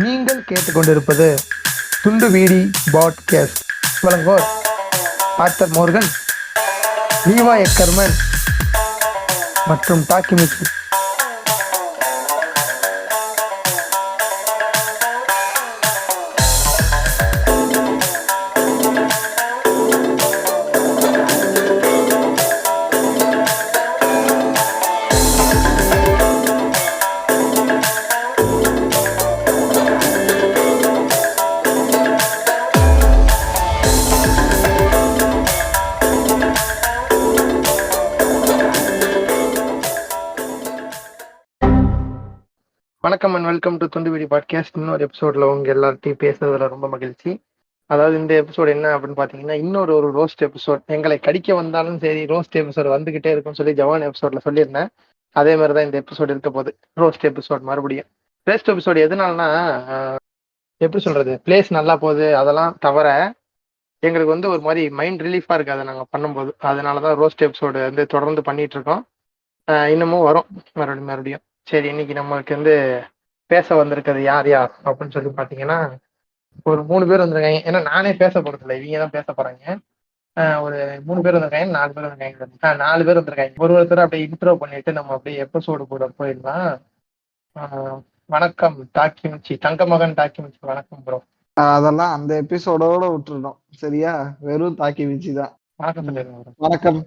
நீங்கள் கேட்டுக்கொண்டிருப்பது துண்டு வீடி பாட்காஸ்ட். வழங்குவோர் ஆர்த்தர் மோர்கன், லீவா எக்கர்மன் மற்றும் டாக்கிமிச்சி. வணக்கம் அண்ட் வெல்கம் டு துண்டு வீடி பாட்காஸ்ட். இன்னொரு எபிசோட்ல உங்க எல்லார்ட்டையும் பேசுறதுல ரொம்ப மகிழ்ச்சி. அதாவது இந்த எபிசோட் என்ன அப்படின்னு பாத்தீங்கன்னா, இன்னொரு ரோஸ்ட் எபிசோட். எங்களை கடிக்க வந்தாலும் சரி, ரோஸ்ட் எபிசோட் வந்துகிட்டே இருக்கும்னு சொல்லி ஜவான் எபிசோட்ல சொல்லியிருந்தேன். அதே மாதிரிதான் இந்த எபிசோட் இருக்க போகுது, ரோஸ்ட் எபிசோட் மறுபடியும். ரோஸ்ட் எபிசோட் எதனாலனா, எப்படி சொல்றது, பிளேஸ் நல்லா போகுது அதெல்லாம் தவிர எங்களுக்கு வந்து ஒரு மாதிரி மைண்ட் ரிலீஃபா இருக்கு அதை நாங்க பண்ணும்போது. அதனாலதான் ரோஸ்ட் எபிசோடு வந்து தொடர்ந்து பண்ணிட்டு இருக்கோம். இன்னமும் வரும் மறுபடியும். சரி, இன்னைக்கு நம்மளுக்கு வந்து பேச வந்திருக்கிறது யார் யார் அப்படின்னு சொல்லி பாத்தீங்கன்னா, ஒரு 3 பேர் வந்திருக்காங்க. ஏன்னா நானே பேச போறது இல்லை, இவங்க தான் பேச போறாங்க. ஒரு 3 பேர் வந்திருக்காங்க, 4 பேர் வந்திருக்காங்க. 4 பேர் வந்திருக்காங்க. ஒருத்தர் அப்படியே இன்ட்ரோ பண்ணிட்டு நம்ம அப்படியே எபிசோடு கூட போயிடலாம். வணக்கம் டாக்கிமிச்சி, தங்க மகன் டாக்கிமிச்சி. வணக்கம் ப்ரோ. அதெல்லாம் அந்த எபிசோடோட விட்டுருந்தோம், சரியா? வெறும் டாக்கிமிச்சி தான். வணக்கம் சொல்லிருங்க. வணக்கம்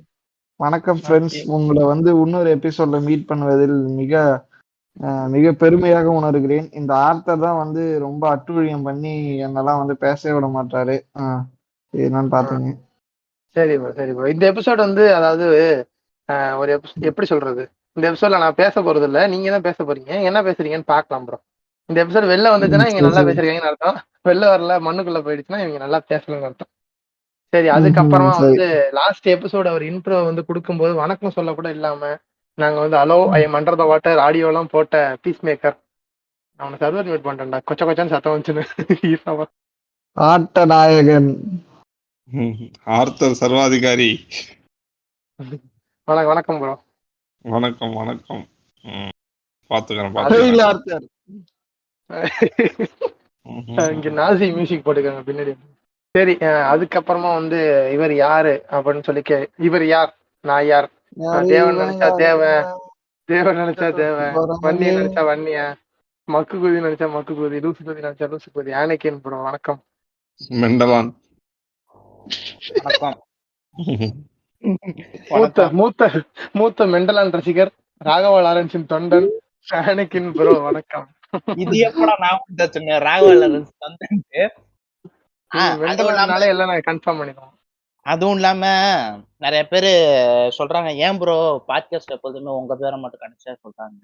வணக்கம் ஃப்ரெண்ட்ஸ். உங்களை வந்து இன்னொரு எபிசோட்ல மீட் பண்ணுவதில் மிக பெருமையாக உணர்கிறேன். இந்த ஆர்த்தர் தான் வந்து ரொம்ப அட்டூழியம் பண்ணி என்னெல்லாம் வந்து பேசவே விட மாட்டாரு. என்னன்னு பாத்தீங்க. சரி ப்ரோ, சரி ப்ரோ. இந்த எபிசோட் வந்து அதாவது ஒரு எப்படி சொல்றது, இந்த எபிசோட்ல நான் பேச போறது இல்ல, நீங்க தான் பேச போறீங்க. என்ன பேசுறீங்கன்னு பாக்கலாம் ப்ரோ. இந்த எபிசோட் வெளில வந்துச்சுன்னா இவங்க நல்லா பேசுறீங்கன்னு அர்த்தம். வெளில வரல, மண்ணுக்குள்ள போயிடுச்சுன்னா இவங்க நல்லா பேசலன்னு அர்த்தம். சரி, அதுக்கப்புறமா வந்து லாஸ்ட் எபிசோட் அவர் இன்ட்ரோ வந்து கொடுக்கும்போது வணக்கம் சொல்ல கூட இல்லாம நாங்க வந்து hello I am under the water audio எல்லாம் போட்ட பீஸ் மேக்கர் அவனை சர்வர் மீட் பண்ணிட்டேன்டா. கொச்சன்னு சத்தம் வந்துச்சுன்னு. ஆட்ட நாயகன் ஆர்த்தர் சர்வாதிகாரி. வணக்கம் ப்ரோ. வணக்கம் வணக்கம். பாத்துக்கிறேன். இங்க நாசி மியூசிக் போட்டுக்காங்க பின்னாடி. சரி, அதுக்கப்புறமா வந்து இவர் யாரு அப்படின்னு சொல்லி இவர் யார், நான் யார்? தேவன் நினைச்சா தேவன், தேவன் நினைச்சா தேவன், வன்னிய நினைச்சா வன்னியா, மக்கு குதி நினைச்சா மக்கு குதி, லூசு குதி நினைச்சா லூசு குதி. ஆனைக்கேன் ப்ரோ. வணக்கம். மெண்டலான். மூத்த மெண்டலான் ரசிகர் ராகவா லாரன்ஸின் தொண்டன் ஆனைக்கேன் ப்ரோ. வணக்கம். இது எப்படா நான் சொன்னேன் ராகவா லாரன்ஸ் தொண்டன்? அதுவும் இல்லாம நிறைய பேரு சொல்றாங்க, ஏன் ப்ரோ பாட்காஸ்ட் எப்போதுமே உங்க பேரை மட்டும் கணிச்சா சொல்றாங்க.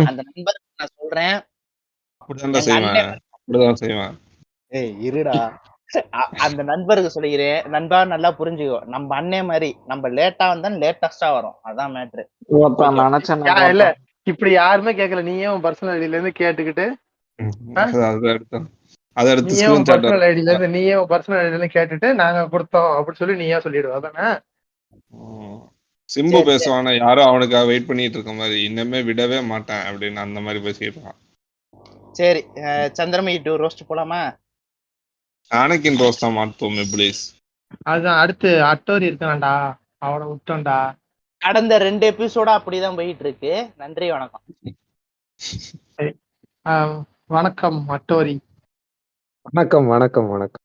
அந்த நண்பருக்கு நான் சொல்றேன், இருடா, அந்த நண்பருக்கு சொல்லிக்கிறேன், நண்பா நல்லா புரிஞ்சுக்கோ, நம்ம அண்ணே மாதிரி நம்ம லேட்டா வந்தா லேட்டஸ்டா வரும், அதான் மேட்ரு. இல்ல இப்படி யாருமே கேட்கல, நீயே உன் பர்சனல் ஐடியில இருந்து கேட்டுக்கிட்டு கேட்டுட்டு நாங்க கொடுத்தோம் அப்படின்னு சொல்லி நீயே சொல்லிடுவோம், அதானே? சிம்பு பேசுவான யாரும் அவனுக்காக வெயிட் பண்ணிட்டு இருக்க மாதிரி, இன்னமே விடவே மாட்டேன் அப்படின்னு அந்த மாதிரி பேசிடுவான். சரி, சந்திரமுகி டூ ரோஸ்ட் போலாமா? ஆனைக்கின் ரோஸ்டா மாத்தோம் ப்ளீஸ். அதுதான் அடுத்து அட்டோரி இருக்கான்டா, அவனை விட்டோம்டா. கடந்த 2 எபிசோடா அப்படிதான் போயிட்டு இருக்கு. நன்றி, வணக்கம். வணக்கம் அட்டோரி. வணக்கம் வணக்கம் வணக்கம்.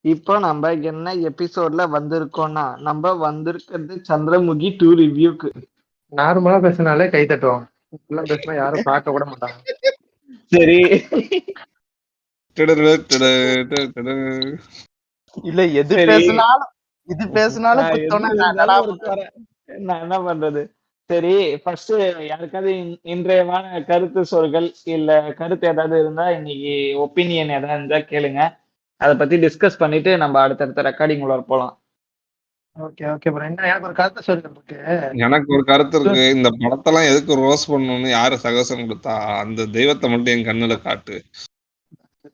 இப்போ நம்ம என்ன எபிசோட்ல வந்திருக்கோம்னா, நம்ம வந்திருக்கிறது சந்திரமுகி 2 ரிவ்யூக்கு. நார்மலா பேசினாலே கை தட்டுவாங்க, இப்பெல்லாம் பேசினா யாரும் பார்க்க கூட மாட்டாங்க. சரி, இல்ல எது பேசினாலும் இது பேசினாலும் நான் என்ன பண்றது? சரி, ஃபர்ஸ்ட் யாருக்காவது இன்றையமான கருத்து சொல்கள் இல்ல கருத்து ஏதாவது இருந்தா, இன்னைக்கு ஒப்பீனியன் ஏதாவது இருந்தா கேளுங்க, அதை பத்தி டிஸ்கஸ் பண்ணிட்டு நம்ம அடுத்தடுத்த ரெக்கார்டிங் உள்ள போலாம். எனக்கு ஒரு கருத்து இருக்கு. இந்த படத்தெல்லாம் எதுக்கு ரோஸ் பண்ணணும்னு யாரு சகசம் கொடுத்தா? அந்த தெய்வத்தை மட்டும் என் கண்ணுல காட்டு.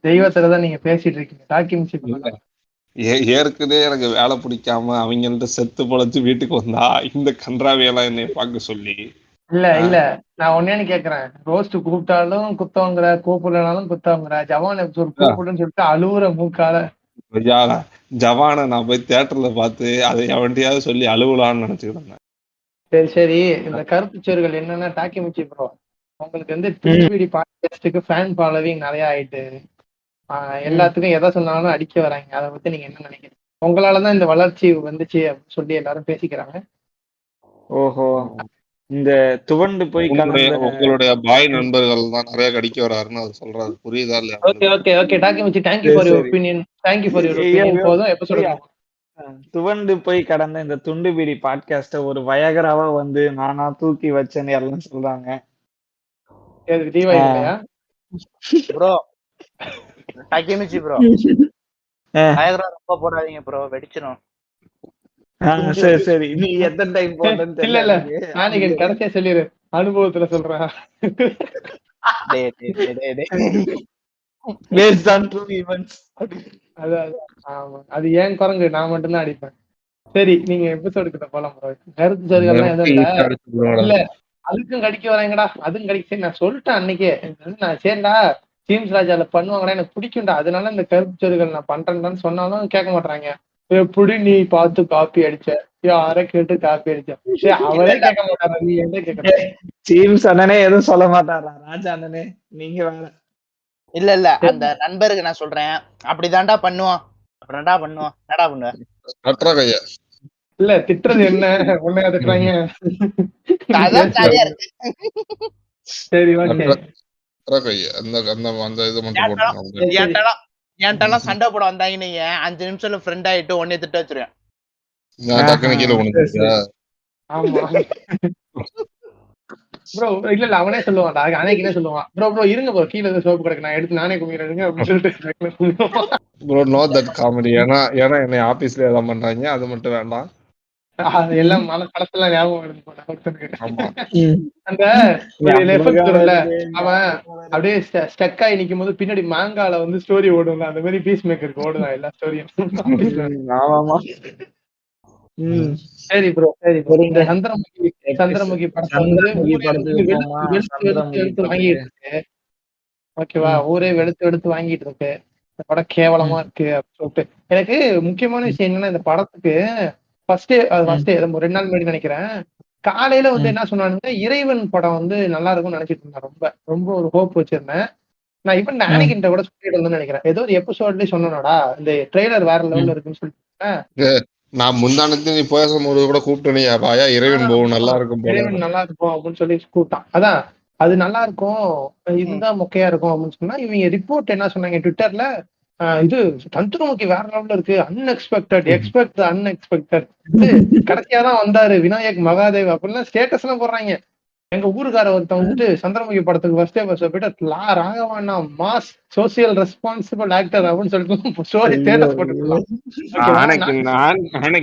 தெய்வத்துலதான் நீங்க பேசிட்டு இருக்கீங்க. ஏற்கனவே எனக்கு வேலை பிடிக்காம அவங்கள்ட்ட செத்து பொழைச்சு வீட்டுக்கு வந்தா இந்த கன்றாவியெல்லாம் என்னை பார்க்க சொல்லி இல்ல நான் ஒன்னேன்னு கேக்குறேன். ரோஸ்ட் கூப்பிட்டாலும் குத்தவங்கிற, கூப்பிடலனாலும் குத்தவங்கிற, ஜவான் எபிசோட் கூப்பிடுன்னு சொல்லிட்டு அழுவுற மூக்கால. ஜவான நான் போய் தியேட்டர்ல பார்த்து அதை எவன்டையாவது சொல்லி அழுவலான்னு நினைச்சுக்கிட்டேன். சரி இந்த கருப்புச்சேர்கள் என்னன்னா டாக்கிமிச்சி ப்ரோ, உங்களுக்கு வந்து டிவிடி பாட்காஸ்டுக்கு ஃபேன் ஃபாலோவிங் நிறைய ஆயிட்டு எல்லாத்துக்கும் எதை சொன்னாலும் அடிக்க வராங்க. அதை பத்தி நீங்க என்ன நினைக்கிறீங்க? உங்களாலதான் இந்த வளர்ச்சி வந்துச்சு அப்படின்னு சொல்லி எல்லாரும் பேசிக்கிறாங்க. ஓஹோ, இந்த துவண்டு போய் உங்களுடைய பாய் நண்பர்கள் தான் நிறைய கடிக்க வராருன்னு அது சொல்றாரு. புரியுதா இல்லையா? Okay Takemichi, thank you for your opinion. Thank you for your opinion. போதும் எபிசோட். துவண்டு போய் கடந்த இந்த துண்டுபிடி பாட்காஸ்ட ஒரு வயகராவா வந்து நானா தூக்கி வச்சேன்னு எல்லாம் சொல்றாங்க. ப்ரோ டாக்கிமிச்சி ப்ரோ, வயகரா ரொம்ப போடாதீங்க ப்ரோ, வெடிச்சிரும். சரி நீ எத்தனை டைம் போட்டேன்னு இல்ல நாளைக்கு கடைசியா சொல்லிரு, அனுபவத்துல சொல்றேன். அது ஏன் குரங்கு, நான் மட்டும்தான் அடிப்பேன். சரி நீங்க எபிசோடு கிட்ட போலாம் ப்ரோ. கருத்து சரிகள்லாம் எதுவும் இல்ல, அதுக்கும் கடிக்க வராங்கடா, அதுவும் கடிக்க. நான் சொல்லிட்டேன் அன்னைக்கே, நான் சரிடா ஜேம்ஸ் ராஜால பண்ணுவாங்கடா, எனக்கு பிடிக்கும்டா, அதனால இந்த கருப்பு சொருகள் நான் பண்றேன்னு சொன்னாலும் கேட்க மாட்டாங்க. எப்படி நீ பார்த்து காப்பி அடிச்ச, யார கேட்டு காப்பி அடிச்ச, அவரே கேட்க மாட்டாரா, நீ என்ன கேட்க? ஜேம்ஸ் அண்ணனே எதுவும் சொல்ல மாட்டாரா, ராஜா அண்ணனே நீங்க வேற. இல்ல அந்த நண்பருக்கு நான் சொல்றேன், அப்படிதான்டா பண்ணுவோம், அப்படிதான்டா பண்ணுவோம், என்னடா பண்ணுவ? இல்ல திட்டுறது என்ன, உன்னைய திட்டுறாங்க. சரி என்கிட்டலாம் சண்டை போட வந்தாங்க, நீங்க 5 நிமிஷத்துல ஃப்ரெண்ட் ஆயிட்டு உன்னை திட்ட வச்சிருவேன். ப்ரோ இல்ல அவனே சொல்லுவான்டா, அன்னைக்கு என்ன சொல்லுவான், ப்ரோ இருங்க ப்ரோ, கீழே சோப்பு கிடக்கு, நான் எடுத்து நானே கும்பிடுறேங்க அப்படின்னு சொல்லிட்டு ப்ரோ நோ தட் காமெடி. ஏன்னா என்னை ஆபீஸ்ல எல்லாம் பண்றாங்க, அது மட்டும் வேண்டாம். எல்லாம் படத்துல ஞாபகம் அந்த அவன் அப்படியே ஸ்டக் ஆகி நிக்கும் போது பின்னாடி மாங்கால வந்து ஸ்டோரி ஓடுங்க, அந்த மாதிரி பீஸ் மேக்கருக்கு ஓடுதான் எல்லா ஸ்டோரியும். சரி ப்ரோ இந்த சந்திரமுகி படத்தை எடுத்து வாங்கிட்டு இருக்கு. ஓகேவா, ஊரே வெளுத்து வாங்கிட்டு இருக்கு, இந்த படம் கேவலமா இருக்கு அப்படின்னு சொல்லிட்டு. எனக்கு முக்கியமான விஷயம் என்னன்னா, இந்த படத்துக்கு ஃபர்ஸ்ட் டே 2 நாள் முன்னாடி நினைக்கிறேன், காலையில வந்து என்ன சொன்னானுங்க, இறைவன் படம் வந்து நல்லா இருக்கும்னு நினைச்சிட்டு இருந்தேன். ரொம்ப ஒரு ஹோப் வச்சிருந்தேன். நான் இப்ப இந்த ஆனிகிட்ட கூட சொல்லிட்டு இருந்தேன்னு நினைக்கிறேன், ஏதோ ஒரு எபிசோட்லயே சொன்னோடா இந்த ட்ரெய்லர் வேற லெவல்ல இருக்குன்னு சொல்லிட்டு. நான் முந்தானத்து நீ பேசும்போது கூட கூப்பிட்டேனியா, பாயா இறைவன் போகும் நல்லா இருக்கும், இறைவன் நல்லா இருக்கும் அப்படின்னு சொல்லி கூப்பிட்டான். அதான் அது நல்லா இருக்கும், இதுதான் மொக்கையா இருக்கும் அப்படின்னு சொன்னா, இவங்க ரிப்போர்ட் என்ன சொன்னாங்க ட்விட்டர்ல, இது சந்திரமுகி வேற லெவல்ல இருக்கு, அன்எக்ஸ்பெக்டட், எக்ஸ்பெக்ட் அன்எக்ஸ்பெக்டட், கடைசியாதான் வந்தாரு விநாயக் மகாதேவ் அப்படின்லாம் ஸ்டேட்டஸ் எல்லாம் போடுறாங்க. எங்க ஊருக்கார ஒருத்தன் வந்துட்டு சந்திரமுகி படத்துக்கு ஃபர்ஸ்ட் டே போயிட்டு ராகவானா மாஸ் சோசியல் ரெஸ்பான்சிபிள் ஆக்டர் அப்படின்னு சொல்லிட்டு ஸ்டோரி ஸ்டேட்டஸ் போட்டுருக்கலாம்.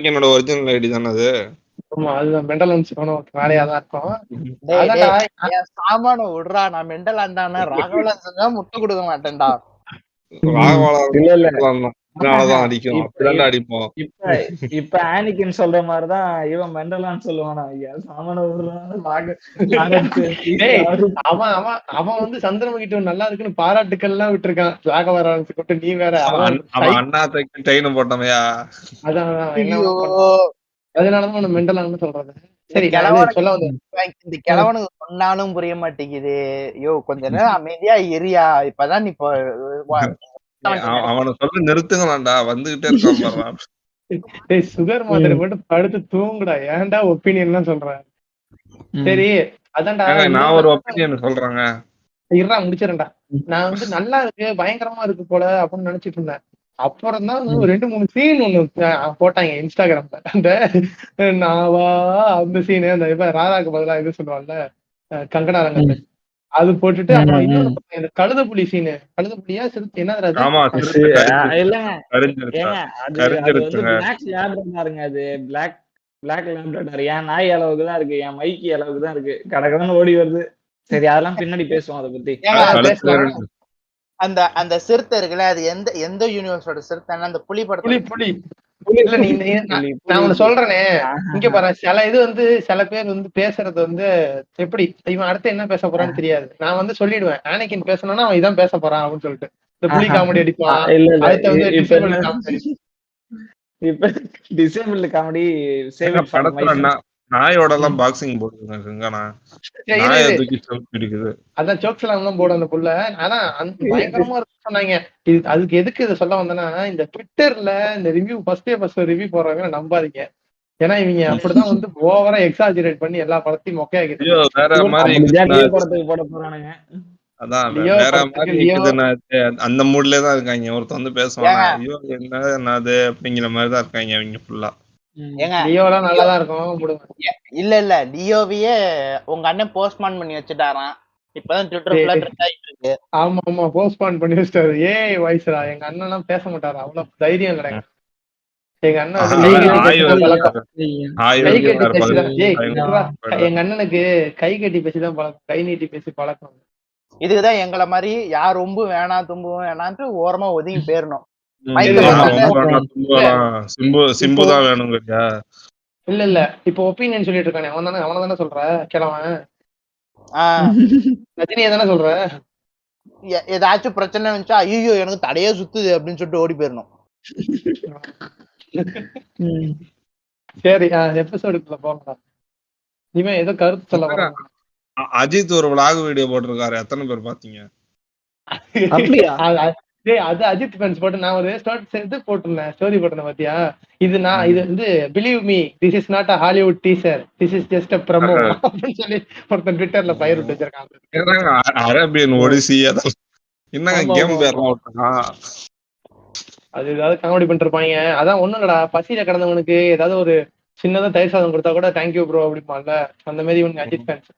என்னோட ஒரிஜினல் ஐடி தானே அது. ஆமா அதுதான் மெண்டல் வேலையாதான் இருக்கும். சாமான விடுறா, நான் மெண்டல் ஆண்டான ராகவலன் செஞ்சா முட்டை கொடுக்க மாட்டேன்டா. இப்ப ஆனிகின் சொல்ற மாதிரிதான் இவன் மெண்டலான்னு சொல்லுவானா, அவன் வந்து சந்திரமுகிட்ட நல்லா இருக்குன்னு பாராட்டுக்கள் எல்லாம் விட்டுருக்கான் ராகவராஜ் கொண்டு. நீ வேற அண்ணா ட்ரெயின் போட்டமையா, அதான் அதனாலதான் மெண்டலான்னு சொல்றது. சரி இந்த கிழவனுக்கு சொன்னாலும் புரிய மாட்டேங்குது. யோ கொஞ்ச நேரம் அமைதியா எரியா, இப்பதான் நீ அவனை சொல்ல நிறுத்துங்களாண்டா, வந்துகிட்டே இருக்கான். சுகர் மாத்திரை போட்டு படுத்து தூங்குடா, ஏன்டா ஒப்பீனியன் சொல்றேன். சரி அதான்டா நான் ஒரு ஒப்பீனியன் சொல்றேங்க, இருடா முடிச்சிடறேன்டா. நான் வந்து நல்லா இருக்கு பயங்கரமா இருக்கு போல அப்படின்னு நினைச்சிட்டு இருந்தேன். அப்புறம் தான் 2-3 சீன் ஒண்ணு போட்டாங்க இன்ஸ்டாகிராம்ல. அந்த நாவா அந்த சீனு, அந்த ராதாக்கு பதிலா இது சொல்லுவாங்கல்ல கங்கனா ரங்கத்து, அது போட்டுட்டு அப்புறம் இன்னொன்னு கழுதப்புலி சீனு, கழுதப்புலியா சிறுத்தை என்ன என் நாய் அளவுக்கு தான் இருக்கு, என் மைக்கி அளவுக்கு தான் இருக்கு, கடகடன்னு ஓடி வருது. சரி அதெல்லாம் பின்னாடி பேசுவோம் அதை பத்தி. அந்த சிறுத்தை இருக்குல்ல, அது எந்த யூனிவர்ஸோட சிறுத்தைன்னா அந்த புலி படத்துல புலி இல்ல நான் ஒண்ணு சொல்றேனே, இங்க பாரு சில இது வந்து சில பேர் வந்து பேசுறது வந்து எப்படி இவன் அடுத்து என்ன பேச போறான்னு தெரியாது. நான் வந்து சொல்லிடுவேன் ஆனைக்கின் பேசணும்னா அவன் இதான் பேச போறான் அப்படின்னு சொல்லிட்டு இந்த புலி காமெடி அடிப்பான், இல்ல இல்ல அடுத்து வந்து இப்ப டிசேபிள் என்ன காமெடி. இப்ப டிசேபிள் காமெடி படத்துல நாயோட எல்லாம் பாக்ஸிங் போட்டுருக்காங்க. நாயை தூக்கி செல்ஃபி எடுக்குது. அதான் ஜோக்ஸ் எல்லாம் போடும் அந்த புள்ள. ஆனா அந்த பயங்கரமா இருக்கு சொன்னாங்க. அதுக்கு எதுக்கு இதை சொல்ல வந்தேன்னா, இந்த ட்விட்டர்ல இந்த ரிவ்யூ ஃபர்ஸ்ட் ரிவ்யூ போடுறாங்க நம்பாதீங்க. ஏன்னா இவங்க அப்படிதான் வந்து ஓவரா எக்ஸாஜரேட் பண்ணி எல்லா படத்தையும் மொக்கையாக்கிட்டு வேற மாதிரி படத்துக்கு போட போறானுங்க. அதான் வேற மாதிரி இருக்குதுன்னா அந்த மூட்லயே தான் இருக்காங்க. ஒருத்தர் வந்து பேசுவாங்க, ஐயோ என்ன அது அப்படிங்கிற மாதிரிதான் இருக்காங்க அவங்க ஃபுல்லா. லியோலாம் நல்லாதான் இருக்கும். இல்ல இல்ல லியோவையே உங்க அண்ணன் போஸ்ட்மான் பண்ணி வச்சுட்டாராம். இப்பதான் ட்விட்டர் ஃபுல்லா ட்ரெண்ட் ஆயிட்டு இருக்கு. ஆமா ஆமா போஸ்ட்மான் பண்ணி வச்சிட்டாரு. ஏய் வயசுடா எங்க அண்ணன் எல்லாம் பேச மாட்டாரு, அவ்வளவு தைரியம் கிடையாது. எங்க அண்ணன் எங்க அண்ணனுக்கு கை கட்டி பேசிதான் பழக்கம், கை நீட்டி பேசி பழக்கம். இதுக்குதான் எங்களை மாதிரி யார் ரொம்ப வேணாம் தும்பும் வேணான்ட்டு ஓரமா ஒதுங்கி போயிடணும். சிம்புதான் வேணுங்கறியா? இல்ல இல்ல இப்ப ஒப்பீனியன் சொல்லிட்டு இருக்கானே அவனை தானே சொல்ற கிழவன். ரஜினியை தானே சொல்ற. ஏதாச்சும் பிரச்சனை வந்துச்சா ஐயோ எனக்கு தடையே சுத்துது அப்படின்னு சொல்லிட்டு ஓடி போயிடணும். சரி எபிசோடுக்குள்ள போகலாம். இவன் ஏதோ கருத்து சொல்ல வர. அஜித் ஒரு vlog வீடியோ போட்டிருக்காரு, எத்தனை பேர் பாத்தீங்க? அது அஜித் ஃபேன்ஸ் போட்டு நான் ஒரு இது போட்டிருந்தேன், ஸ்டோரி போட்டிருந்தேன் பாத்தியா? இது வந்து believe me this is not a Hollywood teaser, this is just a promo அப்படின்னு சொல்லி ஒருத்தன் ட்விட்டர்ல பயிர் விட்டு வச்சிருக்காங்க. அரேபியன் ஒடிசி என்னங்க கேம் பேர்லாம் அது ஏதாவது காமெடி பண்ணிட்டு இருப்பாங்க. அதான் ஒண்ணும் இல்லடா, பசியில கிடந்தவனுக்கு ஏதாவது ஒரு சின்னதா தயிர் சாதம் கொடுத்தா கூட தேங்க்யூ ப்ரோ அப்படிப்பான்ல, அந்த மாதிரி இவனுக்கு அஜித் ஃபேன்ஸ்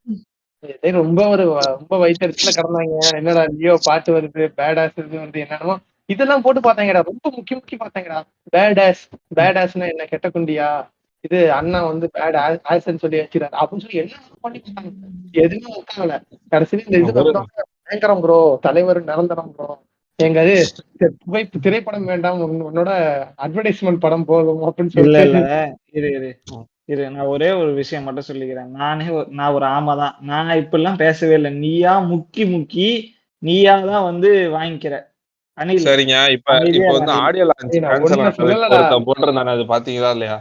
ரொம்ப வயிற்றுல கிடந்தாங்க. என்னடா லியோ பாட்டு வருது, பேடாஸ் வருது, என்னென்னமோ இதெல்லாம் போட்டு பார்த்தாங்கடா. ரொம்ப முக்கிய பார்த்தாங்கடா. பேடாஸ்னா என்ன, கெட்ட குண்டியா, இது அண்ணா வந்து பேட் ஆஸ்ன்னு சொல்லி வச்சுறாரு அப்படின்னு சொல்லி என்ன பண்ணி பார்த்தாங்க. எதுவுமே ஒத்தாங்கல. கடைசியில இந்த இது பயங்கரம் ப்ரோ, தலைவர் நிரந்தரம் ப்ரோ, எங்க திரைப்படம் வேண்டாம் உன்னோட அட்வர்டைஸ்மெண்ட் படம் போதும் அப்படின்னு சொல்லி. நான் ஒரே ஒரு விஷயம் மட்டும் சொல்லிக்கிறேன். நான் ஒரு ஆமாதான், நான் இப்ப எல்லாம் பேசவே இல்லை. நீயா முக்கி நீயாதான் வந்து வாங்கிக்கிற. சரிங்க, இப்ப வந்து ஆடியோ லான்ச் போட்டிருந்தானே, அது பாத்தீங்களா இல்லையா?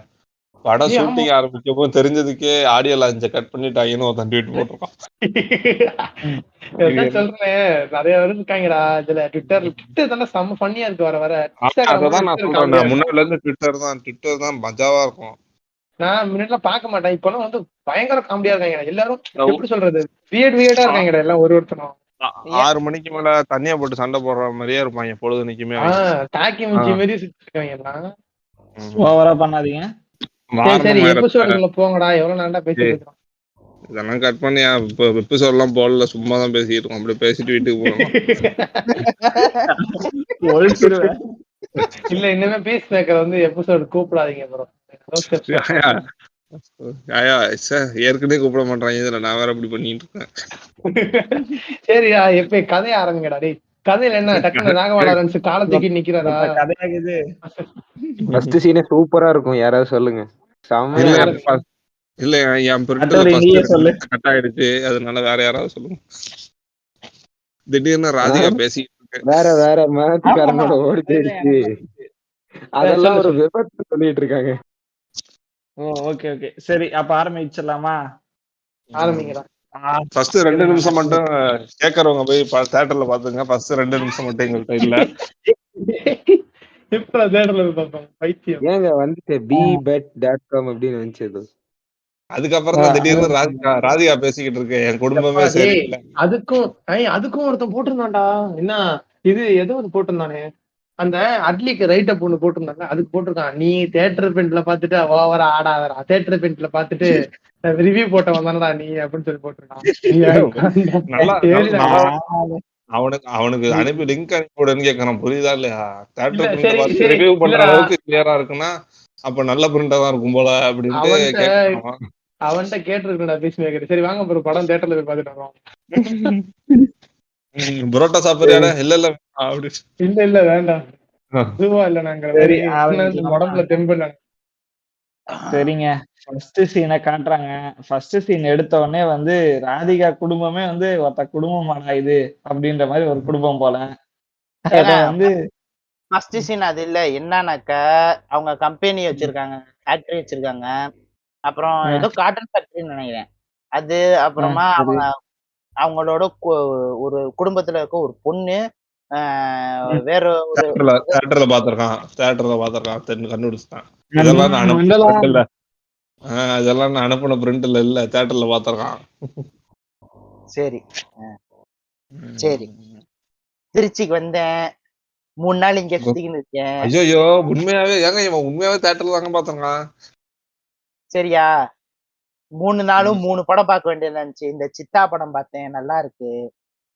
படம் ஷூட்டிங் ஆரம்பிக்கப்போ தெரிஞ்சதுக்கே ஆடியோ லான்ச்ச கட் பண்ணிட்டாங்கன்னு ஒரு ட்வீட் போட்டிருக்கான். சொல்றேன் நிறைய பேர் இருக்காங்கடா இதுல. ட்விட்டர் தானே செம்ம ஃபன்னியா இருக்கு வர வர. அதான் நான் சொல்றேன், முன்னாடில இருந்து ட்விட்டர் தான் மஜாவா இருக்கும். நான் முன்னாடிலாம் பார்க்க மாட்டேன், இப்பெல்லாம் வந்து பயங்கர காமெடியா இருக்காங்க எல்லாரும். எப்படி சொல்றது, வியர்டா இருக்காங்கடா எல்லாம் ஒருத்தனும். 6 மணிக்கு மேல தண்ணியா போட்டு சண்டை போடுற மாதிரியே இருப்பாங்க பொழுதுனிக்குமே. டாக்கி மிச்சி மாதிரி இருக்காங்க எல்லாம். ஓவரா பண்ணாதீங்க. சரி எபிசோடுக்குள்ள போங்கடா, எவ்வளவு நாளா பேசிட்டு இருக்கோம். இதெல்லாம் கட் பண்ணி இப்ப எபிசோட் எல்லாம் போடல, சும்மா தான் பேசிட்டு இருக்கோம். அப்படியே பேசிட்டு வீட்டுக்கு போகணும். இல்ல இனிமே பீஸ் மேக்கர் வந்து எபிசோடு கூப்பிடாதீங்க ப்ரோ. ஏற்கனவே கூப்பிட மாட்டாங்க, இதுல நான் வேற அப்படி பண்ணிட்டு இருக்கேன். சரியா எப்ப கதைய ஆரம்பிங்கடா. டேய் கதையில என்ன டக்குனு ராகவாலாரன்ஸ் காலை தூக்கி நிக்கிறாரா? கதையாகுது. ஃபர்ஸ்ட் சீனே சூப்பரா இருக்கும், யாராவது சொல்லுங்க. இல்ல என் பிரிண்டர் கட் ஆயிடுச்சு, அதனால வேற யாராவது சொல்லுங்க. திடீர்னு ராதிகா பேசிட்டு வேற மேட்ச்காரனோட ஓடி போயிடுச்சு, அதெல்லாம் ஒரு விபத்து சொல்லிட்டு இருக்காங்க. ஓகே சரி, அப்ப ஆரம்பிச்சிடலாமா? ஆரம்பிங்கடா. ஃபர்ஸ்ட் 2 நிமிஷம் மட்டும் கேக்குறவங்க போய் தியேட்டர்ல பாத்துங்க. ஃபர்ஸ்ட் 2 நிமிஷம் மட்டும் எங்கள்கிட்ட இல்ல. இப்ப தியேட்டர்ல பாப்போம். பைத்தியம் ஏங்க வந்துட்டு bbet.com அப்படின்னு வந்துச்சு. அதுக்கப்புறம் தான் திடீர்னு ராதிகா பேசிக்கிட்டு இருக்கு, என் குடும்பமே சரியில்லை. அதுக்கும் ஒருத்தன் போட்டிருந்தான்டா. என்ன இது ஏதோ ஒரு போட்டிருந்தானே, அந்த அட்லிக்கு ரைட் அப் ஒண்ணு போட்டிருந்தாங்க, அதுக்கு போட்டிருக்கான், நீ தியேட்டர் பெயிண்ட்ல பாத்துட்டு ஓவரா ஆடாதடா, தியேட்டர் பெயிண்ட்ல பாத்துட்டு ரிவ்யூ போட்ட வந்தானடா நீ அப்படின்னு சொல்லி போட்டிருக்கான். அவனுக்கு அனுப்பி லிங்க் அனுப்பிவிடுன்னு கேட்கறான், புரியுதா இல்லையா? தியேட்டர் ரிவ்யூ பண்ற அளவுக்கு கிளியரா இருக்குன்னா அப்ப நல்ல பிரிண்டா தான் இருக்கும் போல அப்படின்னு கேட்கறான். அவன்கிட்ட கேட்டிருக்கா பீஸ் மேக்கர். சரி வாங்க ப்ரோ படம் தியேட்டர்ல போய் பாத்துட்டு வரோம். புரோட்டா சாப்பிடுறியா? இல்ல அப்படி இல்ல வேண்டாம். இதுவா இல்ல நாங்கிற சரி மாதிரி ஆரம்பிக்கலாமா? உடம்புல தெம்பு இல்ல. சரிங்க. ஃபர்ஸ்ட் சீனை காட்டுறாங்க. ஃபர்ஸ்ட் சீன் எடுத்த உடனே வந்து ராதிகா குடும்பமே வந்து ஒத்த குடும்பமாடா இது அப்படின்ற மாதிரி ஒரு குடும்பம் போல. அத ஏங்க வந்து ஃபர்ஸ்ட் சீன் அது இல்ல. என்னன்னாக்கா அவங்க கம்பெனி வச்சிருக்காங்க, ஃபேக்டரி வச்சிருக்காங்க. அப்புறம் ஏதோ காட்டன் ஃபேக்டரின்னு நினைக்கிறேன். அது அப்புறமா சரி. அவங்க அவங்களோட ஒரு குடும்பத்துல இருக்க ஒரு பொண்ணு வேற ஒரு தியேட்டர்ல பாத்திருக்கான் கண்டுபிடிச்சிட்டான். இதெல்லாம் நான் அனுப்பின பிரிண்ட் இல்ல. இதெல்லாம் நான் அனுப்பின பிரிண்ட் இல்ல தியேட்டர்ல பாத்திருக்கான். சரி சரி திருச்சிக்கு வந்தேன். 3 நாள் இங்க சுத்திக்கின்னு இருக்கேன். ஐயோ உண்மையாவே ஏங்க இவன் உண்மையாவே தியேட்டர்ல தாங்க பாத்திருக்கான். சரியா 3 நாளும் 3 படம் பார்க்க வேண்டியதா இருந்துச்சு. இந்த சித்தா படம் பார்த்தேன், நல்லா இருக்கு.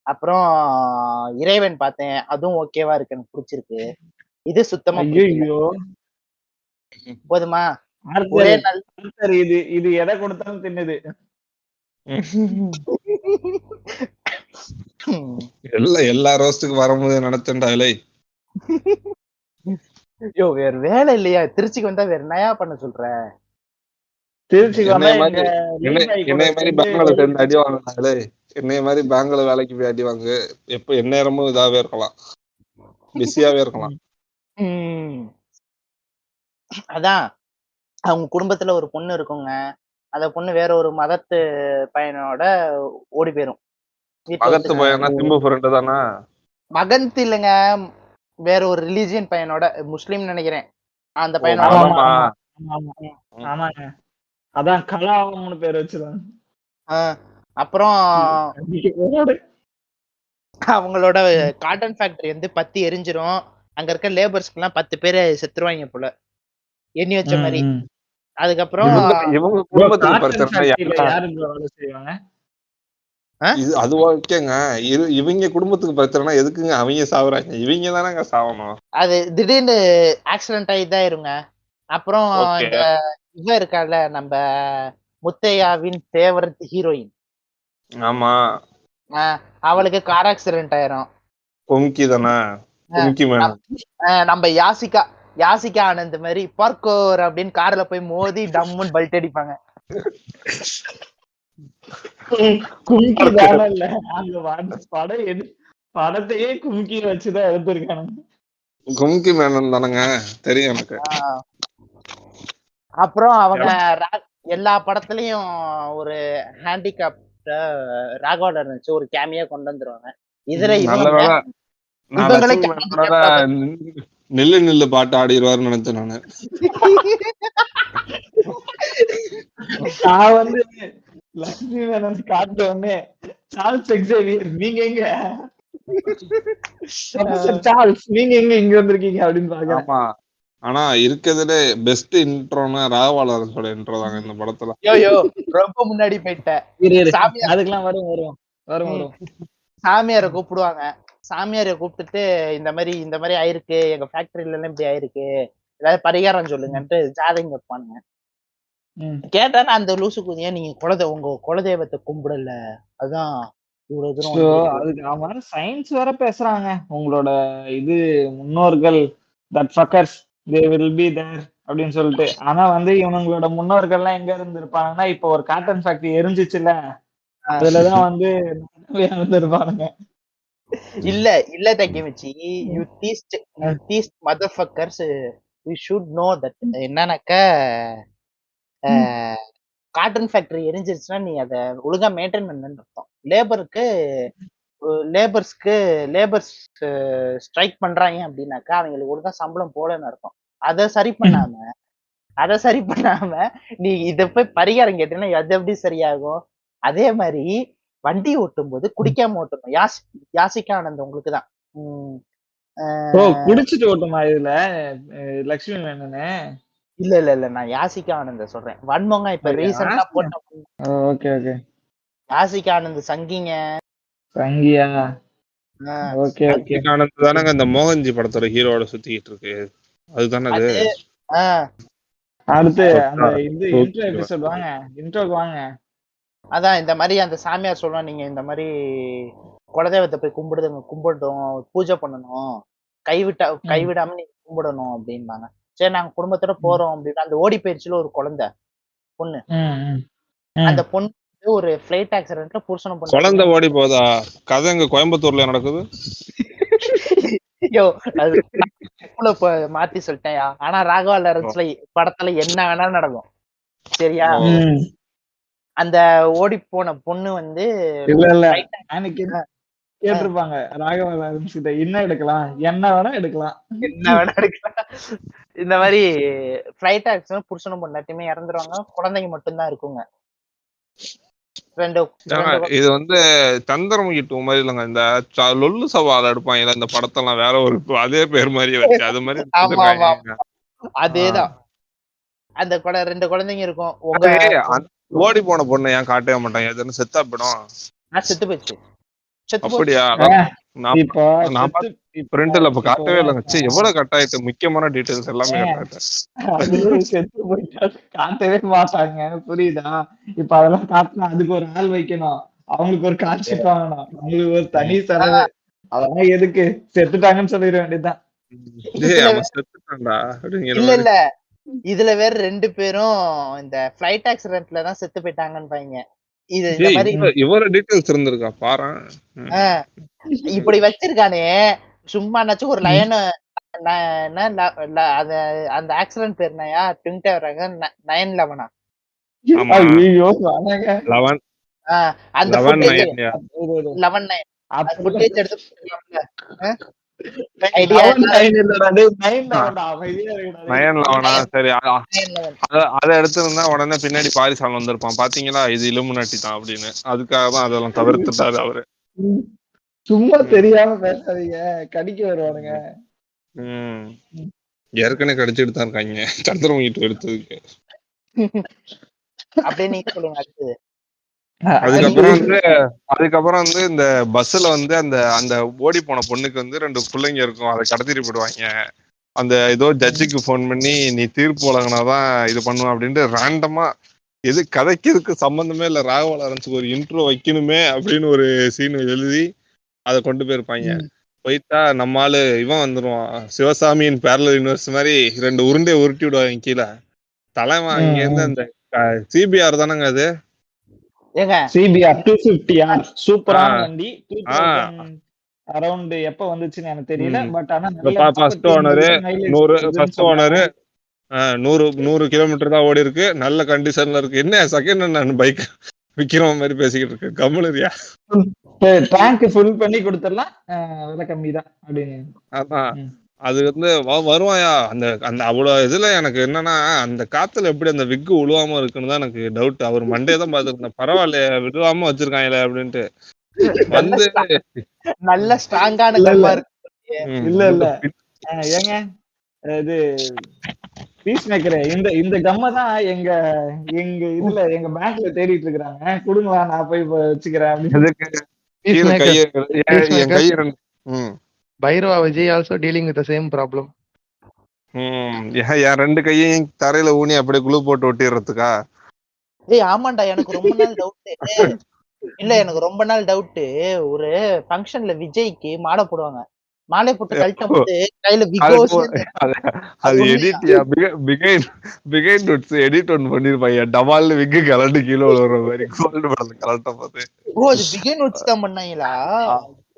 அப்புறம் இறைவன் பார்த்தேன், அதுவும் ஓகேவா இருக்கு, எனக்கு பிடிச்சிருக்கு. இது சுத்தமா பிடிக்கல. ஐயோ போதுமா? ஒரே நாள் இது எதை கொடுத்தாலும் தின்னுது. எல்லா ரோஸ்டுக்கு வரும்போது நினைச்சேன்டா இலை. ஐயோ வேற வேலை இல்லையா? திருச்சிக்கு வந்தா வேற என்னயா பண்ண சொல்ற? திருச்சிக்கு வந்தா என்னைய மாதிரி பேங்க்ல சேர்ந்து அடி வாங்கினாலே, என்னைய மாதிரி பேங்க்ல வேலைக்கு போய் அடி வாங்கு. எப்ப எந்நேரமும் இதாவே இருக்கலாம், பிஸியாவே இருக்கலாம். அதான் அவங்க குடும்பத்துல ஒரு பொண்ணு இருக்குங்க. அந்த பொண்ணு வேற ஒரு மதத்து பையனோட ஓடி போயிரும். மகத்து பையனா சிம்பு ஃப்ரெண்ட் தானா? மகன்து இல்லைங்க, வேற ஒரு ரிலீஜியன் பையனோட, முஸ்லீம் நினைக்கிறேன் அந்த பையனோட. ஆமாங்க, அதான் கலாவம்னு பேர் வச்சிருக்காங்க. அப்புறம் அவங்களோட காட்டன் ஃபேக்டரி வந்து பத்தி எரிஞ்சிரும். அங்க இருக்க லேபர்ஸ்க்கு எல்லாம் 10 பேர் செத்துருவாங்க போல, எண்ணி வச்ச மாதிரி. அதுக்கப்புறம் இவங்க குடும்பத்துக்கு பிரச்சனை அது ஓகேங்க. இவங்க குடும்பத்துக்கு பிரச்சனைனா எதுக்குங்க அவங்க சாவுறாங்க? இவங்க தானங்க சாவணும். அது திடீர்னு ஆக்சிடென்ட் ஆகி தான் இருங்க. அப்புறம் இந்த இவ இருக்கால நம்ம முத்தையாவின் ஃபேவரட் ஹீரோயின், ஆமா, அவளுக்கு கார் ஆக்சிடென்ட் ஆயிரும். கும்கி தானே? கும்கி மேனன். நம்ம யாசிகா ஆனந்த் மாதிரி பார்க்கோர் அப்படின்னு கார்ல போய் மோதி டம்முன்னு பல்ட் அடிப்பாங்க. கும்கி தானே இல்ல, அந்த படத்தையே கும்கி வச்சுதான் எடுத்திருக்காங்க. கும்கி மேனன் தானங்க, தெரியும் எனக்கு. அப்புறம் அவங்க எல்லா படத்துலயும் ஒரு ஹேண்டிகேப் ராகவால இருந்துச்சு, ஒரு கேமியா கொண்டு வந்துருவாங்க. இதுல நில்லு நில்லு பாட்டு ஆடிடுவாருன்னு நினைச்சேன் நானு. நான் வந்து லட்சுமி மேனன் காட்ட உடனே சார்ல்ஸ் எக்ஸேவியர் நீங்க எங்க, சார்ல்ஸ் நீங்க எங்க இங்க வந்திருக்கீங்க அப்படின்னு பாக்க. ஆமா, ஆனா இருக்கிறதுல பெஸ்ட் இன்ட்ரோனா ராகவாலோட இன்ட்ரோ தாங்க இந்த படத்துல. ஐயோ ரொம்ப முன்னாடி போயிட்டேன். அதுக்கெல்லாம் வரும். சாமியாரை கூப்பிடுவாங்க. சாமியாரை கூப்பிட்டுட்டு இந்த மாதிரி ஆயிருக்கு, எங்க ஃபேக்டரியில எல்லாம் இப்படி ஆயிருக்கு, ஏதாவது பரிகாரம் சொல்லுங்கன்ட்டு ஜாதகம் கேட்பானுங்க. கேட்டானா அந்த லூசு குதியா நீங்க உங்க குலதெய்வத்தை கும்பிடல, அதான் இவ்வளவு தூரம். அதுக்கு அவன் சயின்ஸ் வேற பேசுறாங்க. உங்களோட இது முன்னோர்கள் that fuckers they will be there அப்படின்னு சொல்லிட்டு. ஆனா வந்து இவங்களோட முன்னோர்கள் எல்லாம் எங்க இருந்து இருப்பாங்கன்னா, இப்ப ஒரு காட்டன் ஃபேக்டரி எரிஞ்சிச்சுல, அதுலதான் வந்து இருப்பானுங்க. இல்ல Takemichi, you teased motherfuckers, we should know that. என்னன்னாக்கா காட்டன் ஃபேக்டரி எரிஞ்சிருச்சுன்னா நீ அதை ஒழுங்கா மெயின்டைன் பண்ணணும்னு அர்த்தம். லேபர்ஸ் ஸ்ட்ரைக் பண்றாங்க அப்படின்னாக்கா அவங்களுக்கு ஒழுங்கா சம்பளம் போலன்னு அர்த்தம். அதை சரி பண்ணாம நீ இத போய் பரிகாரம் கேட்டீங்கன்னா அது எப்படி சரியாகும்? அதே மாதிரி வண்டி ஓட்டும் போது குடிக்காம ஓட்டணும். யாசிகா ஆனந்த் உங்களுக்கு தான் குடிச்சிட்டு ஓட்டுமா இதுல லட்சுமி மேனனே? இல்ல நான் யாசிகா ஆனந்த சொல்றேன். வன்மங்க இப்ப ரீசெண்டா போட்ட. ஓகே யாசிகா ஆனந்த் சங்கியா? ஓகே ஆனந்த் தானங்க இந்த மோகன்ஜி படத்தோட ஹீரோட சுத்திட்டு இருக்கு, அதுதானே அது. அடுத்து அந்த இந்த இன்ட்ரோ எபிசோட் இன்ட்ரோக்கு வாங்க. அதான் இந்த மாதிரி அந்த சாமியார் சொல்லுவான், நீங்க இந்த மாதிரி குலதெய்வத்தை போய் கும்பிடட்டும், பூஜை பண்ணணும், கைவிடாம நீங்க கும்பிடணும் அப்படின்னாங்க. சரி நாங்க குடும்பத்தோட போறோம் அப்படின்னு அந்த ஓடி போயிருச்சுல ஒரு குழந்தை பொண்ணு. அந்த பொண்ணு ஒரு ஃபிளைட் ஆக்சிடென்ட்ல புருஷனும் குழந்தை பொண்டாட்டியும் ஓடி போதா? கதை எங்க கோயம்புத்தூர்ல நடக்குது. ஐயோ அது மாத்தி சொல்லிட்டேன்யா. ஆனா ராகவா லாரன்ஸ்ல படத்துல என்ன வேணாலும் நடக்கும். சரியா? அந்த ஓடி போன பொண்ணு வந்து இல்ல கேட்டிருப்பாங்க ராகவா லாரன்ஸ் கிட்ட, என்ன எடுக்கலாம், என்ன வேணா எடுக்கலாம். இந்த மாதிரி ஃபிளைட் ஆக்சிடென்ட் புருஷனும் பொண்டாட்டியுமே இறந்துருவாங்க. குழந்தைங்க மட்டும்தான் இருக்குங்க. இது வந்து சந்திரமுகி 2 மாதிரி இல்லங்க. இந்த லொல்லு சவால் எடுப்பாங்க இந்த படத்தெல்லாம் வேற ஒரு அதே பேர் மாதிரியே வச்சு அது மாதிரி. அதேதான். அந்த 2 குழந்தைங்க இருக்கும். ஓடி போன பொண்ணு ஏன் காட்டவே மாட்டாங்க? எதுன்னு செத்தா போயிடும். செத்து போச்சு. அப்படியா? பிரிண்ட்ல இப்ப காட்டவே இல்லைங்க. எவ்வளவு கட் ஆயிட்டு முக்கியமான டீடைல்ஸ் எல்லாமே செத்து போயிட்டா காட்டவே மாட்டாங்க. புரியுதா? இப்ப அதெல்லாம் காட்டினா அதுக்கு ஒரு ஆள் வைக்கணும், அவங்களுக்கு ஒரு காட்சி வாங்கணும், அவங்களுக்கு ஒரு தனி செலவு. அதெல்லாம் எதுக்கு? செத்துட்டாங்கன்னு சொல்லிட வேண்டியதுதான். இல்ல இதுல வேற 2 பேரும் இந்த ஃபிளைட் ஆக்சிடென்ட்ல தான் செத்து போயிட்டாங்கன்னு இது இந்த மாதிரி இவர டீடைல்ஸ் இருந்திருக்கா பாரு. இப்படி வச்சிருக்கானே சும்மானாச்சும் ஒரு லயன். அந்த ஆக்சிடென்ட் பேர் என்னயா? ட்விங்டே வர்றாங்க 9/11. அந்த ஃபுட்டேஜ் 11/9 ஃபுட்டேஜ் எடுத்து சரி அத எடுத்திருந்தா உடனே பின்னாடி பாரிசால் வந்திருப்பான். பாத்தீங்களா இது இலுமினாட்டி தான் அப்படின்னு. அதுக்காக தான் அதெல்லாம் தவிர்த்துட்டாரு அவரு. சும்மா தெரியாம பேசாதீங்க, கடிக்க வருவானுங்க. ஏற்கனவே கடிச்சுட்டு தான் இருக்காங்க சந்திரமுகி 2 எடுத்ததுக்கு. அப்படியே நீங்க சொல்லுங்க அடுத்தது. அதுக்கப்புறம் வந்து இந்த பஸ்ல வந்து அந்த ஓடி போன பொண்ணுக்கு வந்து 2 பிள்ளைங்க இருக்கும். அதை கடத்திட்டு போயிடுவாங்க. அந்த ஏதோ ஜட்ஜுக்கு போன் பண்ணி நீ தீர்ப்பு வழங்கினாதான் இது பண்ணுவேன் அப்படின்ட்டு ரேண்டமா எது கதைக்கு இருக்கு சம்பந்தமே இல்ல ராகவா லாரன்ஸுக்கு ஒரு இன்ட்ரோ வைக்கணுமே அப்படின்னு ஒரு சீன் எழுதி அதை கொண்டு போயிருப்பாங்க. போயிட்டா நம்ம ஆளு இவன் வந்துருவான், சிவசாமியின் பேரலல் யூனிவர்ஸ் மாதிரி 2 உருண்டையை உருட்டி விடுவாங்க கீழே. தலைவன் அங்க இருந்து அந்த சிபிஆர் தானங்க அது, சிபிஆர் 250R சூப்பரான வண்டி. அரௌண்ட் எப்ப வந்துச்சுன்னு எனக்கு தெரியல. பட் ஆனா ஃபர்ஸ்ட் ஓனர் 100 கிலோமீட்டர் தான் ஓடி இருக்கு. நல்ல கண்டிஷன்ல இருக்கு. என்ன செகண்ட் ஹேண்ட் பைக் விக்கிற மாதிரி பேசிக்கிட்டு இருக்கு. கம்முனரியா டேங்க் ஃபுல் பண்ணி கொடுத்துடலாம், விலை கம்மி தான் அப்படின்னு. அதான் அது வந்து வருவாயா அந்த அந்த அவ்வளவு இதுல எனக்கு என்னன்னா அந்த காத்துல எப்படி அந்த விக்கு உழுவாம இருக்குன்னு தான் எனக்கு டவுட். அவர் மண்டே தான் பாத்துருந்தேன். பரவாயில்லையா விழுவாம வச்சிருக்காங்களே அப்படின்ட்டு வந்து நல்ல ஸ்ட்ராங்கான கம்மா இருக்கு. இல்ல ஏங்க இது பீஸ் மேக்கர் இந்த கம்ம தான் எங்க இதுல எங்க பேங்க்ல தேடிட்டு இருக்காங்க, கொடுங்களா நான் போய் வச்சுக்கிறேன் அப்படின்னு. Bhairava Vijay also dealing with the same problem. என் 2 கையையும் தரையில ஊனி அப்படியே குளூ போட்டு ஒட்டிடுறதுக்கா? ஆமாண்டா எனக்கு ரொம்ப நாள் டவுட். இல்ல எனக்கு ரொம்ப நாள் டவுட். ஒரு ஃபங்க்ஷன்ல விஜய்க்கு மாலை போடுவாங்க, மாலை போட்டு கழட்டும் போது கையில விகோஸ் அது எடிட்யா பிகைண்ட் நோட்ஸ் எடிட் ஒன் பண்ணிருப்பாங்க. டபால்ல விக்கு கலண்டு கீழே விழுற மாதிரி கோல்டு படல கலட்டும் போது. ஓ அது பிகைண்ட் நோட்ஸ் தான் பண்ணாங்களா?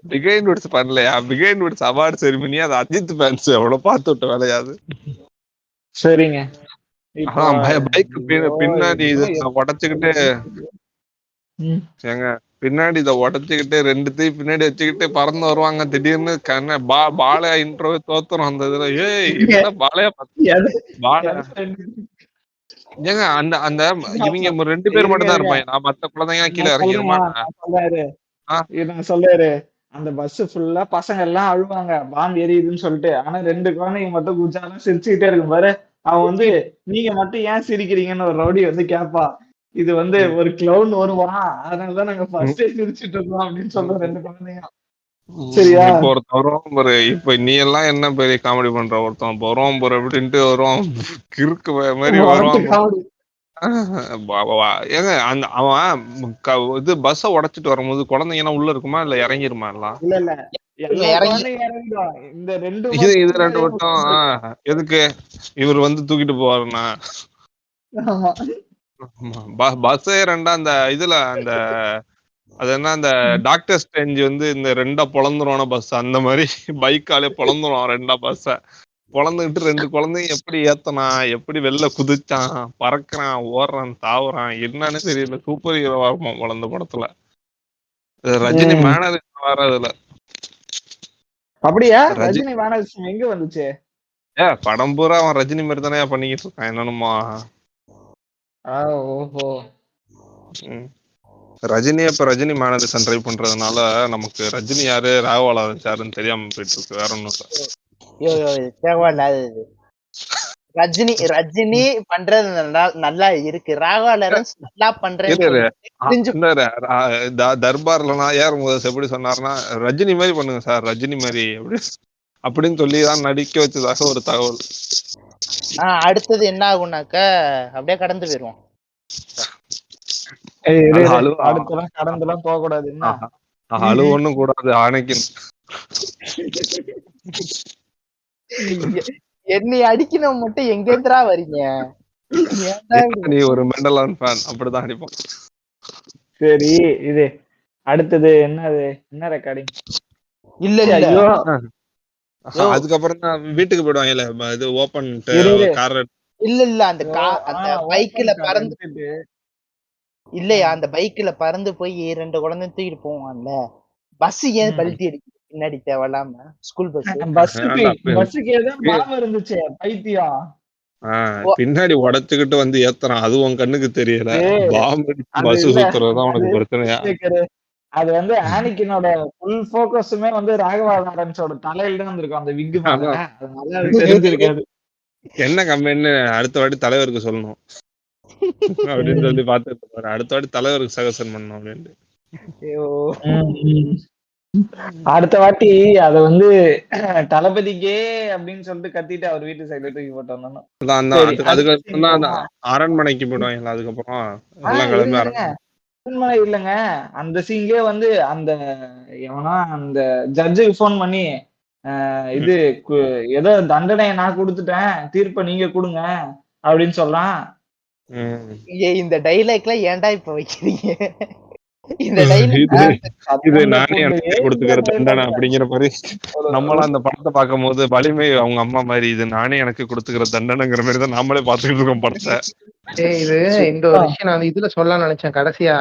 பிகைண்ட் நோட்ஸ் பண்ணலையா? பிகைண்ட் நோட்ஸ் அவார்ட் செரிமனி அது அஜித் ஃபேன்ஸ் எவ்வளவு பார்த்து விட்ட வேலையாது. சரிங்க பைக் பின்னாடி இதை உடச்சுக்கிட்டு ஏங்க பின்னாடி இதை உடச்சுக்கிட்டு 2 தீ பின்னாடி வச்சுக்கிட்டு பறந்து வருவாங்க. திடீர்னு பாலையா இன்ட்ரோ தோத்துரும் அந்த இதுல. ஏய் பாலையா ஏங்க அந்த அந்த இவங்க 2 பேர் மட்டும் தான் இருப்பாங்க. நான் மத்த குழந்தைங்க கீழே இறங்கிருமா சொல்றாரு. அந்த பஸ் ஃபுல்லா பசங்க எல்லாம் அழுவாங்க பாம்பு எரியுதுன்னு சொல்லிட்டு. ஆனா 2 குழந்தைங்க மட்டும் குஜாலும் சிரிச்சுக்கிட்டே இருக்கும் பாரு. அவன் வந்து நீங்க மட்டும் ஏன் சிரிக்கிறீங்கன்னு ஒரு ரவுடி வந்து கேப்பா. இது வந்து ஒரு கிளவுன் வருவான், அதனாலதான் நாங்க ஃபர்ஸ்டே சிரிச்சுட்டு இருக்கோம் அப்படின்னு சொல்றோம் 2 குழந்தைங்க. சரியா? ஒருத்தவரும் இப்ப நீ எல்லாம் என்ன பெரிய காமெடி பண்ற, ஒருத்தன் வருவான் போற அப்படின்ட்டு வருவான் கிறுக்கு மாதிரி வருவான். ஏங்க அந்த அவன் இது பஸ்ஸ உடைச்சிட்டு வரும்போது குழந்தைங்க உள்ள இருக்குமா இல்ல இறங்கிருமா? இல்ல எல்லா இறங்கி குழந்தைங்க இறங்கிடும். இந்த 2 இது மட்டும் ரெண்டு மட்டும் எதுக்கு இவர் வந்து தூக்கிட்டு போவாருன்னா ஆமா. பஸ் ரெண்டா அந்த இதுல அந்த அது என்ன அந்த டாக்டர் ஸ்ட்ரேஞ்ச் வந்து இந்த ரெண்டா பொழந்துருவான பஸ் அந்த மாதிரி பைக்காலே பொழந்துருவான் ரெண்டா பஸ்ஸ பொழந்துகிட்டு 2 குழந்தையும் எப்படி ஏத்தனா எப்படி வெளில குதிச்சான் பறக்குறான் ஓடுறான் தாவுறான் என்னன்னு தெரியல. சூப்பர் ஹீரோவா இருப்பான் போல அந்த படத்துல. ரஜினி மேனரிசம் வேற அதுல. அப்படியா? ரஜினி ரஜினி மேனரிசம் எங்க வந்துச்சு? படம் பூரா அவன் ரஜினி மாதிரி தானே பண்ணிக்கிட்டு இருக்கான் என்னன்னுமா. ஓஹோ. ரஜினியை இப்ப ரஜினி மேனரிசம் ட்ரை பண்றதுனால நமக்கு ரஜினி யாரு ராகவாலாரன்ஸ் யாருன்னு தெரியாம போயிட்டு இருக்கு. வேற ஒண்ணும் இல்ல. தேவையில்லாது. ரஜினி ரஜினி பண்றது நல்லா இருக்கு. ராகவா லாரன்ஸ் நல்லா பண்றது தர்பார்ல ஏஆர் முகதாஸ் எப்படி சொன்னாருன்னா ரஜினி மாதிரி பண்ணுங்க சார் ரஜினி மாதிரி அப்படின்னு சொல்லிதான் நடிக்க வச்சதாக ஒரு தகவல். அடுத்தது என்ன ஆகும்னாக்க அப்படியே கடந்து போயிருவோம். அடுத்தெல்லாம் கடந்துலாம் போக கூடாது. அழு ஒண்ணும் கூடாது ஆணைக்கு. என்னை அடிக்கணும் மட்டும் எங்கேந்திரா வரீங்க? நீ ஒரு மெண்டலான் ஃபேன் அப்படிதான் அடிப்போம். சரி இது அடுத்தது என்னது என்ன ரெக்கார்டிங்? இல்ல இல்ல அதுக்கப்புறம் தான் வீட்டுக்கு போயிடுவாங்க. இல்ல இது ஓபன் கார் இல்ல இல்ல அந்த பைக்ல பறந்து இல்லையா அந்த பைக்ல பறந்து போய் 2 குழந்தை தூக்கிட்டு போவான்ல. பஸ் ஏன் பல்ட்டி அடிக்குது பின்னாடி தேவையில்லாம? ஸ்கூல் பஸ்ஸுக்கு ஏதோ பாவம் இருந்துச்சு பைத்தியம். பின்னாடி உடைச்சுக்கிட்டு வந்து ஏத்துறான். அது உன் கண்ணுக்கு தெரியல. பாம்பு பஸ் சுத்துறதுதான் உனக்கு பிரச்சனையா? அது வந்து ஆனிக்கினோட ஃபுல் ஃபோக்கஸுமே வந்து ராகவா லாரன்ஸோட தலையில தான் இருந்திருக்கும் அந்த விக் மேல. அதனால அது தெரிஞ்சிருக்காது. என்ன கம்பெனின்னு அடுத்த வாட்டி தலைவருக்கு சொல்லணும் அப்படின்னு சொல்லி பாத்துட்டு இருப்பாரு. அடுத்த வாட்டி தலைவருக்கு சகசன் பண்ணணும் அப்படின்ட்டு. அடுத்த வாட்டி அத வந்து தளபதிக்கே அப்படின்னு சொல்லிட்டு கத்திட்டு அவர் வீட்டு சைடுல தூக்கி போட்டு வந்தோம். அதுக்கப்புறம் அரண்மனைக்கு போயிடுவாங்க. அதுக்கப்புறம் எல்லாம் கிளம்பி அரண்மனை இல்லைங்க. அந்த சீங்கே வந்து அந்த எவனா அந்த ஜட்ஜுக்கு போன் பண்ணி இது ஏதோ தண்டனையை நான் கொடுத்துட்டேன் தீர்ப்பை நீங்க கொடுங்க அப்படின்னு சொல்றான். இந்த டைலாக்ல ஏன்டா இப்ப வைக்கிறீங்க? இந்த இது நானே எனக்கு கொடுத்துக்கிற தண்டனை அப்படிங்கிற மாதிரி நம்மளாம் அந்த படத்தை பார்க்கும் போது வலிமை அவங்க அம்மா மாதிரி இது நானே எனக்கு கொடுத்துக்கிற தண்டனைங்கிற மாதிரி தான் நாமளே பாத்துக்கிட்டு இருக்கோம் படத்தை. இது இந்த ஒரு விஷயம் நான் இதுல சொல்லலாம்னு நினைச்சேன். கடைசியா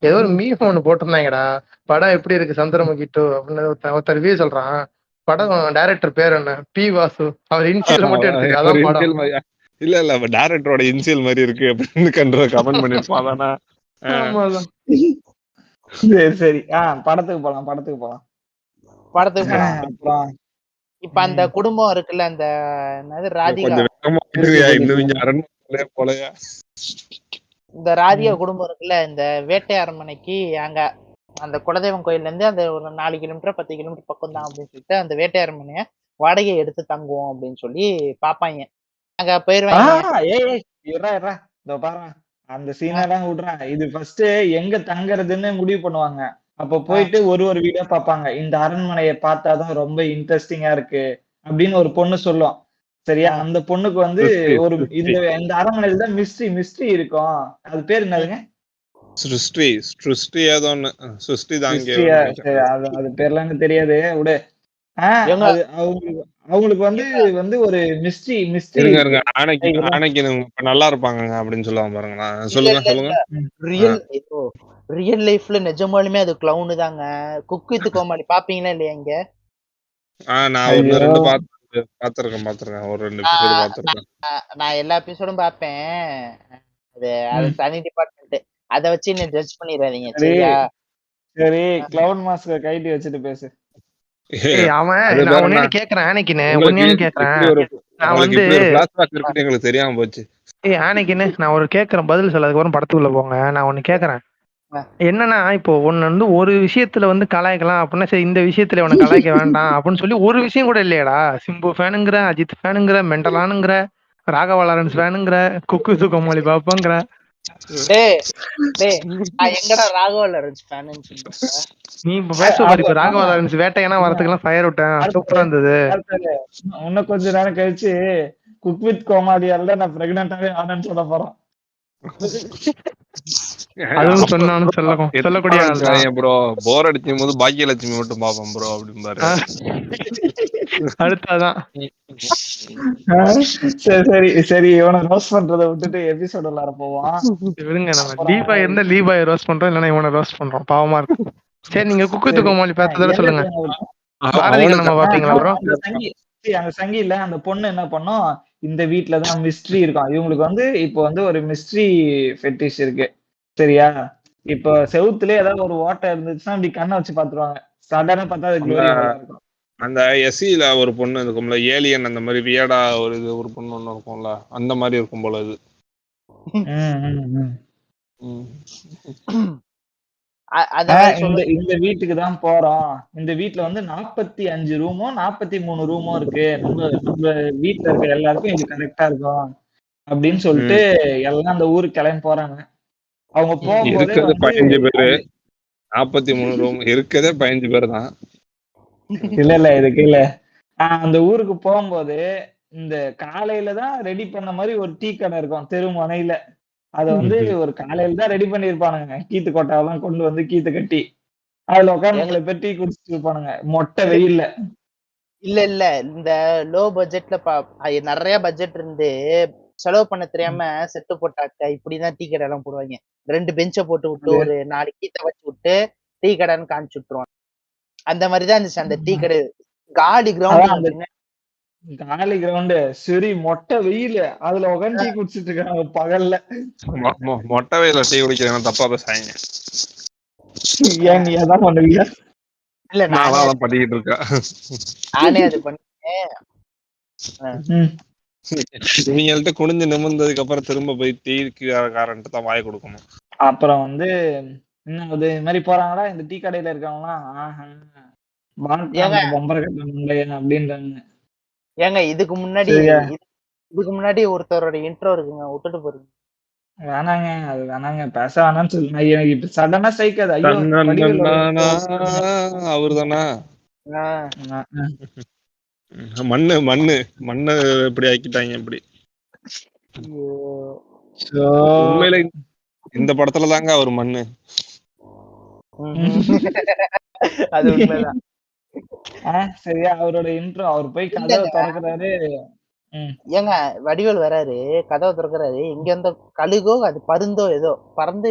ஏதோ ஒரு மீம் ஒண்ணு போட்டிருந்தாங்கடா. படம் எப்படி இருக்கு சந்திரமுகி 2 அப்படின்னு ஒருத்தர் ரிவ்யூ சொல்றான். படம் டைரக்டர் பேர் என்ன? பி வாசு. அவர் இன்சியல் மட்டும் எடுத்துக்க அதான் படம். இல்ல டைரக்டரோட இன்சியல் மாதிரி இருக்கு அப்படின்னு கமெண்ட் பண்ணிருப்பான். அதானா சரி படத்துக்கு போலாம். இப்ப அந்த குடும்பம் இருக்குல்ல அந்த ராதிகா இந்த ராதிகா குடும்பம் இருக்குல்ல இந்த வேட்டை அரண்மனைக்கு அங்க அந்த குலதெய்வம் கோயில்ல இருந்து அந்த ஒரு 4 கிலோமீட்டர் 10 கிலோமீட்டர் பக்கம் தான் அப்படின்னு சொல்லிட்டு அந்த வேட்டை அரண்மனைய வாடகை எடுத்து தங்குவோம் அப்படின்னு சொல்லி பாப்பாங்க. அங்க போயிருவாங்க. அந்த சீனெல்லாம் விடுறான். இது ஃபர்ஸ்ட் எங்க தங்குறதுன்னு முடிவு பண்ணுவாங்க. அப்ப போயிட்டு ஒரு வீடியோ பாப்பாங்க. இந்த அரண்மனையை பார்த்தாதான் ரொம்ப இன்ட்ரெஸ்டிங்கா இருக்கு அப்படின்னு ஒரு பொண்ணு சொல்லும். சரியா? அந்த பொண்ணுக்கு வந்து ஒரு இந்த அரண்மனையில தான் மிஸ்ட்ரி இருக்கும். அது பேர் என்னதுங்க? அது பேர்லாம் எனக்கு தெரியாது. விடு. அவங்களுக்கு வந்து ஒரு மிஸ்ட்ரி நல்லா இருப்பாங்க அப்படின்னு சொல்லுவாங்க பாருங்க. சொல்லுங்க. ரியல் லைஃப்ல நிஜமாலுமே அது கிளவுன் தாங்க. குக் வித் கோமாளி பாப்பீங்களா இல்லையா? இங்க நான் ஒரு 2 பாத்துருக்கேன். ஒரு 2 எபிசோட் பாத்துருக்கேன். நான் எல்லா எபிசோடும் பாப்பேன். அது தனி டிபார்ட்மெண்ட். அத வச்சு என்ன ஜட்ஜ் பண்ணிராதீங்க சரியா? சரி கிளவுன் மாஸ்க் கைட்டி வச்சிட்டு பேசு. நான் ஒண்ணே கேக்குறேன் ஆனைக்கினே. நான் வந்து எங்களுக்கு தெரியாம போச்சு. ஆனைக்கினே நான் ஒரு கேக்குறேன் பதில் சொல்ல. அதுக்கப்புறம் படத்துக்குள்ள போங்க. நான் ஒண்ணு கேக்குறேன். என்னன்னா இப்போ ஒண்ணு வந்து ஒரு விஷயத்துல வந்து கலாய்க்கலாம் அப்படின்னா சரி இந்த விஷயத்துல இவனை கலாய்க்க வேண்டாம் அப்படின்னு சொல்லி ஒரு விஷயம் கூட இல்லையடா. சிம்பு ஃபேனுங்கிற, அஜித் ஃபேனுங்கிற, மெண்டலானுங்கிற, ராகவா லாரன்ஸ் ஃபேனுங்கிற, குக்கு கோமாளி பாப்பாங்கிற. டேய் டேய் எங்கடா ராகவா லாரன்ஸ் ஃபேன்னு சொல்றீங்க? நீ இப்ப பேச பாரு, இப்ப ராகவா லாரன்ஸ் வேட்டையனா வரதுக்கெல்லாம் ஃபயர் விட்டேன், சூப்பரா இருந்தது. இன்னும் கொஞ்ச நேரம் கழிச்சு குக் வித் கோமாளியால நான் பிரெக்னன்டாவே ஆனேன்னு சொல்ல போறோம். அதுவும் சொன்னாலும் சொல்லக்கூடிய ஆள் தான். ப்ரோ போர் அடிக்கும் போது பாக்கியலட்சுமி மட்டும் பாப்போம் ப்ரோ அப்படிம்பாரு. அடுத்தாதான் சரி சரி சரி, இவனை ரோஸ்ட் பண்றதை விட்டுட்டு எபிசோட் எல்லாரும் போவான். விடுங்க, நம்ம லீபாய் இருந்தா லீபாய் ரோஸ்ட் பண்றோம், இல்லன்னா இவனை ரோஸ்ட் பண்றோம், பாவமா இருக்கும். சரி, நீங்க குக்கு கோமாளி பார்த்ததோட சொல்லுங்க. நம்ம பாத்தீங்களா ப்ரோ? அந்த சங்கில அந்த பொண்ணு என்ன பண்ணும், இந்த வீட்டுலதான் மிஸ்ட்ரி இருக்கும். இவங்களுக்கு வந்து இப்போ வந்து ஒரு மிஸ்ட்ரி ஃபெட்டிஷ் இருக்கு, சரியா? இப்போ செவுத்துல ஏதாவது ஒரு ஓட்டை இருந்துச்சுன்னா அப்படி கண்ணை வச்சு பாத்துருவாங்க. சடனா பார்த்தா அது க்ளோரியா இருக்கும். அந்த எஸ்சில ஒரு பொண்ணு இருக்கும்ல, ஏலியன் அந்த மாதிரி வியடா ஒரு பொண்ணு ஒண்ணு இருக்கும்ல, அந்த மாதிரி இருக்கும் போல இது. இந்த வீட்டுக்கு தான் போறோம். இந்த வீட்டுல வந்து 45 ரூமோ 43 ரூமோ இருக்கு. நம்ம வீட்டுல இருக்க எல்லாருக்கும் இது கரெக்டா இருக்கும் அப்படின்னு சொல்லிட்டு எல்லாம் அந்த ஊருக்கு கிளம்பி போறாங்க. அவங்க போகும்போது 15 பேரு, 43 ரூம் இருக்கதே 15 பேர் தான். இல்ல இதுக்கு இல்ல, அந்த ஊருக்கு போகும்போது இந்த காலையில தான் ரெடி பண்ண மாதிரி ஒரு டீ கடை இருக்கும் தெரு முனையில. அத வந்து ஒரு காலையில தான் ரெடி பண்ணிருப்பானுங்க. கீத்து கொட்டாவெல்லாம் கொண்டு வந்து கீத்து கட்டி அதுல உட்காந்து 4 பேர் டீ குடிச்சிட்டு இருப்பானுங்க மொட்டை வெயில்ல. இல்ல இந்த லோ பட்ஜெட்ல நிறைய பட்ஜெட் இருந்து செலவு பண்ண தெரியாம செட்டு போட்டாக்க இப்படிதான் டீ கடை எல்லாம் போடுவாங்க. 2 பெஞ்சை போட்டு விட்டு ஒரு 4 கீத்தை வச்சு விட்டு டீ கடைன்னு காமிச்சு விட்டுருவாங்க. அந்த மாதிரிதான் இருந்துச்சு அந்த டீ கடை. காலி கிரவுண்டு சரி, மொட்டை வெயில அதுல உட்காந்து டீ குடிச்சிட்டு இருக்காங்க பகல்ல. மொட்டை வெயில டீ குடிக்கிறவங்க தப்பா பேசாங்க. ஏன் நீ அதான் பண்ணுவீங்க? இல்ல நான் பண்ணிக்கிட்டு இருக்கேன், நானே அது பண்ணேன். இவங்கள்ட்ட குனிஞ்சு நிமிர்ந்ததுக்கு அப்புறம் திரும்ப போய் டீக்காரன்ட்டு தான் வாய் கொடுக்கணும். அப்புறம் வந்து என்ன இது மாதிரி போறாங்களா இந்த டீ கடையில இருக்கவங்களாம், அப்படின்றாங்க. ஏங்க இதுக்கு முன்னாடி ஒருத்தரோட இன்ட்ரோ இருக்குங்க, விட்டுட்டு போறீங்க. வேணாங்க, அது வேணாங்க, பேச வேணாம்னு சொல்லுங்க. எனக்கு இப்ப சடனா ஸ்ட்ரைக் அது. ஐயோ அவருதானா மண்ணு மண்ணு மண்ணு இப்படி ஆக்கிட்டாங்க. இப்படி உண்மையில இந்த படத்துல தாங்க அவர் மண்ணு. அது உண்மைதான். சரியா, அவரோட இன்ட்ரோ அவர் போய் கதவை திறக்கிறாரு. ஏங்க வடிவேல் வராரு, கதவை திறக்கிறாரு, இங்க வந்து கழுகோ அது பருந்தோ ஏதோ பறந்து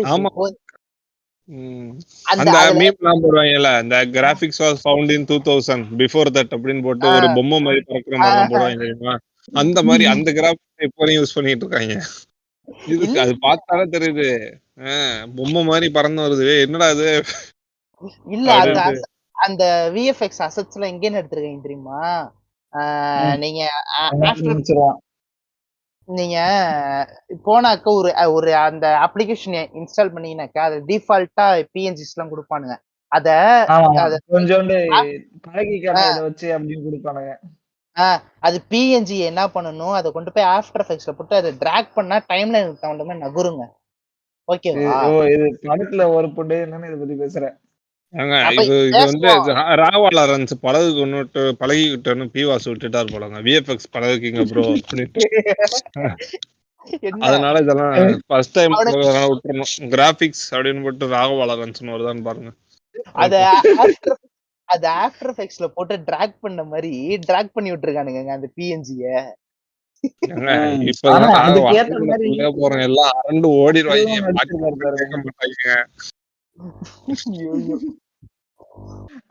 அந்த மீம்லாம் போடுவாங்கல்ல, அந்த graphics was found in 2000 before that அப்படின்னு போட்டு ஒரு பொம்மை மாதிரி பறக்கிற மாதிரி போடுவாங்க தெரியுமா? அந்த மாதிரி அந்த கிராபிக்ஸ் இப்போ யூஸ் பண்ணிட்டு இருக்காங்க. இதுக்கு அது பார்த்தாலே தெரியுது, பொம்மை மாதிரி பறந்து வருது, என்னடா அது? இல்ல அந்த விஎஃப்எக்ஸ் அசெட்ஸ்ல எங்க எடுத்துருக்கீங்க தெரியுமா? நீங்க போனாக்க ஒரு அந்த அப்ளிகேஷன் இன்ஸ்டால் பண்ணீங்கன்னாக்கா அது டிஃபால்ட்டா பிஎன்ஜிஸ் எல்லாம் கொடுப்பானுங்க. அத கொஞ்சோண்டு வச்சு அப்படின்னு கொடுப்பானுங்க. அது பிஎன்ஜி என்ன பண்ணணும், அதை கொண்டு போய் ஆஃப்டர் எஃபெக்ட்ஸ்ல போட்டு அதை டிராக் பண்ணா டைம்லைன் தகுந்த மாதிரி நகருங்க. ஓகேவா? இது படத்துல ஒரு பொண்ணு என்னன்னு இதை பத்தி பேசுறேன். இது வந்து ராகவா லாரன்ஸ் பழகிக்கிட்டோன்னு பிவாசு விட்டுட்டாரு போலங்க. விஎஃப்எக்ஸ் பழகிங்க ப்ரோ அப்படின்ட்டு. அதனால இதெல்லாம் ஃபர்ஸ்ட் டைம் விட்டுறணும். கிராபிக்ஸ் அப்படின்னு போட்டு ராகவா லாரன்ஸ்னு வருதான்னு பாருங்க. அது ஆஃப்டர் எஃபெக்ட்ஸ்ல போட்டு டிராக் பண்ண மாதிரி டிராக் பண்ணி விட்டுருக்கானுங்க அந்த பிஎன்ஜிய. போறோம் எல்லாம் அரண்டு ஓடிடுவாங்க, கேட்க மாட்டாங்க.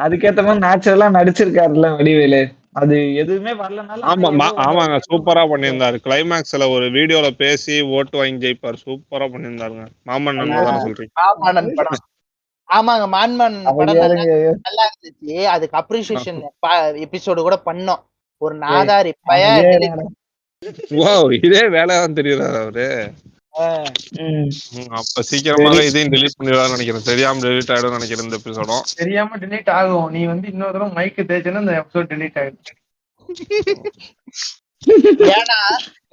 அதுக்கேத்த மாதிரி நேச்சுரலா நடிச்சிருக்காருல்ல வடிவேலு. அது எதுவுமே வரலனாலும் ஆமாங்க, சூப்பரா பண்ணியிருந்தாரு. கிளைமேக்ஸ்ல ஒரு வீடியோல பேசி ஓட்டு வாங்கி ஜெயிப்பாரு, சூப்பரா பண்ணியிருந்தாருங்க. மாமன்னன் தான சொல்றீங்க? மாமன்னன் படம். ஆமாங்க, மாமன்னன் படம் நல்லா இருந்துச்சு. அதுக்கு அப்ரிசியேஷன் எபிசோடு கூட பண்ணோம். ஒரு நாதாரி பய இதே வேலைதான் தெரியுறாரு அவரு. அப்ப சீக்கிரமாக இதையும் டெலீட் பண்ணிடுவான்னு நினைக்கிறேன். தெரியாம டெலீட் ஆயிடும் நினைக்கிறேன் இந்த எபிசோடும். தெரியாம டெலீட் ஆகும். நீ வந்து இன்னொரு தடவை மைக்கு தேய்ச்சனா இந்த எபிசோட் டெலீட் ஆயிடும். ஏன்னா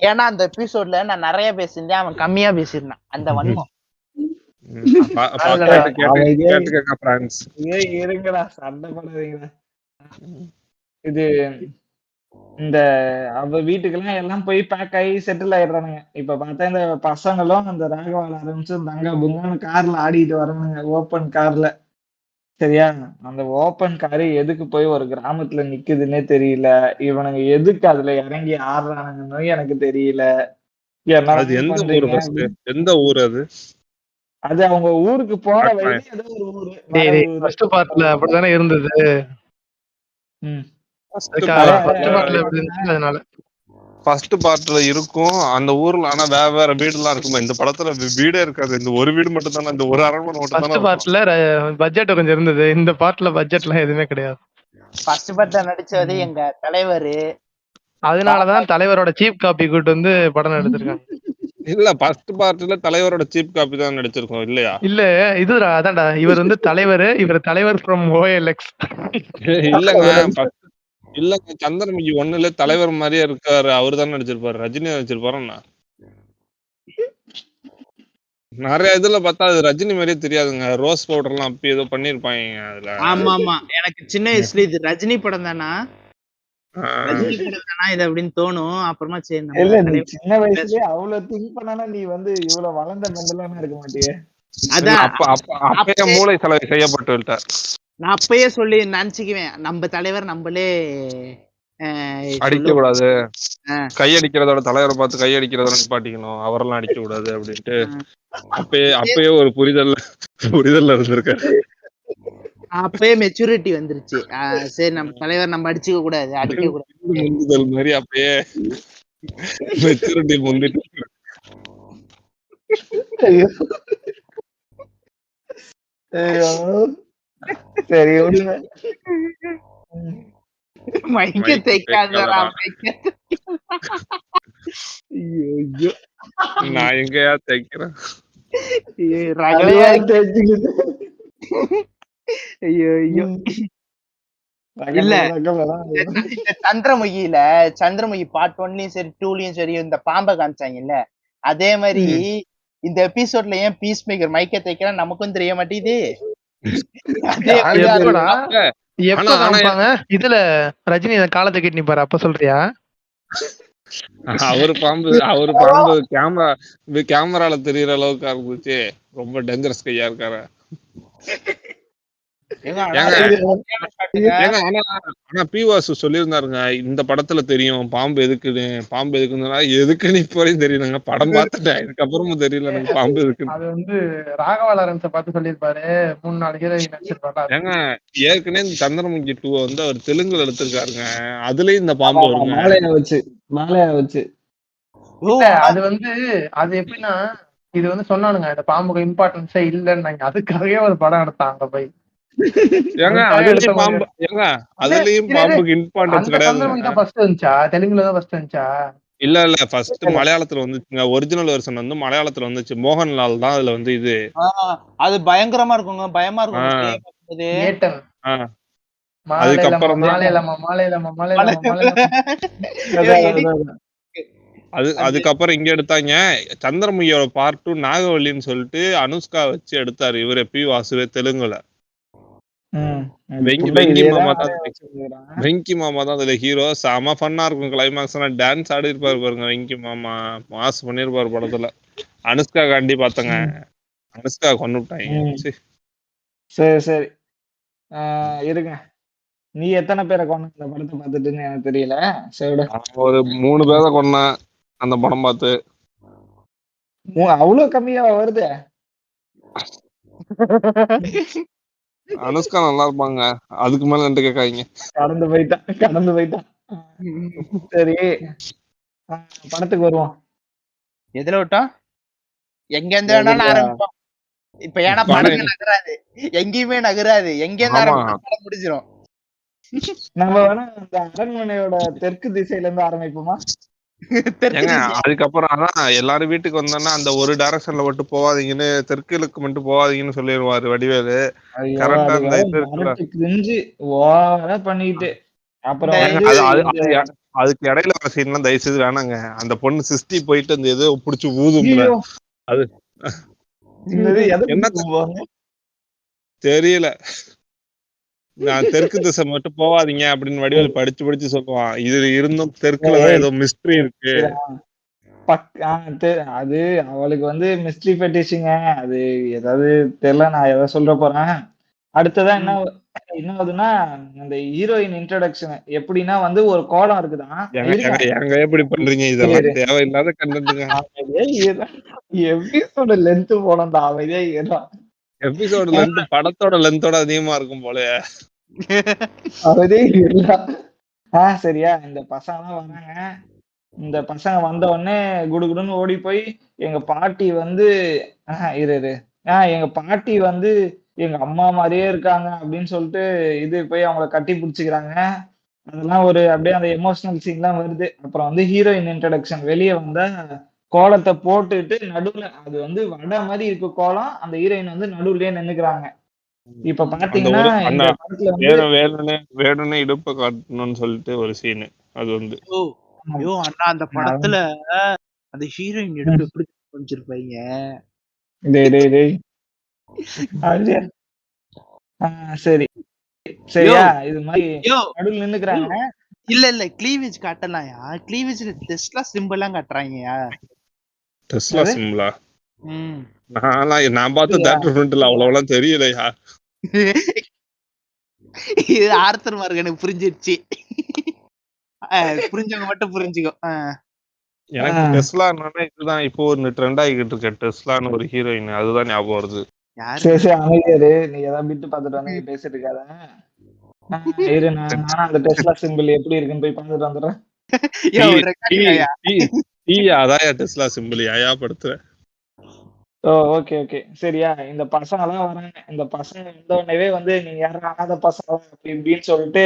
ஏன்னா அந்த எபிசோட்ல நான் நிறைய பேசியிருந்தேன், அவன் கம்மியா பேசியிருந்தான். அந்த வன்மம். கேட்டுக்கங்க ஃப்ரெண்ட்ஸ். இருங்கடா, சண்டை போடாதீங்கடா. இது இந்த அவ வீட்டுக்கெல்லாம் எல்லாம் போய் பேக் ஆகி செட்டில் ஆயிடுறானுங்க. இப்ப பார்த்தா இந்த பசங்களும் அந்த ராகவால ஆரம்பிச்சு தங்க புங்கான கார்ல ஆடிட்டு வரானுங்க, ஓப்பன் கார்ல. சரியா? அந்த ஓப்பன் காரு எதுக்கு போய் ஒரு கிராமத்துல நிக்குதுன்னே தெரியல. இவனுங்க எதுக்கு அதுல இறங்கி ஆடுறானுங்கன்னு எனக்கு தெரியல. அது எந்த ஊரு ஃபர்ஸ்ட்? எந்த ஊர் அது? அது அவங்க ஊருக்கு போற வழி ஏதோ ஒரு ஊரு. ஃபர்ஸ்ட் பார்ட்ல அப்படிதானே இருந்தது. ஃபர்ஸ்ட் பார்ட்ல இருக்கும் அந்த ஊர்ல. ஆனா வேற வேற வீடு எல்லாம் இருக்குமா? இந்த படத்துல வீடே இருக்காது. இந்த ஒரு வீடு மட்டும் தானே, இந்த ஒரு அரண்மனை மட்டும் தானே. ஃபர்ஸ்ட் பார்ட்ல பட்ஜெட் கொஞ்சம் இருந்தது. இந்த பார்ட்ல பட்ஜெட்லாம் எதுவுமே கிடையாது. ஃபர்ஸ்ட் பார்ட்ல நடிச்சது எங்க தலைவர். அதனாலதான் தலைவரோட சீப் காப்பி கூட்டு வந்து படம் எடுத்திருக்காங்க. இல்ல ஃபர்ஸ்ட் பார்ட்ல தலைவரோட சீப் காப்பி தான் நடிச்சிருக்கோம் இல்லையா? இல்ல இதுடா, அதான்டா, இவர் வந்து தலைவர், இவர் தலைவர் ஃப்ரம் OLX. இல்லங்க இல்லங்க, சந்திரமுகி 1ல தலைவர் மாதிரியே இருக்காரு. அவரு தானே நடிச்சிருப்பாரு. ரஜினி நடிச்சிருப்பாருன்னா. நிறைய இதுல பார்த்தா அது ரஜினி மாதிரியே தெரியாதுங்க. ரோஸ் பவுடர் எல்லாம் அப்படி ஏதோ பண்ணிருப்பாங்க அதுல. ஆமா ஆமா, எனக்கு சின்ன வயசுல இது ரஜினி படம் தானா, ரஜினி படம் தானா இது அப்படின்னு தோணும். அப்புறமா சரி, இல்ல நீ சின்ன வயசுலயே அவ்வளவு திங்க் பண்ணனா நீ வந்து இவ்வளவு வளர்ந்த மெண்டலான இருக்க மாட்டியே. அதான் அப்பயே மூளை செலவு செய்யப்பட்டு விட்டார். நான் அப்பயே சொல்லி நினைச்சுக்குவேன், நம்ம தலைவர் நம்மளே அடிக்க கூடாது, கையடிக்கிறதோட தலைவரை பார்த்து கையடிக்கிறதோட நிப்பாட்டிக்கணும், அவரெல்லாம் அடிக்க கூடாது அப்படின்ட்டு அப்பயே ஒரு புரிதல்ல இருந்திருக்காரு. அப்பயே மெச்சூரிட்டி வந்துருச்சு. சரி, நம்ம தலைவர் நம்ம அடிச்சுக்க கூடாது, அடிக்க கூடாது முந்துதல் மாதிரி அப்பயே மெச்சூரிட்டி முந்திட்டு. சரி விடுங்க. மைக்க தைக்காதடா, நான் எங்கயா தைக்கிறேன்? இல்ல சந்திரமுகி பார்ட் 1லயும் சரி 2லயும் சரி இந்த பாம்பை காமிச்சாங்கல்ல, அதே மாதிரி இந்த எபிசோட்ல ஏன் பீஸ் மேக்கர் மைக்க தைக்கிறா நமக்கும் தெரிய மாட்டேங்குது. இதுல ரஜினி காலத்தை கட்டி நிப்பாரு, அப்ப சொல்றியா? அவரு பாம்பு கேமரால தெரியற அளவுக்கு இருந்துச்சு. ரொம்ப டேஞ்சரஸ் கையா இருக்காரு. ஆனா பிவாசு சொல்லியிருந்தாருங்க, இந்த படத்துல தெரியும் பாம்பு எதுக்குன்னு. எதுக்குன்னு இப்ப வரையும் தெரியலங்க. படம் பார்த்துட்டேன், இதுக்கப்புறமும் தெரியல எனக்கு பாம்பு எதுக்கு. அது வந்து ராகவா லாரன்ஸ பார்த்து சொல்லியிருப்பாரு. 3-4 ஹீரோயின் நடிச்சிருப்பாரு. ஏங்க ஏற்கனவே இந்த சந்திரமுகி 2 வந்து அவர் தெலுங்குல எடுத்திருக்காருங்க. அதுலயும் இந்த பாம்பு வருங்க, மாலையா வச்சு. அது வந்து அது எப்படின்னா, இது வந்து சொன்னானுங்க இந்த பாம்புக்கு இம்பார்ட்டன்ஸே இல்லன்னு. அதுக்காகவே ஒரு படம் எடுத்தாங்க போய். ஏங்க அதுலயும் பாம்புக்கு இம்பார்ட்டன்ஸ் கிடையாது. ஃபர்ஸ்ட் வந்துச்சா? தெலுங்குல தான் ஃபர்ஸ்ட் வந்துச்சா? இல்ல ஃபர்ஸ்ட் மலையாளத்துல வந்துச்சுங்க. ஒரிஜினல் வெர்ஷன் வந்து மலையாளத்துல வந்துச்சு. மோகன்லால் தான் அதுல வந்து இது. அது பயங்கரமா இருக்குங்க, பயமா இருக்கும். அதுக்கப்புறம் அதுக்கப்புறம் இங்க எடுத்தாங்க. சந்திரமுகியோட பார்ட் 2 நாகவல்லின்னு சொல்லிட்டு அனுஷ்கா வச்சு எடுத்தாரு இவரு பி வாசுவே தெலுங்குல. வெங்கி மாமா தான் அதுல ஹீரோ. செம ஃபன்னா இருக்கும். கிளைமாக்ஸ் டான்ஸ் ஆடி இருப்பாரு பாருங்க வெங்கி மாமா. மாஸ் பண்ணிருப்பாரு படத்துல. அனுஷ்கா காண்டி பாத்தங்க, அனுஷ்கா கொன்னுட்டாங்க. சரி சரி இருங்க. நீ எத்தனை பேரை கொண்டு இந்த படத்தை பார்த்துட்டுன்னு எனக்கு தெரியல. சரி, ஒரு 3 பேரை கொன்ன அந்த படம் பார்த்து. அவ்வளவு கம்மியா வருது? அனுஷ்கா நல்லா இருப்பாங்க, அதுக்கு மேல ரெண்டு கேட்காதீங்க. கடந்து போயிட்டான். சரி, படத்துக்கு வருவோம். எதுல விட்டோம்? எங்க இருந்து வேணாலும் ஆரம்பிப்போம். இப்ப ஏன்னா படம் நகராது, எங்கேயுமே நகராது. எங்க இருந்து ஆரம்பிப்போம் முடிஞ்சிடும். நம்ம வேணா இந்த அரண்மனையோட தெற்கு திசையில இருந்து ஆரம்பிப்போமா? அதுக்கப்புறம் அதான் எல்லாரும் வீட்டுக்கு வந்தோம்னா அந்த ஒரு டைரக்ஷன்ல மட்டும் போவாதீங்கன்னு, தெற்குலுக்கு மட்டும் போவாதீங்கன்னு சொல்லிடுவாரு வடிவேலு. கரெக்டா பண்ணிட்டு அப்புறம் அதுக்கு இடையில வர சீன்லாம் தயவு செய்து வேணாங்க. அந்த பொண்ணு சிஸ்டி போயிட்டு அந்த ஏதோ புடிச்சு ஊதும்ல, ஐயோ அது என்னது எதை என்ன பிடிச்சி போவாங்க? தெரியல. நான் தெற்கு திசை மட்டும் போவாதீங்க அப்படின்னு வடிவேல் படிச்சு படிச்சு சொல்லுவான். இது இருந்தும் தெற்குலதான் ஏய், ஏதோ மிஸ்ட்ரி இருக்கு. அது அவளுக்கு வந்து மிஸ்ட்ரி ஃபெட்டிஷுங்க. அது ஏதாவது தெரியல, நான் ஏதாவது சொல்ற போறேன். அடுத்ததா என்ன என்ன ஆகுதுன்னா, அந்த ஹீரோயின் இன்ட்ரோடக்ஷன் எப்படின்னா வந்து ஒரு கோலம் இருக்குதான். ஏங்க எப்படி பண்றீங்க? இதெல்லாம் தேவையில்லாத கண்டென்ட்டுங்க. எபிசோட லென்த் போனோம்டா, அமைதியா இருடா. எபிசோடு லென்த் படத்தோட லென்த்தோட அதிகமா இருக்கும் போல. அமைதியா இருடா. சரியா, இந்த பசங்க வராங்க. இந்த பசங்க வந்த உடனே குடுகுடுன்னு ஓடி போய் எங்க பாட்டி வந்து இரு எங்க பாட்டி வந்து எங்க அம்மா மாதிரியே இருக்காங்க அப்படின்னு சொல்லிட்டு இது போய் அவங்கள கட்டி பிடிச்சிக்கிறாங்க. அதெல்லாம் ஒரு அப்படியே அந்த எமோஷனல் சீன்லாம் வருது. அப்புறம் வந்து ஹீரோயின் இன்ட்ரடக்ஷன். வெளியே வந்தா கோலத்தை போட்டுட்டு நடுவுல அது வந்து வடை மாதிரி இருக்கு கோலம். அந்த ஹீரோயின் வந்து நடுவுலயே நின்னுக்கிறாங்க. இப்ப அந்த பாத்தீங்கன்னா ஒரு இந்த அண்ணா படத்துல வந்து வேணும்னே இடுப்பை காட்டணும்னு சொல்லிட்டு ஒரு சீனு அது வந்து. ஐயோ அண்ணா, அந்த படத்துல அந்த ஹீரோயின் எடுப்பு எப்படி காமிச்சிருப்பாங்க. டேய் சரி சரியா, இது மாதிரி நடுவுல நின்னுக்கிறாங்க. இல்ல கிளீவேஜ் காட்டலாம்யா. கிளீவேஜ்ல டெஸ்லா சிம்பிள்லாம் காட்டுறாங்கயா. டெஸ்லா சிம்பிளா? நான் பார்த்த தியேட்டர் ஃப்ரண்ட்ல அவ்வளவுலாம் தெரியலையா. இது ஆர்த்தர் மார்க் எனக்கு புரிஞ்சிருச்சு. புரிஞ்சவங்க மட்டும் புரிஞ்சுக்கோ. எனக்கு டெஸ்லான்னா இதுதான் இப்போ ஒரு ட்ரெண்ட் ஆகிட்டு இருக்க, டெஸ்லான்னு ஒரு ஹீரோயின், அதுதான் ஞாபகம் வருது. சரி அமைதியாரு, நீ ஏதாவது பிட்டு பாத்துட்டு வந்து பேசிட்டு இருக்காத. இரு, நானும் அந்த டெஸ்லா சிம்பிள் எப்படி இருக்குன்னு போய் பாத்துட்டு வந்துடுறேன். அதான் டெஸ்லா சிம்பிள் யாயா படுத்துறேன். ஓகே ஓகே சரியா, இந்த பசங்க எல்லாம் வராங்க. இந்த பசங்க வந்த உடனே வந்து நீங்க யாரும் ஆகாத பசங்க அப்படி இப்படின்னு சொல்லிட்டு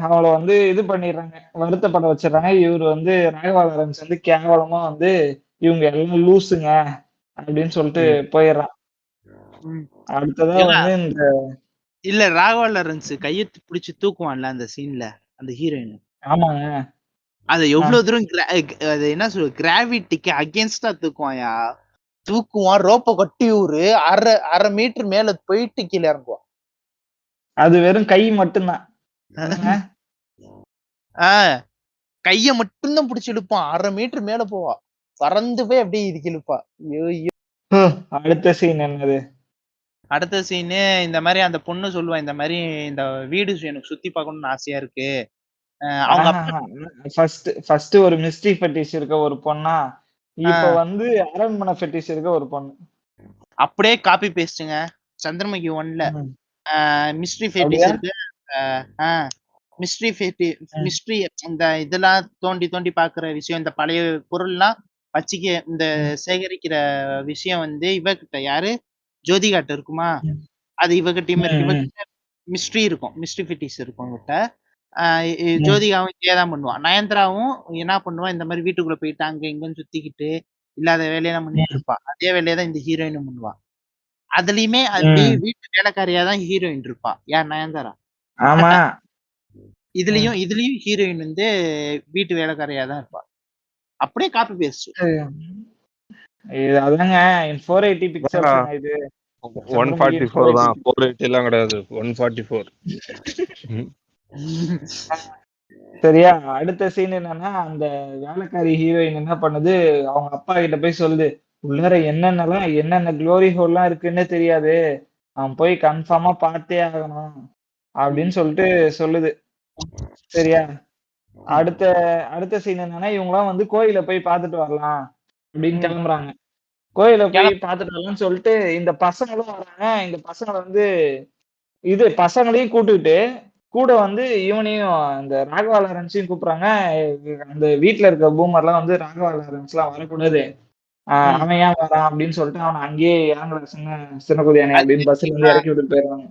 அவளை வந்து இது பண்ணிடுறாங்க, வருத்தப்பட வச்சிடறாங்க. இவரு வந்து ராகவா லாரன்ஸ் வந்து கேவலமா வந்து இவங்க எல்லாம் லூசுங்க அப்படின்னு சொல்லிட்டு போயிடுறான். அடுத்ததா வந்து இந்த இல்ல ராகவா லாரன்ஸ் கையெழுத்து பிடிச்சு தூக்குவான்ல அந்த சீன்ல அந்த ஹீரோயின். ஆமாங்க, அது எவ்வளவு தூரம் அது என்ன சொல்ற கிராவிட்டிக்கு அகேன்ஸ்டா தூக்குவான்யா. தூக்குவான், ரோப்ப கட்டி ஒரு அரை மீட்டர் மேல போயிட்டு கீழே இறங்குவான். அது வெறும் கை மட்டும்தான். கைய மட்டும்தான் பிடிச்சு இழுப்பான். அரை மீட்டர் மேல போவான், பறந்து போய் அப்படியே இதுக்கு இழுப்பா. அடுத்த சீன் என்னது? அடுத்த சீனு இந்த மாதிரி அந்த பொண்ணு சொல்லுவா, இந்த மாதிரி இந்த வீடு எனக்கு சுத்தி பார்க்கணும்னு ஆசையா இருக்கு. ஃபர்ஸ்ட் ஒரு மிஸ்ட்ரி ஃபெட்டிஷ் இருக்க ஒரு பொண்ணா, இப்ப வந்து அரண்மனை ஃபெட்டிஷ் இருக்க ஒரு பொண்ணு. அப்படியே காப்பி பேஸ்டுங்க. சந்திரமுகி 1ல மிஸ்ட்ரி ஃபெட்டிஷ் இருக்கு. மிஸ்ட்ரி இந்த இதெல்லாம் தோண்டி தோண்டி பாக்குற விஷயம், இந்த பழைய பொருள்லாம் வச்சுக்க இந்த சேகரிக்கிற விஷயம் வந்து இவகிட்ட யாரு ஜோதிகாட்ட இருக்குமா, அது இவகிட்டயும் இருக்கு. இவகிட்ட மிஸ்ட்ரி இருக்கும், மிஸ்ட்ரி ஃபெட்டிஷ் இருக்கும் கிட்ட. ஜோதிகாவும் இதேதான் பண்ணுவான். நயன்தாராவும் என்ன பண்ணுவான், இந்த மாதிரி வீட்டுக்குள்ள போயிட்டு அங்க இங்கன்னு சுத்திக்கிட்டு இல்லாத வேலையெல்லாம் பண்ணிட்டு இருப்பா. அதே வேலையதான் இந்த ஹீரோயினும் பண்ணுவான். அதுலயுமே அப்படியே வீட்டு வேலைக்காரியா தான் ஹீரோயின் இருப்பா. யார்? நயன்தாரா. ஆமா, இதுலயும் ஹீரோயின் வந்து வீட்டு வேலைக்காரியா தான் இருப்பா. அப்படியே காப்பி பேஸ்ட். இது அதாங்க 480 பிக்சல்ஸ். இது 144 தான், 480 எல்லாம் கிடையாது, 144. சரியா, அடுத்த சீன் என்னன்னா, அந்த வேலைக்காரி ஹீரோயின் என்ன பண்ணுது, அவங்க அப்பா கிட்ட போய் சொல்லுது, உள்ளார என்னென்ன க்ளோரி ஹோல்லாம் இருக்குன்னு தெரியாது, அவன் போய் கன்ஃபார்மா பார்த்தே ஆகணும் அப்படின்னு சொல்லிட்டு சொல்லுது. சரியா, அடுத்த சீன் என்னன்னா, இவங்கலாம் வந்து கோயில போய் பார்த்துட்டு வரலாம் அப்படின்னு கிளம்புறாங்க. கோயில போய் பார்த்துட்டு வரலாம்னு சொல்லிட்டு இந்த பசங்களும் வராங்க. இந்த பசங்களை வந்து பசங்களையும் கூட்டுக்கிட்டு கூட வந்து இவனையும் இந்த ராகவா லாரன்ஸையும் கூப்பிடுறாங்க. அந்த வீட்டுல இருக்க பூமர்லாம் வந்து ராகவா லாரன்ஸ் எல்லாம் வரக்கூடாது, அவன் ஏன் வரான் அப்படின்னு சொல்லிட்டு அவனை அங்கேயே இறங்கல சின்ன குதியானே அப்படின்னு பஸ்ல இருந்து இறக்கி விட்டு போயிடுவாங்க.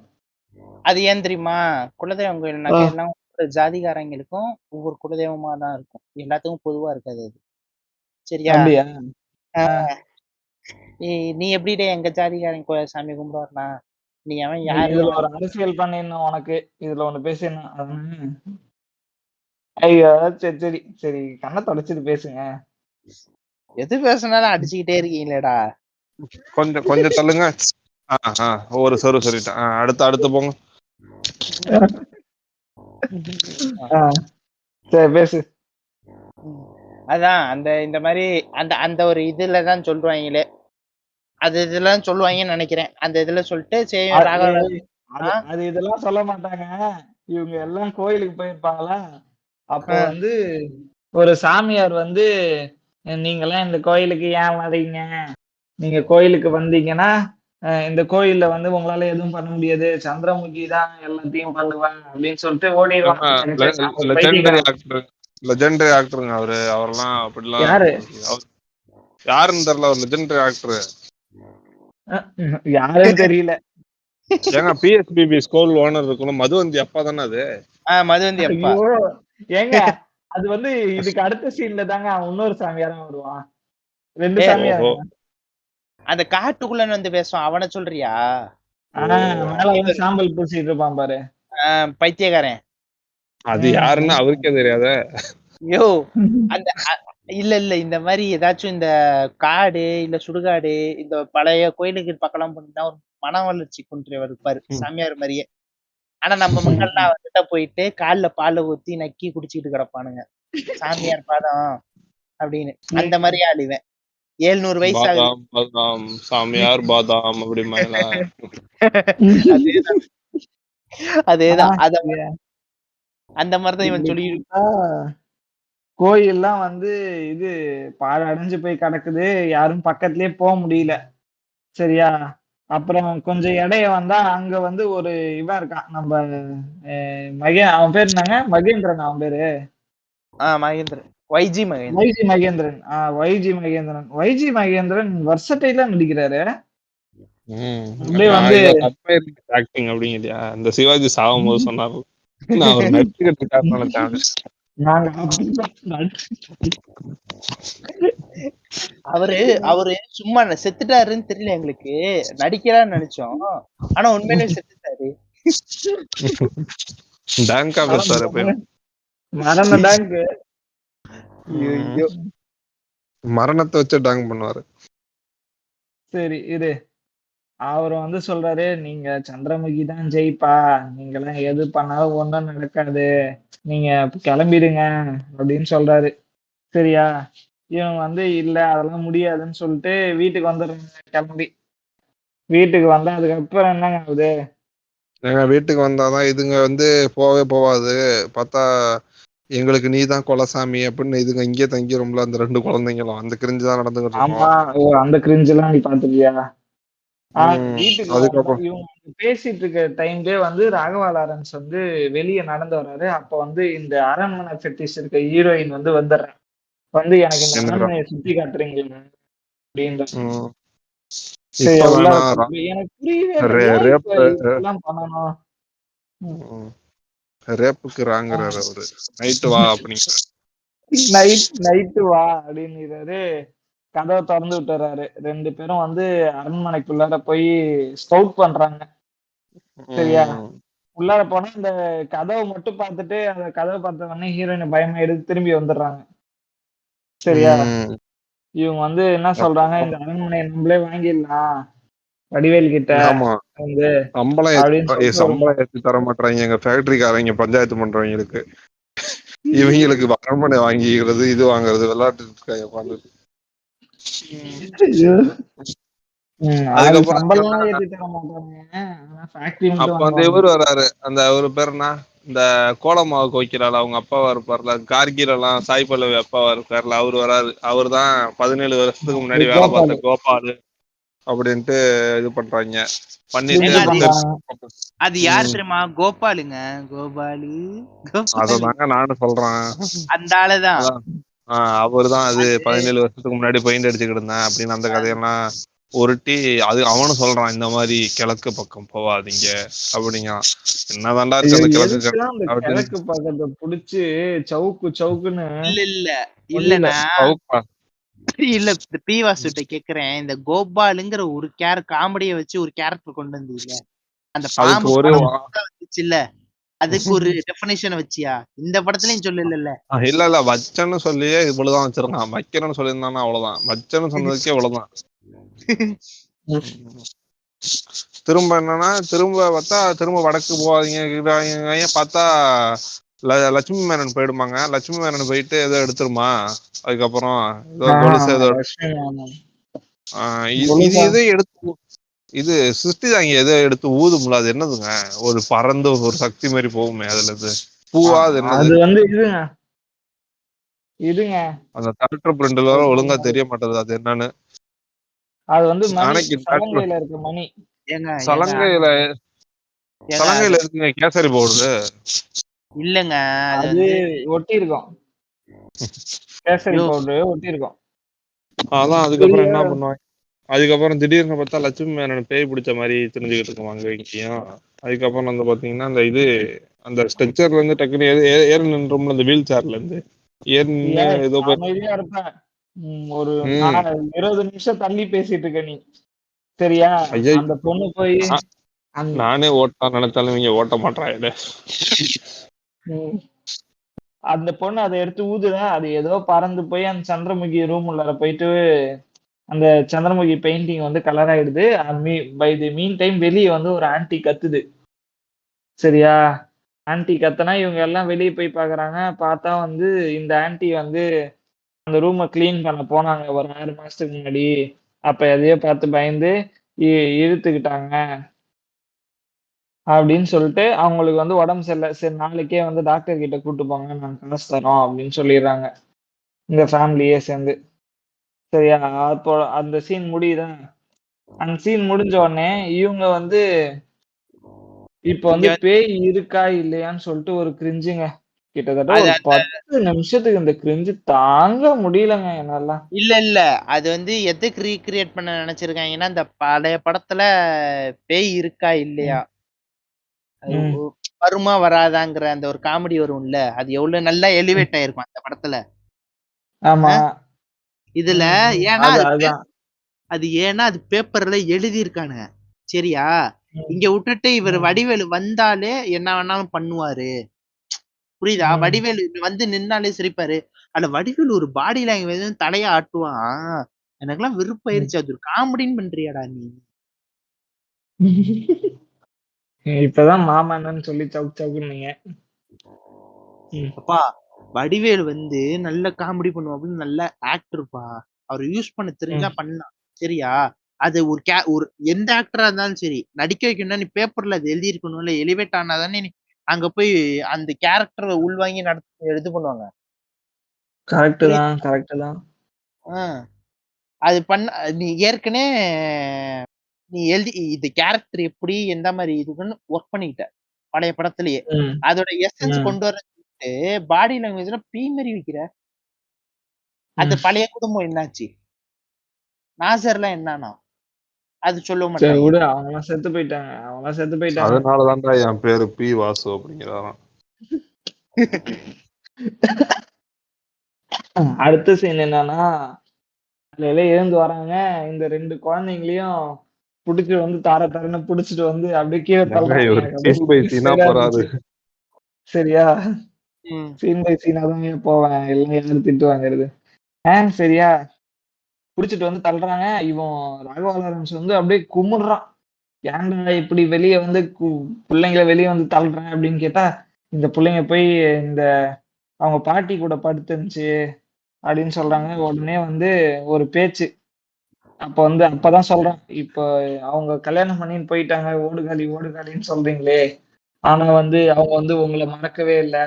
அது ஏன் தெரியுமா? குலதெய்வம் கோயில் எல்லாம் ஜாதிகாரங்களுக்கும் ஒவ்வொரு குலதெய்வமா தான் இருக்கும், எல்லாத்துக்கும் பொதுவா இருக்காது அது. சரியா? நீ எப்படிடே எங்க ஜாதிகாரங்க சாமி கும்பிடுவார்னா, நீ அவன் யாரு? ஒரு அரசியல் பண்ணிடணும் உனக்கு, இதுல ஒண்ணு பேசிடணும். ஐயோ சரி சரி சரி, கண்ணை தொடச்சிட்டு பேசுங்க. எது பேசினாலும் அடிச்சுக்கிட்டே இருக்கீங்களேடா. கொஞ்சம் கொஞ்சம் தள்ளுங்க. ஒரு சொரு சொல்லிட்டேன். அடுத்து போங்க. சரி பேசு. அதான் அந்த இந்த மாதிரி அந்த அந்த ஒரு இதுலதான் சொல்லுவாங்களே, அது இதெல்லாம் சொல்லுவாங்கன்னு நினைக்கிறேன். அந்த இதுல சொல்லிட்டு சரி ராகவா அது இதெல்லாம் சொல்ல மாட்டாங்க. இவங்க எல்லாம் கோயிலுக்கு போயிருப்பாங்களா, அப்போ வந்து ஒரு சாமியார் வந்து, நீங்கெல்லாம் இந்த கோயிலுக்கு ஏன் வரீங்க, நீங்க கோயிலுக்கு வந்தீங்கன்னா இந்த கோயில்ல வந்து உங்களால எதுவும் பண்ண முடியாது, சந்திரமுகி தான் எல்லாத்தையும் பண்ணுவேன் அப்படின்னு சொல்லிட்டு ஓடிடுவாங்க. லெஜெண்டரி ஆக்டருங்க அவரெல்லாம் அப்படிலாம் யாரு யாருன்னு தெரியல, ஒரு லெஜெண்டரி ஆக்டர். யாருன்னு தெரியல. ஏங்க பிஎஸ்பிபி ஸ்கூல் ஓனர் இருக்கணும், மதுவந்தி அப்பா தானே அது. மதுவந்தி அப்பா. ஏங்க அது வந்து இதுக்கு அடுத்த சீன்ல தாங்க இன்னொரு சாமியாரும் வருவான். 2 சாமியார் அந்த காட்டுக்குள்ள வந்து பேசுவான், அவனை சொல்றியா? மேல சாம்பல் பூசிட்டு இருப்பான் பாரு, பைத்தியக்காரன். அது யாருன்னு அவருக்கே தெரியாத. ஐயோ அந்த இல்ல இந்த மாதிரி ஏதாச்சும் இந்த காடு இல்ல சுடுகாடு இந்த பழைய கோயிலுக்கு பக்கம் போனீங்கன்னா ஒரு மன வளர்ச்சி குன்றியவர் இருப்பாரு, சாமியார் மாதிரியே. ஆனா நம்ம மக்கள்லாம் அவர்கிட்ட போயிட்டு கால்ல பாலை ஊத்தி நக்கி குடிச்சிட்டு கிடப்பானுங்க, சாமியார் பாதம் அப்படின்னு. அந்த மாதிரி ஆளுவேன். 700 வயசு பாதாம் சாமியார் பாதாம் அப்படி அதேதான் அந்த மாதிரிதான் இவன் சொல்லி. கோயில்லாம் வந்து இது பாழடைஞ்சு போய் கிடக்குது, யாரும் பக்கத்துலயே போக முடியல. சரியா, அப்புறம் கொஞ்சம் இடைய வந்தா அங்க வந்து ஒரு இவன் இருக்கான், நம்ம அவன் பேர் என்னங்க, மகேந்திரன் அவன் பேரு. மகேந்திரன், வைஜி மகேந்திரன். வைஜி மகேந்திரன் வர்சடைலா நடிக்கிறாரு. ஆக்டிங் அப்படிங்கலையா, அந்த சிவாஜி சாகும் போது சொன்னாரு, நான் ஒரு நடிச்சுக்கிட்டு நினைச்சேன். அவரு சும்மா செத்துட்டாருன்னு தெரியல எங்களுக்கு, நடிக்கிறான்னு நினைச்சோம். ஆனா உண்மையிலே செத்துட்டாரு. மரணத்தை வச்சு டாங் பண்ணுவாரு. சரி இரு, அவர் வந்து சொல்றாரு, நீங்க சந்திரமுகி தான் ஜெயிப்பா, நீங்க எல்லாம் எது பண்ணாலும் ஒண்ணும் நடக்காது, நீங்க கிளம்பிடுங்க அப்படின்னு சொல்றாரு. சரியா, இவன் வந்து இல்ல அதெல்லாம் முடியாதுன்னு சொல்லிட்டு வீட்டுக்கு வந்துடுறாங்க. கிளம்பி வீட்டுக்கு வந்தா அதுக்கப்புறம் என்னங்க ஆகுது, எங்க வீட்டுக்கு வந்தாதான் இதுங்க வந்து போவே போவாது, பார்த்தா எங்களுக்கு நீதான் கொலசாமி அப்படின்னு இதுங்க இங்கே தங்கிரும்ல அந்த 2 குழந்தைங்களும், அந்த கிரிஞ்சு தான் நடந்துகிட்டு இருக்கும். ஆமா அந்த கிரிஞ்சு எல்லாம் நீ பாத்துக்கியா. வீட்டுக்கு இவங்க பேசிட்டு இருக்க டைம்லயே வந்து ராகவா லாரன்ஸ் வந்து வெளியே நடந்து வர்றாரு. அப்ப வந்து இந்த அரண்மனை ஃபெட்டிஷ் இருக்க ஹீரோயின் வந்து வந்துடுறேன், வந்து எனக்கு இந்த அரண்மனையை சுத்தி காட்டுறீங்களா அப்படின்ற. எனக்கு புரியவே பண்ணணும், ரேப்புக்கு ராங்கறாரு அவரு. நைட்டு வா அப்படிங்கிற, நைட்டு வா அப்படிங்கிறாரு. கதவை திறந்து விட்டுறாரு. 2 பேரும் வந்து அரண்மனைக்குள்ளார போய் ஸ்கவுட் பண்றாங்க. சரியா, உள்ளார போனா இந்த கதவை மட்டும் பார்த்துட்டு அந்த கதவை பார்த்த உடனே ஹீரோயின் பயமா எடுத்து திரும்பி வந்துடுறாங்க. சரியா, இவங்க வந்து என்ன சொல்றாங்க, இந்த அரண்மனையை நம்மளே வாங்கிடலாம் வடிவேல் கிட்ட வந்து, சம்பளம் ஏற்றி தர மாட்டாங்க எங்க ஃபேக்டரிக்காரங்க, பஞ்சாயத்து பண்றவங்களுக்கு. இவங்களுக்கு அரண்மனை வாங்கிக்கிறது, இது வாங்குறது விளையாட்டு இருக்காங்க. அப்ப அந்த இவரு வராரு, அந்த ஒரு பேருனா இந்த கோலமாவுக்கு வைக்கிறாள் அவங்க அப்பாவா இருப்பார்ல, கார்கில எல்லாம் சாய் பல்லவி அப்பாவா இருப்பார்ல, அவரு வராரு. அவரு தான் 17 வருஷத்துக்கு முன்னாடி வேலை பார்த்த கோபாலு அப்படின்ட்டு இது பண்றாங்க. பண்ணிட்டு அது யார் தெரியுமா, கோபாலுங்க, கோபாலு. அததாங்க நானும் சொல்றேன், அந்த ஆளுதான். அவருதான் அது 17 வருஷத்துக்கு முன்னாடி பெயிண்ட் அடிச்சுக்கிட்டு இருந்தேன் அப்படின்னு அந்த கதையெல்லாம் உருட்டி அது அவனும் சொல்றான், இந்த மாதிரி கிழக்கு பக்கம் போவாதீங்க அப்படிங்க. என்னதான்டா இருக்கு அந்த கிழக்கு பக்கத்தை புடிச்சு சவுக்கு சவுக்குன்னு. இல்ல இல்ல பி வாசுட்ட கேக்குறேன், இந்த கோபாலுங்கிற ஒரு காமெடியை வச்சு ஒரு கேரக்டர் கொண்டு வந்து இல்ல, அந்த பாம்பு வந்துச்சு இல்ல, அதுக்கு ஒரு டெஃபினேஷன் வச்சியா? இந்த படத்துலயும் சொல்லல. இல்ல வச்சன்னு சொல்லியே இவ்வளவுதான் வச்சிருக்கான். வைக்கிறேன்னு சொல்லியிருந்தானா அவ்வளவுதான். வச்சன்னு சொன்னதுக்கே இவ்வளவுதான். திரும்ப என்னன்னா திரும்ப பார்த்தா திரும்ப வடக்கு போவாதீங்க பார்த்தா லட்சுமி மேனன் போயிடுமாங்க. லட்சுமி மேனன் போயிட்டு ஏதோ எடுத்துருமா. அதுக்கப்புறம் ஏதோ கொலுசு ஏதோ இது எடுத்து இது சிருஷ்டி தாங்க ஏதோ எடுத்து ஊதும்ல. அது என்னதுங்க? ஒரு பறந்து ஒரு சக்தி மாதிரி போகுமே அதுல இருந்து பூவா அது என்னது? அது வந்து இதுங்க அந்த டாக்டர் பிரிண்டில் வர ஒழுங்கா தெரிய மாட்டேது அது என்னன்னு. அது வந்து நாளைக்கு சலங்கையில இருக்க மணி. சலங்கையில இருக்குங்க கேசரி பவுடரு. இல்லங்க அது ஒட்டி இருக்கும். கேசரி பவுடரு ஒட்டி இருக்கும். அதான் அதுக்கப்புறம் என்ன பண்ணுவாங்க? அதுக்கப்புறம் திடீர்னு பார்த்தா லட்சுமி மேனன் பேய் பிடிச்ச மாதிரி தெரிஞ்சுக்கிட்டு இருக்குவாங்க இங்கேயும். அதுக்கப்புறம் வந்து பாத்தீங்கன்னா அந்த இது அந்த ஸ்ட்ரெச்சர்ல இருந்து டக்குனு ஏற நின்றோம்ல அந்த வீல் சேர்ல இருந்து ஏதோ அமைதியா இருப்பேன். ஒரு 20 நிமிஷம் தள்ளி பேசிட்டு இருக்க நீ. சரியா? அந்த பொண்ணு போய் நானே ஓட்டா நினைச்சாலும் இங்க ஓட்ட மாட்டாங்க. அந்த பொண்ணு அதை எடுத்து ஊதுதான். அது ஏதோ பறந்து போய் அந்த சந்திரமுகி ரூம் உள்ளார போயிட்டு அந்த சந்திரமுகி பெயிண்டிங் வந்து கலர் ஆயிடுது. பை தி மீன் டைம் வெளியே வந்து ஒரு ஆன்டி கத்துது. சரியா? ஆன்டி கத்தனா இவங்க எல்லாம் வெளியே போய் பாக்குறாங்க. பார்த்தா வந்து இந்த ஆன்டி வந்து அந்த ரூமை கிளீன் பண்ண போனாங்க ஒரு 6 மாசத்துக்கு முன்னாடி. அப்ப எதையோ பார்த்து பயந்து இழுத்துக்கிட்டாங்க அப்படின்னு சொல்லிட்டு அவங்களுக்கு வந்து உடம்பு சரியில்லை. சரி நாளைக்கே வந்து டாக்டர் கிட்ட கூட்டு போங்க, நாங்க காசு தரோம் அப்படின்னு சொல்லிடுறாங்க இந்த ஃபேமிலியே சேர்ந்து. சரியா? அப்போ அந்த சீன் முடியுதா? அந்த சீன் முடிஞ்ச உடனே இவங்க வந்து இப்ப வந்து பேய் இருக்கா இல்லையான்னு சொல்லிட்டு ஒரு கிரிஞ்சுங்க. கிட்டத்தட்ட ஒரு 10 நிமிஷத்துக்கு இந்த கிரிஞ்சு தாங்க முடியலங்க என்னால. இல்ல அது வந்து எதுக்கு ரீக்ரியேட் பண்ண நினைச்சிருக்காங்கன்னா இந்த பழைய படத்துல பேய் இருக்கா இல்லையா வருமா வராதாங்கிற அந்த ஒரு காமெடி வரும்ல, அது எவ்வளவு நல்லா எலிவேட் ஆயிருக்கும் அந்த படத்துல. ஆமா. இதுல ஏன்னா அது ஏன்னா அது பேப்பர்ல எழுதி இருக்கானுங்க. சரியா? இங்க விட்டுட்டு இவர் வடிவேலு வந்தாலே என்ன வேணாலும் பண்ணுவாரு. புரியுதா? வடிவேலு வந்து நின்னாலே சிரிப்பாரு. ஆனா வடிவேலு ஒரு பாடி லாங்குவேஜ் தலைய ஆட்டுவான். எனக்கெல்லாம் விருப்பாயிருச்சு. அது ஒரு காமெடின்னு பண்றியாடா நீ? இப்பதான் மாமன்னு சொல்லி சவுக் சவுக்குன்னீங்க. அப்பா வடிவேலு வந்து நல்ல காமெடி பண்ணுவாப்புல, நல்ல ஆக்டர்ப்பா. அவர் யூஸ் பண்ண தெரிஞ்சா பண்ணலாம். சரியா? அது ஒரு எந்த ஆக்டரா இருந்தாலும் சரி, நடிக்க வைக்கணும்னா நீ பேப்பர்ல அது எழுதி இருக்கணும்ல, எலிவேட் ஆனாதானே நீ அங்க போய் அந்த கேரக்டரை உள்வாங்கி இது பண்ணுவாங்க. கரெக்ட் தான். அது நீ ஏற்கனவே நீ எழுதி இந்த கேரக்டர் எப்படி எந்த மாதிரி இதுக்குன்னு ஒர்க் பண்ணிக்கிட்ட பழைய படத்திலேயே. அதோட எசன்ஸ் கொண்டு வர பாடி லாங்குவேஜ்ல பீ மாதிரி வைக்கிற. அந்த பழைய குடும்பம் என்னாச்சு? நாசர்லாம் என்னானா? அது சொல்ல மாட்டாங்க. அவங்களாம் செத்து போயிட்டாங்க. அதனாலதான்டா என் பேரு பி வாசு அப்படிங்கிறாராம். அடுத்த சீன் என்னன்னா, காலையில எழுந்து வராங்க. இந்த 2 குழந்தைங்களையும் புடிச்சு வந்து தரன்னு புடிச்சிட்டு வந்து அப்படியே கீழே தள்ளுறாங்க. சரியா? சீன் பை சீனா தான் போவேன். எல்லாம் யாரும் திட்டு வாங்குறது. சரியா? புடிச்சிட்டு வந்து தள்ளுறாங்க. இவன் ராகவா லாரன்ஸ் வந்து அப்படியே கும்பிடுறான். ஏன்டா இப்படி வெளியே வந்து பிள்ளைங்களை வெளியே வந்து தள்ளுறேன் அப்படின்னு கேட்டா, இந்த பிள்ளைங்க போய் இந்த அவங்க பாட்டி கூட படுத்துருந்துச்சு அப்படின்னு சொல்றாங்க. உடனே வந்து ஒரு பேச்சு. அப்பதான் சொல்றான், இப்ப அவங்க கல்யாணம் பண்ணின்னு போயிட்டாங்க, ஓடுகாலின்னு சொல்றீங்களே. ஆனா வந்து அவங்க வந்து உங்களை மறக்கவே இல்லை.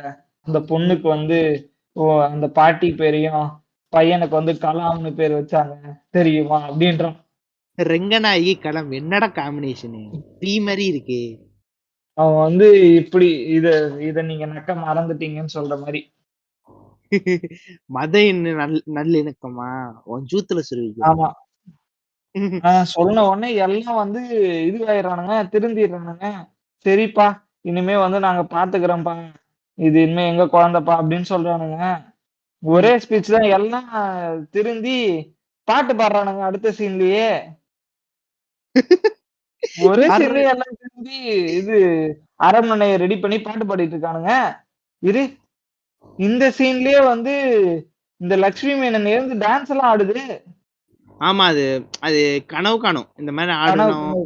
அந்த பொண்ணுக்கு வந்து அந்த பாட்டி பேரையும் பையனுக்கு வந்து கலாம்னு பேர் வச்சாங்க தெரியுமா அப்படின்றான். ரெங்கநாயகி கலம் என்னடா காம்பினேஷன் பீ மாதிரி இருக்கு. அவன் வந்து இப்படி இத நீங்க நக்க மறந்துட்டீங்கன்னு சொல்ற மாதிரி. மத நல்லிணக்கமா உன் ஜூத்துல சொல்லுவீங்க. ஆமா. சொன்ன உடனே எல்லாம் வந்து இதுவாயிடுறானுங்க, திருந்திடுறானுங்க. சரிப்பா இனிமே வந்து நாங்க பாத்துக்கிறோம்ப்பா, இது இனிமே எங்க குழந்தைப்பா அப்படின்னு சொல்றானுங்க. ஒரே ஸ்பீச் தான். எல்லாம் திருந்தி பாட்டு பாடுறானுங்க அடுத்த சீன்லயே. ஒரே சீன்ல எல்லாம் திரும்பி இது அரண்மனையை ரெடி பண்ணி பாட்டு பாடிட்டு இருக்கானுங்க. இரு, இந்த சீன்லயே வந்து இந்த லட்சுமி மேனன் இருந்து டான்ஸ் எல்லாம் ஆடுது. ஆமா, அது அது கனவு காணும் இந்த மாதிரி ஆடணும்.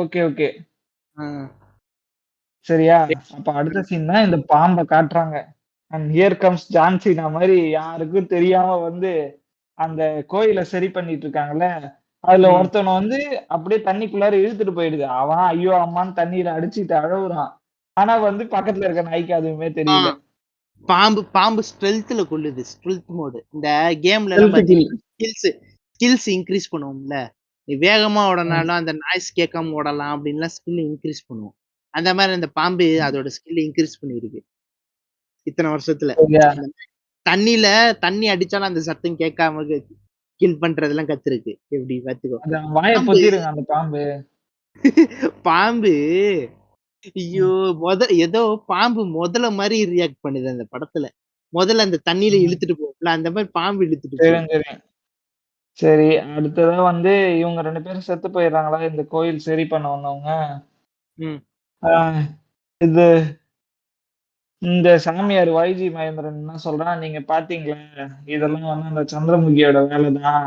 ஓகே ஓகே ஆ. சரியா. அப்ப அடுத்த சீன் தான் இந்த பாம்பை காட்டுறாங்க. அண்ட் ஹியர் கம்ஸ் ஜான்சினா மாதிரி யாருக்கும் தெரியாம வந்து அந்த கோயிலை சரி பண்ணிட்டு இருக்காங்கல்ல, அதுல ம். ஒருத்தவனை வந்து அப்படியே தண்ணிக்குள்ளார இழுத்துட்டு போயிடுது. அவன் ஐயோ அம்மான்னு தண்ணியில அடிச்சுட்டு அழுகுறான். ஆனா வந்து பக்கத்துல இருக்க நாய்க்கு அதுவுமே ஆ, தெரியல. பாம்பு ஸ்ட்ரெல்த்ல கொல்லுது. ஸ்ட்ரெல்த் மோடு இந்த கேம்ல எல்லாம் Stealth kill. பாத்தீங்கன்னா ஸ்கில்ஸ் இன்க்ரீஸ் பண்ணுவோம்ல. நீ வேகமா ஓடனாலும் அந்த நாய்ஸ் கேட்காம ஓடலாம் அப்படின்லாம் ஸ்கில் இன்க்ரீஸ் பண்ணுவோம். அந்த மாதிரி அந்த பாம்பு அதோட ஸ்கில் இன்க்ரீஸ் பண்ணிருக்கு இத்தனை வருஷத்துல. சரியா? அந்த மாதிரி தண்ணி அடிச்சாலும் அந்த சத்தம் கேட்காம கில் பண்றதெல்லாம் கத்துருக்கு. எப்படி பாத்துக்கோ. அந்த வாயை பாம்பு பொத்திருங்க அந்த பாம்பு. பாம்பு ஐயோ ஏதோ பாம்பு முதல்ல மாதிரி ரியாக்ட் பண்ணுது அந்த படத்துல. முதல்ல அந்த தண்ணியில இழுத்துட்டு போகும்ல, அந்த மாதிரி பாம்பு இழுத்துட்டு போகுது. தெரியும் தெரியும். சரி, அடுத்ததா வந்து இவங்க 2 பேரும் செத்து போயிடுறாங்களா இந்த கோயில் சரி பண்ண வந்தவங்க. ம். ஆஹ் இது இந்த சாமியார் வைஜி மகேந்திரன் என்ன சொல்றான், நீங்க பாத்தீங்களா இதெல்லாம் வந்து அந்த சந்திரமுகியோட வேலைதான்,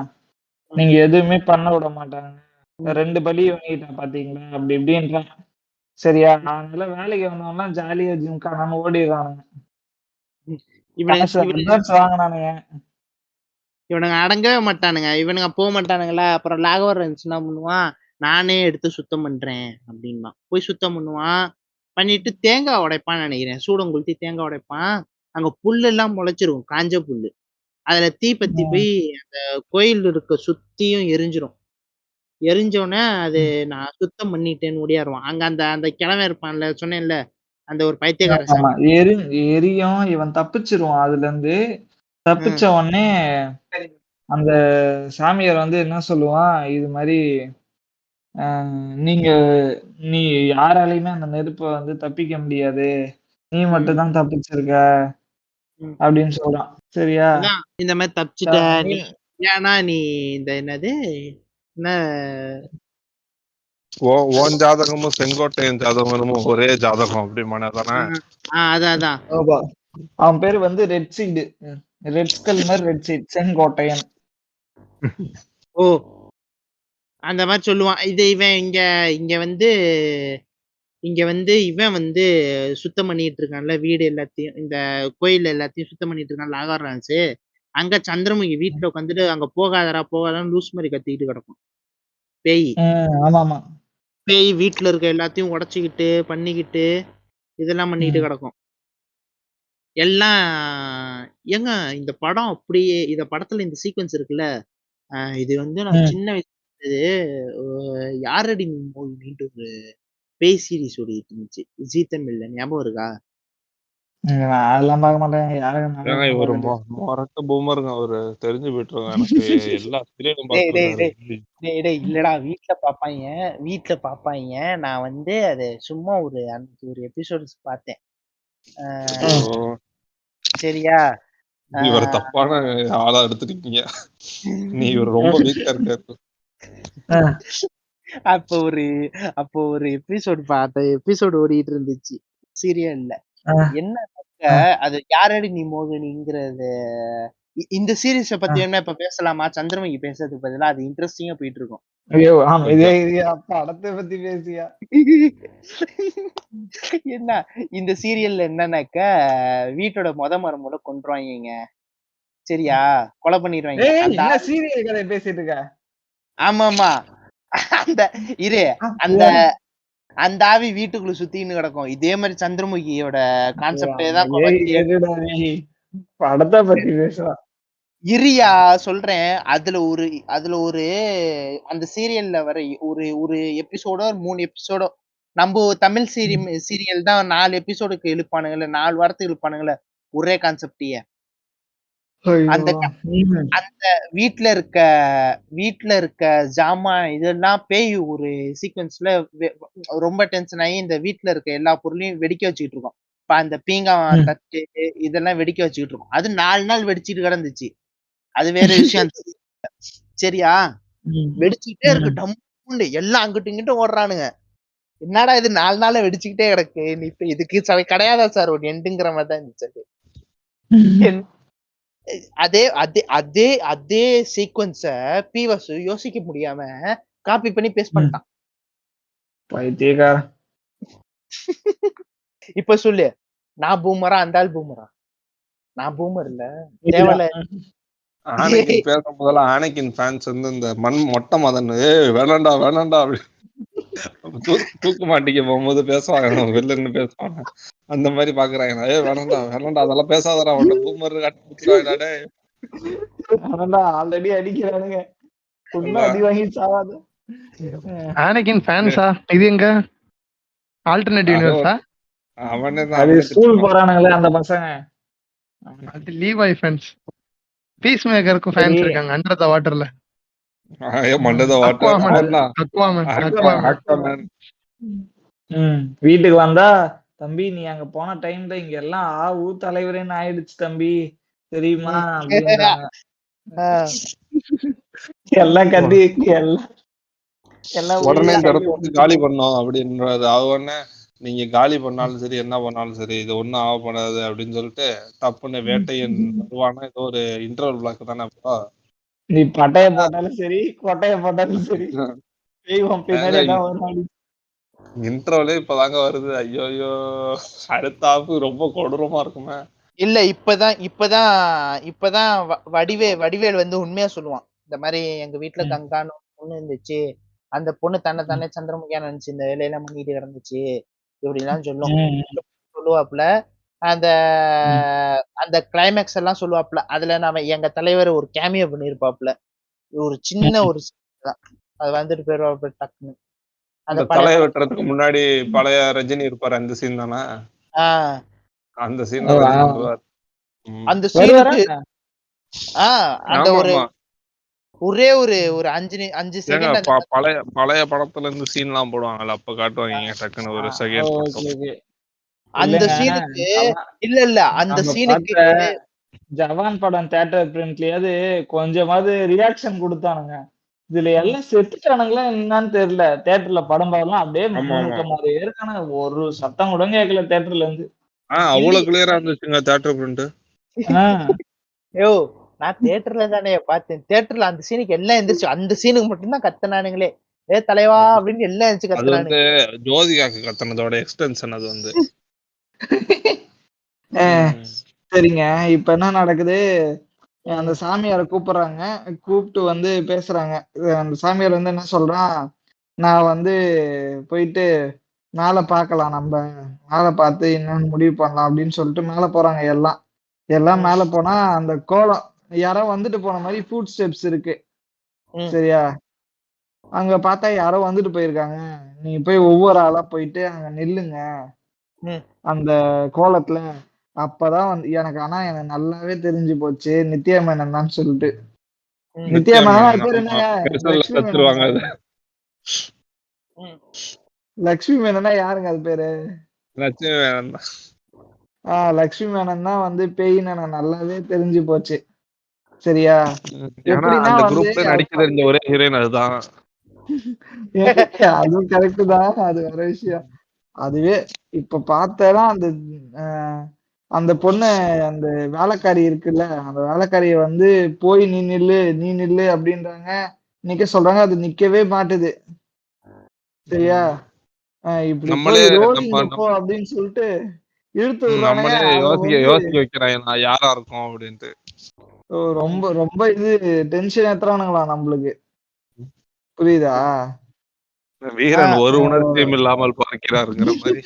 நீங்க எதுவுமே பண்ண விட மாட்டாங்க, 2 பலி வாங்கிட்டேன் பாத்தீங்களா அப்படி இப்படின்றான். சரியா, அதனால வேலைக்கு வந்தவங்க ஜாலியா ஜிம்கானான்னு ஓடிடுறானுங்க. காசு அட்வான்ஸ் வாங்கினானுங்க. இவனுங்க அடங்கவே மாட்டானுங்க. இவனுங்க போக மாட்டானுங்களா. அப்புறம் லாகவரன்ஸ் என்ன பண்ணுவான், நானே எடுத்து சுத்தம் பண்றேன் அப்படின்பான். போய் சுத்தம் பண்ணுவான். பண்ணிட்டு தேங்காய் உடைப்பான்னு நினைக்கிறேன். சூடம் கொளுத்தி தேங்காய் உடைப்பான். அங்க புல்லு எல்லாம் முளைச்சிரும், காஞ்ச புல்லு. அதுல தீ பத்தி போய் அந்த கோயில் இருக்க சுத்தியும் எரிஞ்சிரும். எரிஞ்சோடனே அது நான் சுத்தம் பண்ணிட்டேன்னு ஓடியாருவான். அங்க அந்த அந்த கிழவன் இருப்பான்ல, சொன்னேன்ல அந்த ஒரு பைத்தியக்கார ஆமா, சாமி. எரியும். இவன் தப்பிச்சிருவான். அதுல இருந்து தப்பிச்ச உடனே அந்த சாமியார் வந்து என்ன சொல்லுவான், இது மாதிரி நீங்க நீ யாராலையுமே அந்த நெருப்ப வந்து தப்பிக்க முடியாது, நீ மட்டும் தான் தப்பிச்சிருக்க அப்படின்னு சொல்றான். சரியா, அதான் இந்த மாதிரி தப்பிச்சுட்ட நீ. ஏன்னா நீ இந்த என்னது என்ன ஓன் ஜாதகமும் செங்கோட்டையன் ஜாதகமும் ஒரே ஜாதகம் அப்படி தானே. அதான் அவன் பேரு வந்து ரெட் சீடு, ரெட் ஸ்கல் மாதிரி ரெட் சீட், செங்கோட்டையன். ஓ, அந்த மாதிரி சொல்லுவான். இது இவன் இங்க வந்து இவன் வந்து சுத்தம் பண்ணிட்டு இருக்கான்ல வீடு எல்லாத்தையும், இந்த கோயில் எல்லாத்தையும் சுத்தம் பண்ணிட்டு இருக்கான் லாகவரன்ஸ். அங்க சந்திரமுகி வீட்டுல உட்காந்துட்டு அங்க போகாதான்னு லூஸ் மாதிரி கத்திக்கிட்டு கிடக்கும். பேய் ஆமா பேய் வீட்டுல இருக்க எல்லாத்தையும் உடைச்சுக்கிட்டு பண்ணிக்கிட்டு இதெல்லாம் பண்ணிட்டு கிடக்கும். எல்லாம் ஏங்க இந்த படம் அப்படியே இந்த படத்துல இந்த சீக்வன்ஸ் இருக்குல்ல, இது வந்து நான் சின்ன வயசுல யாரடி மோகினின்ட்டு ஒரு பேய் சீரிஸ் ஓடிட்டு இருந்துச்சு ஜீ தமிழ்ல, ஞாபகம் இருக்கா? அதெல்லாம் பார்க்க மாட்டேன். ஒரு மொரட்ட பூமருங்க அவரு, தெரிஞ்சு போயிட்டுருங்க எனக்கு. எல்லா இல்லடா, வீட்டுல பாப்பாங்க. நான் வந்து அது சும்மா அன்னைக்கு ஒரு எபிசோட்ஸ் பார்த்தேன். சரியா, இவர் தப்பான ஆளா எடுத்துட்டீங்க. நீ இவர் ரொம்ப வீக்கா இருக்காரு. அப்போ ஒரு எபிசோட் பார்த்தேன். எபிசோடு ஓடிட்டு இருந்துச்சு சீரியல்ல. என்ன அது யாரடி நீ மோகினிங்கிறது. இந்த சீரீஸ பத்தி என்ன இப்ப பேசலாமா? சந்திரமுகி பேசுறதுக்கு பதிலா அது இன்ட்ரெஸ்டிங்கா போயிட்டு இருக்கும். படத்தை பத்தி பேசியா? என்ன இந்த சீரியல்ல என்னன்னாக்க வீட்டோட மருமகளை கொன்றுவாங்க. சரியா, கொலை பண்ணிடுவாங்க. சீரியல் கதை பேசிட்டு இருக்க? ஆமா, அந்த ஆவி வீட்டுக்குள்ள சுத்தின்னு கிடக்கும். இதே மாதிரி சந்திரமுகியோட கான்செப்டே தான் படத்தை பத்தி பேசுறான். இரியா சொல்றேன். அதுல ஒரு அந்த சீரியல்ல வர ஒரு எபிசோடோ 3 எபிசோடோ, நம்ம தமிழ் சீரியல் தான் 4 எபிசோடுக்கு இழுப்பானுங்கல்ல, 4 வாரத்துக்கு இழுப்பானுங்கல்ல ஒரே கான்செப்டிய. அந்த வீட்டுல இருக்க ஜாமான் இதெல்லாம் பேய் ஒரு சீக்வன்ஸ்ல ரொம்ப டென்ஷன் ஆகி இந்த வீட்டுல இருக்க எல்லா பொருளையும் வெடிக்க வச்சுக்கிட்டு இருக்கோம். இப்ப அந்த பீங்காய் தட்டு இதெல்லாம் வெடிக்க வச்சுக்கிட்டு இருக்கோம். அது 4 நாள் வெடிச்சிட்டு கிடந்துச்சு. அது வேற விஷயம். சரியா, வெடிச்சுக்கிட்டே இருக்கு. டப்புன்னு எல்லாம் அங்கிட்டும் இங்கிட்டும் ஓடுறானுங்க. என்னடா இது 4 நாளா வெடிச்சுக்கிட்டே கிடக்கு, நீ இப்ப இதுக்கு கிடையாதா சார் ஒரு எண்டுங்கிற மாதிரி தான் இருந்துச்சு அது. அதே அதே அதே அதே சீக்வன்ஸ பீவஸ் யோசிக்க முடியாம காப்பி பண்ணி பேஸ்ட் பண்ணிட்டான். பைத்தியக்கார. இப்ப சொல்லு, நான் பூமரா அந்த ஆள் பூமரா? நான் பூமர் இல்ல, தேவல. ஆனைக்கின் பேசும் போதெல்லாம் ஆனைக்கின் ஃபேன்ஸ் வந்து இந்த மொட்டை மதன் வேணாண்டா வேணாண்டா அப்படி தூக்க மாட்டிக்க போகும்போது பேசுவாங்க, வெளில பேசுவாங்க, அந்த மாதிரி பாக்குறாங்க. வேணாண்டா வேணாண்டா அதெல்லாம் பேசாதடா, அவன்கிட்ட பூமர் கட்டுறாங்கடா. ஆல்ரெடி அடிக்கிறானுங்க, அடி வாங்கி சாவாது. ஆனகின் ஃபேன்ஸா? இது எங்க ஆல்டர்னேட்டிவ் யூனிவர்ஸா? அவனே அது ஸ்கூல் போறானுங்களே அந்த பசங்க, அது லீவாய் ஃபேன்ஸ். பீஸ் மேக்கருக்கு ஃபேன்ஸ் இருக்காங்க அண்டர் த வாட்டர்ல. வீட்டுக்கு வந்தா தம்பி நீ அங்க போன டைம்ல இங்க எல்லாம் தலைவரேன்னு ஆயிடுச்சு தம்பி தெரியுமா அப்படின்றாங்க. எல்லாம் கட்டி எல்லாம் உடனே இந்த இடத்த வந்து காலி பண்ணோம் அப்படின்றது. அவனே நீங்க காலி பண்ணாலும் சரி என்ன பண்ணாலும் சரி இது ஒண்ணும் ஆக பண்ணாது அப்படின்னு சொல்லிட்டு டப்புன்னு வேட்டையன் வருவானா, ஏதோ ஒரு இன்டர்வல் பிளாக் தானே. அப்போ நீ பட்டைய போட்டாலும் சரி கொட்டைய போட்டாலும் சரி பின்னாடி இன்டர்வலே இப்பதாங்க வருது. ஐயோ அடுத்த ஆப்பு ரொம்ப கொடூரமா இருக்குமே. இல்ல இப்பதான் வடிவேல் வந்து உண்மையா சொல்லுவான். இந்த மாதிரி எங்க வீட்டுல கங்கான்னு பொண்ணு இருந்துச்சு, அந்த பொண்ணு தானே சந்திரமுகியா நினைச்சு இந்த வேலையெல்லாம் பண்ணிட்டு இருந்துச்சு இப்படிலாம் சொல்லுவாப்புல. அந்த அந்த கிளைமேக்ஸ் எல்லாம் சொல்லுவாப்புல. அதுல நாம எங்க தலைவர் ஒரு கேமியோ பண்ணிருப்பாப்புல, ஒரு சின்ன ஒரு அது வந்துட்டு போயிருவாப்புல டக்குன்னு. அந்த தலையை வெட்டுறதுக்கு முன்னாடி பழைய ரஜினி இருப்பாரு, அந்த சீன் தானே? அந்த சீன் அந்த சீனுக்கு அந்த ஒரே ஒரு 5 செகண்ட் பழைய படத்துல இருந்து சீன் எல்லாம் போடுவாங்கல்ல, அப்ப காட்டுவாங்க டக்குன்னு ஒரு செகண்ட். அந்த சீனுக்கு இல்ல அந்த சீனுக்கு ஜவான் படம் தியேட்டர் பிரிண்ட்லயாவது கொஞ்சமாவது ரியாக்ஷன் கொடுத்தானுங்க. இதுல எல்லாம் செத்துட்டானுங்களா என்னன்னு தெரியல. தியேட்டர்ல படம் பார்க்கலாம் அப்படியே மாதிரி இருக்கானுங்க, ஒரு சத்தம் கூட கேட்கல தியேட்டர்ல இருந்து. அவ்வளவு கிளியரா இருந்துச்சுங்க தியேட்டர் பிரிண்ட். யோ நான் தியேட்டர்ல தானே பார்த்தேன். தியேட்டர்ல அந்த சீனுக்கு எல்லாம் எந்திரிச்சு அந்த சீனுக்கு மட்டும்தான் கத்துனானுங்களே, தலைவா அப்படின்னு எல்லாம் எந்திரிச்சு கத்துனானுங்க. ஜோதிகாக்கு கத்துனதோட எக்ஸ்டென்ஷன் அது வந்து. சரிங்க, இப்ப என்ன நடக்குது? அந்த சாமியாரை கூப்பிடுறாங்க, கூப்பிட்டு வந்து பேசுறாங்க. அந்த சாமியார் வந்து என்ன சொல்றான், நான் வந்து போயிட்டு மேல பாக்கலாம், நம்ம மேல பார்த்து என்னன்னு முடிவு பண்ணலாம் அப்படின்னு சொல்லிட்டு மேல போறாங்க. எல்லாம் மேல போனா அந்த கோலம் யாரோ வந்துட்டு போன மாதிரி ஃபுட் ஸ்டெப்ஸ் இருக்கு. சரியா? அங்க பார்த்தா யாரோ வந்துட்டு போயிருக்காங்க. நீங்க போய் ஒவ்வொரு ஆளா போயிட்டு அங்க நில்லுங்க அந்த கோலத்துல. அப்பதான் வந்து எனக்கு எனக்கு நல்லாவே தெரிஞ்சு போச்சு நித்யா மேனன் தான் சொல்லிட்டு. நித்யா மேனன் பேர் என்னங்க? லட்சுமி மேனனா யாருங்க அது பேரு? லட்சுமி மேனன் தான். லட்சுமி மேனன் தான் வந்து பேயின்னு எனக்கு நல்லாவே தெரிஞ்சு போச்சு. சரியா? எப்படின்னா நடிக்க தெரிஞ்ச ஒரே ஹீரோயின் அதுதான். அதுவும் கரெக்ட் தான், அது வேற விஷயம். அதுவே இப்ப பார்த்தா அந்த பொண்ணு அந்த வேலைக்காரி இருக்குல்ல, அந்த வேலைக்காரிய வந்து போய் நீ நில்லு அப்படின்றாங்க, நிக்க சொல்றாங்க, அது நிக்கவே மாட்டுது. சரியா? இப்படி போய் ரோலிங் போ அப்படின்னு சொல்லிட்டு இழுத்து விடுறாங்க. யோசிக்க வைக்கிறாங்க யாரா இருக்கும் அப்படின்ட்டு. ரொம்ப ரொம்ப இது டென்ஷன் ஏத்துறானுங்களா நம்மளுக்கு, புரியுதா? வீரன் ஒரு உணர்ச்சியும் இல்லாமல் பார்க்கிறாருங்கிற மாதிரி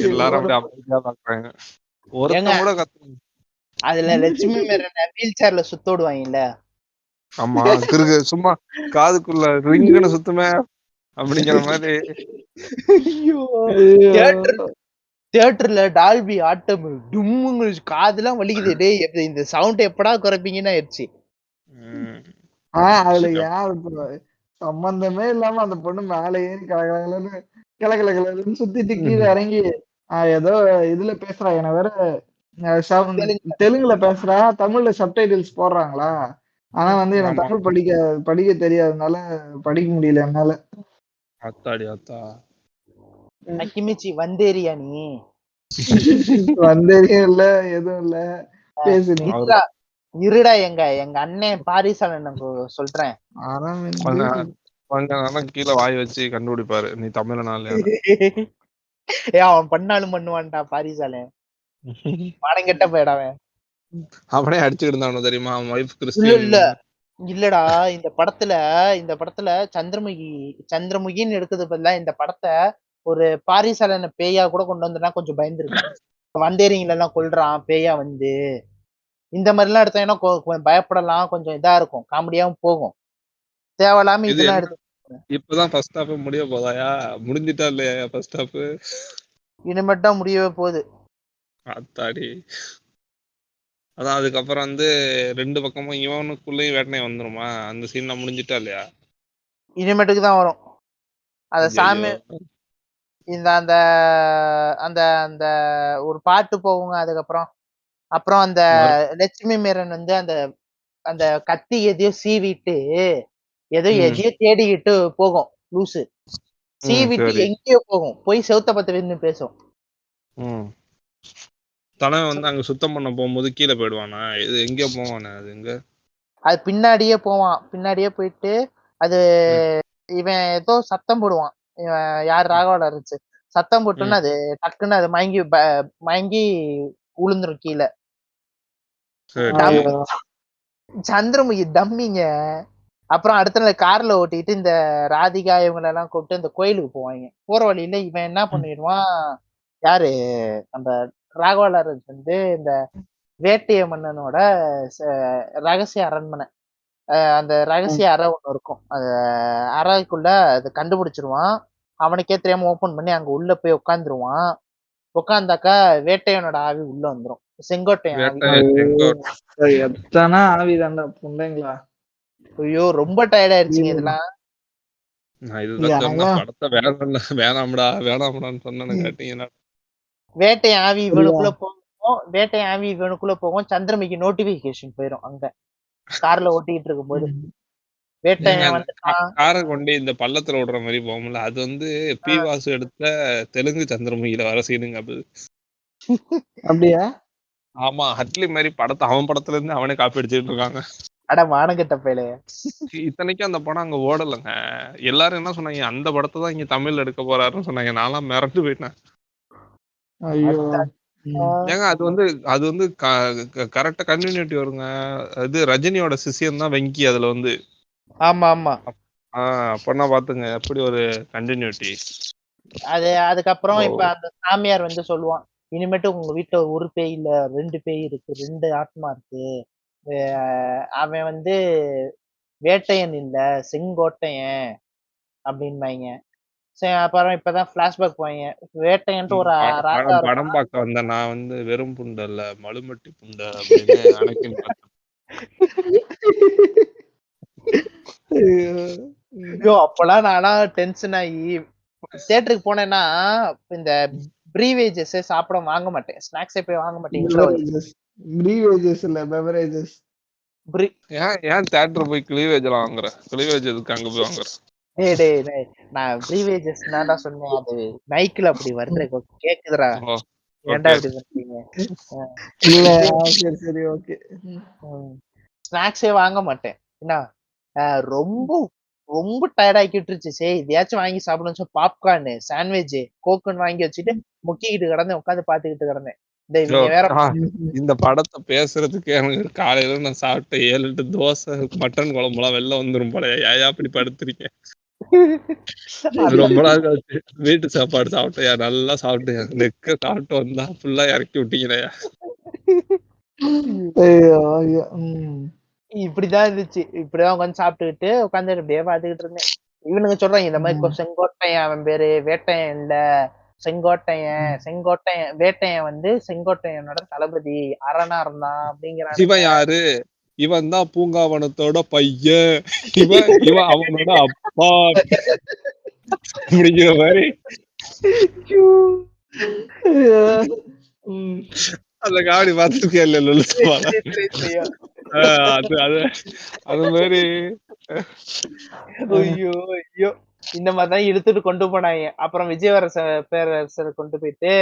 எல்லாரும் அப்படியே பாக்குறாங்க. ஒருத்தன் கூட கத்துறாங்க. அதுல லட்சுமி மேனன் வீல் சேர்ல சுத்தோடுவாங்கல்ல, ஆமா கிறுக்கு சும்மா காதுக்குள்ள ரிங்குன்னு சுத்துமே அப்படிங்கிற மாதிரி. தியேட்டர்ல டால்பி ஆட்டம் டும்முங்க, காதுலாம் வலிக்குது. டேய் இந்த சவுண்ட் எப்படா குறைப்பீங்கன்னு ஆயிடுச்சு. அதுல யாரு சம்பந்தமே இல்லாம அந்த பொண்ணு மேல ஏறி கிளக்கிளன்னு சுத்திட்டு கீழே இறங்கி ஏதோ இதுல பேசுறா. எனக்கு வேற தெலுங்குல பேசுறா, தமிழ்ல சப்டைட்டில்ஸ் போடுறாங்களா? ஆனா வந்து எனக்கு ஆமா. தமிழ் படிக்க தெரியாதனால படிக்க முடியல என்னால. அத்தாடி அத்தா. அக்கிமிச்சி வந்தேரியா நீ? வந்தேரியும் இல்ல, எதுவும் இல்ல. பேசு நீ. அவரு இருடா, எங்க எங்க அண்ணன் பாரிசாலன் சொல்றேன். அதான் வந்து கொஞ்ச நேரம் கீழே வாய் வச்சு கண்டுபிடிப்பாரு நீ தமிழனால. அவன் பண்ணாலும் பண்ணுவான்டா பாரிசாலன். மானம் கெட்ட போயிடாவன். அவனே அடிச்சுட்டு இருந்தானு தெரியுமா? அவன் ஒய்ஃப் இல்ல கிறிஸ்டியன். இல்ல இல்லடா, இந்த படத்துல சந்திரமுகின்னு எடுக்குது பதிலா இந்த படத்தை ஒரு பாரிசாலன பேயா கூட கொண்டு வந்தா கொஞ்சம் பயந்துருக்கேன். வந்தேரிங்கள எல்லாம் கொல்றான் பேயா வந்து, இந்த மாதிரி எல்லாம் எடுத்தா கொஞ்சம் பயப்படலாம், கொஞ்சம் இதா இருக்கும், காமெடியாவும் போகும். தேவையில்லாம இது இதெல்லாம் என்ன எடுத்து இப்பதான் ஃபர்ஸ்ட் ஹாஃப் முடிய போதாயா? முடிஞ்சிட்டா இல்லையா ஃபர்ஸ்ட் ஹாஃப்? இனிமேட்டு தான் முடியவே போகுது. அத்தாடி. அதான் அதுக்கப்புறம் வந்து 2 பக்கமும் இவனுக்குள்ளேயும் வேட்டனை வந்துருமா? அந்த சீன் முடிஞ்சிட்டா இல்லையா? இனிமேட்டுக்கு தான் வரும். அத சாமி ஐயையோ. இந்த அந்த அந்த அந்த ஒரு பாட்டு போகுங்க. அப்புறம் அந்த லட்சுமி மேரன் வந்து அந்த அந்த கத்தி எதையோ சீவிட்டு எதையோ தேடிக்கிட்டு போகும் லூசு. சீவிட்டு சரி. எங்கேயோ போகும், போய் செவுத்த பத்து நின்னு பேசும். தலைவன் வந்து அங்க சுத்தம் பண்ண போகும்போது கீழே போயிடுவானா? இது எங்க போவானே? அது எங்க? அது பின்னாடியே போவான். பின்னாடியே போயிட்டு அது இவன் ஏதோ சத்தம் போடுவான். இவன் யார் ராகவால இருந்துச்சு சத்தம் போட்டோன்னு அது டக்குன்னு அது மயங்கி உளுந்துரும் கீழே. சந்திரமுகி டம்மிங்க. அப்புறம் அடுத்த நாள் கார்ல ஓட்டிட்டு இந்த ராதிகா இவங்களை எல்லாம் கூப்பிட்டு இந்த கோயிலுக்கு போவாங்க. போற வழியில இவன் என்ன பண்ணிடுவான், யாரு நம்ம ராகவா லாரன்ஸ் வந்து இந்த வேட்டைய மன்னனோட ரகசிய அரண்மனை, அந்த ரகசிய அறை ஒண்ணு இருக்கும், அந்த அறைக்குள்ள அது கண்டுபிடிச்சிருவான். அவனுக்கே தெரியாம ஓபன் பண்ணி அங்க உள்ள போய் உட்காந்துருவான். உட்காந்தாக்கா வேட்டையனோட ஆவி உள்ள வந்துரும், செங்கோட்டையன் ஆவி. எத்தனை ஆவிதாண்டா புண்டைங்களா. ஐயோ ரொம்ப டயர்ட் ஆயிடுச்சுங்க இதெல்லாம். நான் இதுதான் சொன்ன படத்தை வேணாம்டான்னு சொன்ன கேட்டீங்கன்னா வேட்டையன் ஆவி இவனுக்குள்ள போகும். சந்திரமுகி நோட்டிபிகேஷன் போயிரும் அங்க கார்ல ஓட்டிட்டு இருக்கும்போது. வேட்டையன் வந்து காரை கொண்டு இந்த பள்ளத்துல விடுற மாதிரி போகும்ல, அது வந்து பி வாசு எடுத்த தெலுங்கு சந்திரமுகியில வர சீனுங்க அது. அப்படியா? ஆமா, ஹட்லி மாதிரி படத்தை அவன் படத்துல இருந்து அவனே காப்பி அடிச்சுட்டு இருக்காங்க. அட மானங்கெட்ட பயலே. இத்தனைக்கும் அந்த படம் அங்க ஓடலைங்க. எல்லாரும் என்ன சொன்னாங்க, அந்த படத்தை தான் இங்க தமிழ்ல எடுக்க போறாருன்னு சொன்னாங்க. நான்லாம் மிரண்டு போயிட்டேன். ஏங்க அது வந்து கரெக்டா கண்டினியூட்டி வருங்க. அது ரஜினியோட சிஷியன் தான் வெங்கி அதுல வந்து. ஆமா ஆமா. அப்பனா பாத்துங்க எப்படி ஒரு கண்டினியூட்டி. அதுக்கப்புறம் இப்ப அந்த சாமியார் வந்து சொல்லுவான், இனிமேட்டு உங்க வீட்டுல ஒரு பேய் இல்ல 2 பேய் இருக்கு, 2 ஆத்மா இருக்கு. அவன் வந்து வேட்டையன் இல்ல செங்கோட்டையன் அப்படின்பாங்க. அப்புறம் இப்பதான் பிளாஷ்பேக் போவாங்க. வேட்டையன்ட்டு ஒரு படம் பார்க்க வந்த நான் வந்து வெறும் புண்டை இல்ல மலுமட்டி புண்டை அப்படின்னு அனைக்கும் அப்பெல்லாம் நானா டென்ஷன் ஆகி தியேட்டருக்கு போனேன்னா இந்த ப்ரீவேஜஸ் சாப்பிட வாங்க மாட்டேன், ஸ்நாக்ஸே போய் வாங்க மாட்டேன். ஏன் தியேட்டர் போய் கிளீவேஜ் எல்லாம் வாங்குற? கிளீவேஜ் எதுக்கு அங்க போய் வாங்குற? நான் ப்ரீவேஜஸ் தான்டா சொன்னேன், அது நைக்கில் அப்படி வருது கேக்குதுடா. ஏன்டா இப்படி பண்றீங்க? சரி ஓகே. ஸ்நாக்ஸே வாங்க மாட்டேன். என்ன ரொம்ப ரொம்ப டயர்ட் ஆக்கிட்டுருச்சு. சரி இதையாச்சும் வாங்கி சாப்பிடணும், பாப்கார்னு சாண்ட்விச் கோக்குன்னு வாங்கி வச்சுட்டு முக்கிக்கிட்டு கிடந்தேன், உட்காந்து பாத்துக்கிட்டு கிடந்தேன். இந்த படத்தை பேசுறதுக்கு எனக்கு காலையில நான் சாப்பிட்ட 7-8 தோசை மட்டன் குழம்புலாம் வெளில வந்துரும் போல. ஏயா அப்படி படுத்துருக்கேன்? ரொம்ப நாள் கழிச்சு வீட்டு சாப்பாடு சாப்பிட்டையா, நல்லா சாப்பிட்டேன். நெக்க சாப்பிட்டு வந்தா ஃபுல்லா இறக்கி விட்டீங்களையா. இப்படிதான் இருந்துச்சு. இப்படிதான் உட்காந்து சாப்பிட்டுக்கிட்டு உட்காந்து அப்படியே பாத்துக்கிட்டு இருந்தேன். இவனுங்க சொல்றாங்க இந்த மாதிரி செங்கோட்டையன் அவன் பேரு வேட்டையன் இல்ல செங்கோட்டையன் வேட்டையன் வந்து செங்கோட்டையனோட தளபதி அரணா இருந்தான் அப்படிங்கிறான். இவன் யாரு? இவன் தான் பூங்காவனத்தோட பையன், இவன் அவனோட அப்பா அப்படிங்கிற மாதிரி. அந்த காமெடி பார்த்துருக்கே இல்ல லொல்லுமால. அது அது அது மாதிரி ஐயோ ஐயோ இந்த மாதிரிதான் இழுத்துட்டு கொண்டு போனாங்க. அப்புறம் விஜயவரச பேரரசரை கொண்டு போயிட்டு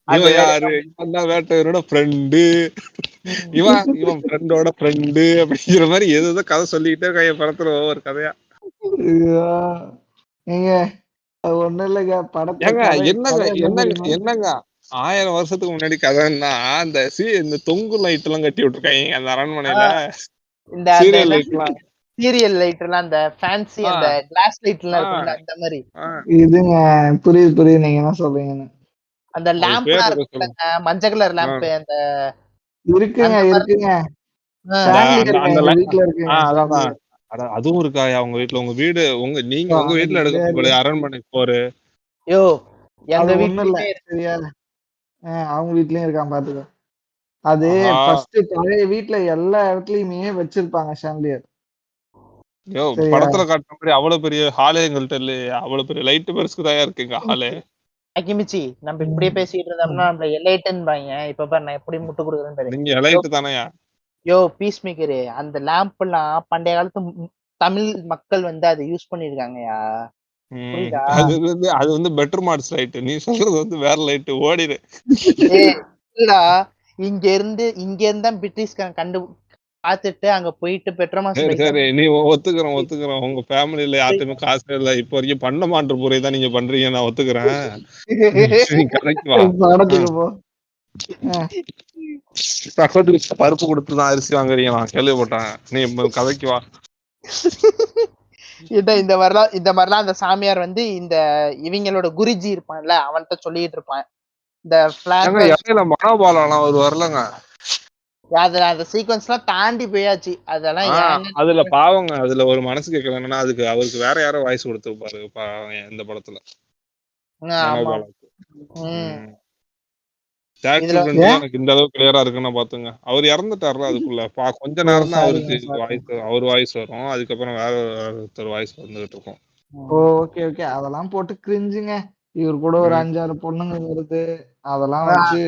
அது இவன் யாரு, இவன் தான் வேட்டையரோட ஃப்ரெண்டு, இவன் ஃப்ரெண்டோட ஃப்ரெண்டு அப்படிங்கிற மாதிரி ஏதோ கதை சொல்லிக்கிட்டே இருக்காங்க படத்துல ஒவ்வொரு கதையா. நீங்க அது ஒண்ணும் இல்லைங்க படத்துல ஏங்க கதை என்னங்க கதை என்ன என்னங்க தெரியுமா? என்னங்க 1000 வருஷத்துக்கு முன்னாடி கதைன்னா அந்த இந்த தொங்கு லைட் எல்லாம் கட்டி விட்டுருக்காங்க அந்த அரண்மனையில. இந்த சீரியல் லைட் எல்லாம். சீரியல் லைட் எல்லாம் அந்த ஃபேன்சி அந்த கிளாஸ் லைட் எல்லாம் இருக்கும்ல அந்த மாதிரி. இதுங்க புரியுது நீங்க என்ன சொல்றீங்கன்னு. அந்த லேம்ப் எல்லாம் இருக்குல்ல, மஞ்சள் கலர் லேம்ப் அந்த இருக்குங்க இருக்குங்க வீட்டுல இருக்குங்க. அதுவும் இருக்காயா உங்க வீட்டுல? உங்க வீடு நீங்க உங்க வீட்டுல எடுக்க போல அரண்மனை போரு. யோ எங்க வீட்டுல இல்ல சரியா, அவங்க வீட்லயும் இருக்கான் பாத்துக்க. அது ஃபர்ஸ்ட் பழைய வீட்டுல எல்லா இடத்துலயுமே வச்சிருப்பாங்க சாண்டியர். யோ படத்துல காட்டுற மாதிரி அவ்வளவு பெரிய ஹாலே எங்கள்கிட்ட இல்லையே. அவ்வளவு பெரிய லைட் பெருசுக்கு தான் இருக்குங்க ஹாலே. அக்கிமிச்சி நம்ம இப்படியே பேசிட்டு இருந்தோம்னா நம்மள எலைட்ன்பாங்க. இப்ப பாரு நான் எப்படி முட்டு கொடுக்குறேன்னு பாரு. நீங்க எலைட் தானயா? யோ பீஸ் மேக்கரு, அந்த லேம்ப் எல்லாம் பண்டைய காலத்து தமிழ் மக்கள் வந்து அதை யூஸ் பண்ணிருக்காங்கயா. புரியுதா? அது வந்து பெட்டர் மார்க்ஸ் லைட். நீ சொல்றது வந்து வேற லைட் ஓடிடு. இல்லடா, இங்க இருந்தா பிரிட்டிஷ்காரன் கண்டு பாத்துட்டு அங்க போயிட்டு பெட்ரோமாஸ் சரி நீ ஒத்துக்கிறேன் உங்க ஃபேமிலில யார்ட்டுமே காசு இல்ல இப்ப வரைக்கும் பண்ண மாற்று முறை தான் நீங்க பண்றீங்க, நான் ஒத்துக்கிறேன். கரெக்ட் வா. பருப்பு கொடுத்துதான் அரிசி வாங்குறீங்க நான் கேள்விப்பட்டேன். நீ கதைக்கு வா. இந்த மாதிரிலாம் அந்த சாமியார் வந்து இந்த இவங்களோட குருஜி இருப்பான்ல அவன்கிட்ட சொல்லிட்டு இருப்பான். இந்த இடையில மனோபாலம் ஒரு வரலங்க. அந்த சீக்வன்ஸ் எல்லாம் தாண்டி போயாச்சு. அதெல்லாம் அதுல பாவங்க, அதுல ஒரு மனசு கேட்கலன்னா அதுக்கு அவருக்கு வேற யாரோ வாய்ஸ் கொடுத்துருப்பாரு இந்த படத்துல. எனக்கு இந்த அளவுக்கு கிளியரா இருக்குன்னு பாத்துங்க. அவர் இறந்துட்டாருல அதுக்குள்ள கொஞ்ச நேரம் தான் அவருக்கு அவர் வாய்ஸ் வரும். அதுக்கப்புறம் வேற ஒருத்தர் வாய்ஸ் வந்துகிட்டு இருக்கும். ஓகே அதெல்லாம் போட்டு கிரிஞ்சுங்க. இவர் கூட ஒரு 5-6 பொண்ணுங்க வருது, அதெல்லாம் வச்சு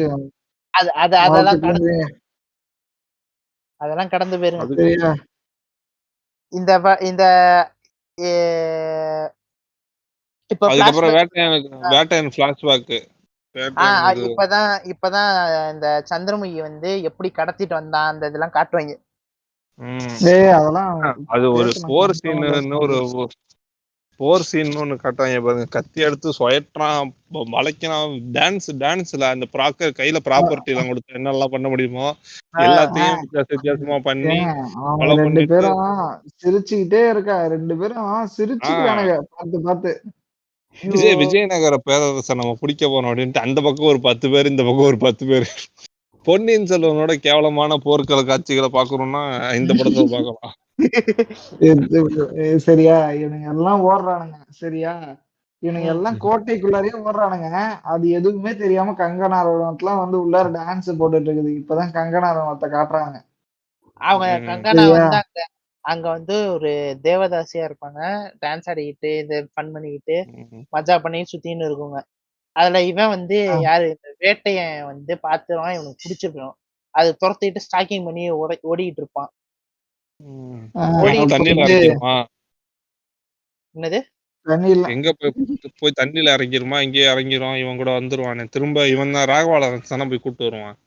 அதெல்லாம் கடந்து போயிருங்க. இந்த இப்ப அதுக்கப்புறம் வேட்டையன் ஃபிளாஷ்பேக். இப்பதான் இந்த சந்திரமுகி வந்து எப்படி கடத்திட்டு வந்தான் அந்த இதெல்லாம் காட்டுவாங்க. அது ஒரு போர் சீன் ஒண்ணு காட்டுவாங்க பாருங்க. கத்தி எடுத்து சுயற்றான், வளைக்கிறான், டான்ஸ்ல அந்த கையில ப்ராப்பர்ட்டி எல்லாம் கொடுத்து என்னெல்லாம் பண்ண முடியுமோ எல்லாத்தையும் வித்தியாசமா பண்ணி ரெண்டு பேரும் சிரிச்சுக்கிட்டே இருக்கா. 2 பேரும் சிரிச்சுக்கிறானுங்க பார்த்து. விஜயநகர பேரரசை நம்ம பிடிக்க போறோம் அப்படின்ட்டு அந்த பக்கம் ஒரு 10 பேர், இந்த பக்கம் ஒரு 10 பேர். பொன்னியின் செல்வனோட கேவலமான போர்க்கள காட்சிகளை பாக்கணும்னா இந்த படத்தை பாக்கலாம். சரியா, இவனுங்க எல்லாம் ஓடுறானுங்க. சரியா, இவனுங்க எல்லாம் கோட்டைக்குள்ளாரே ஓடுறானுங்க. அது எதுவுமே தெரியாம கங்கனாரவனத்துலாம் வந்து உள்ளார டான்ஸ் போட்டுட்டு இருக்குது. இப்பதான் கங்கனாரவனத்தை காட்டுறாங்க. அவங்க கங்கனா வந்து அங்க வந்து ஒரு தேவதாசியா இருப்பாங்க. டான்ஸ் ஆடிக்கிட்டு இது ஃபன் பண்ணிக்கிட்டு மஜா பண்ணி சுத்தின்னு இருக்குங்க. அதுல இவன் வந்து யாரு இந்த வேட்டையன் வந்து பாத்துருவான், இவனுக்கு பிடிச்சிருக்கணும். அது துரத்திட்டு ஸ்டாக்கிங் பண்ணி ஓடிக்கிட்டு இருப்பான். என்னது எங்க போய் தண்ணியில இறங்கிருமா, இங்கே இறங்கிரும், இவன் கூட வந்துருவானே திரும்ப. இவன் தான் ராகவாலரன் போய் கூட்டு வருவான்.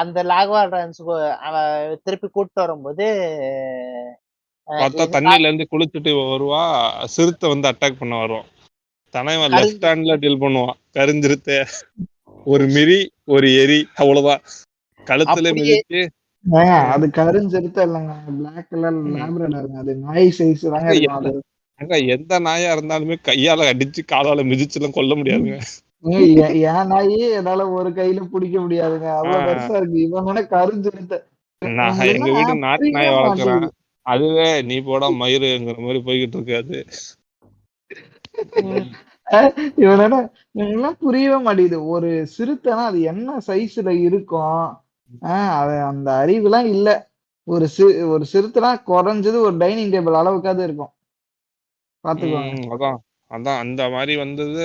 அந்த லாகவாலரன்ஸ் திருப்பி கூட்டு வரும்போது தண்ணியில இருந்து குளிச்சுட்டு வருவா. சிறுத்தை வந்து அட்டாக் பண்ண வருவான். தலைவன் லெஃப்ட் ஹேண்ட்ல டீல் பண்ணுவான். கருஞ்சிருத்த ஒரு மிரி ஒரு எரி, அவ்வளவுதான். கழுத்துல மிதிச்சு. அது கருஞ்சிருத்த இல்லங்க, பிளாக் கலர் லேப்ரடார். அது நாய் சைஸ் தாங்க இருக்கும். அது எந்த நாயா இருந்தாலுமே கையால அடிச்சு காலால மிதிச்சுலாம் கொல்ல முடியாதுங்க. என் நாயே என்னால ஒரு கையில பிடிக்க முடியாதுங்க, அவ்வளவு பெருசா இருக்கு. இவனோட கருஞ்சிருத்த. நான் எங்க வீடு நாட்டு நாயை வளர்க்குறேன். அதுவே நீ போடா மயிருங்கிற மாதிரி போய்கிட்டு இருக்காது. இவனோட எல்லாம் புரியவே மாட்டேங்குது. ஒரு சிறுத்தைனா அது என்ன சைஸ்ல இருக்கும்? அந்த அறிவுலாம் இல்ல. ஒரு சிறுத்தைனா குறைஞ்சது ஒரு டைனிங் டேபிள் அளவுக்காவது இருக்கும். பாத்துக்கோங்க. அதான் அந்த மாதிரி வந்தது.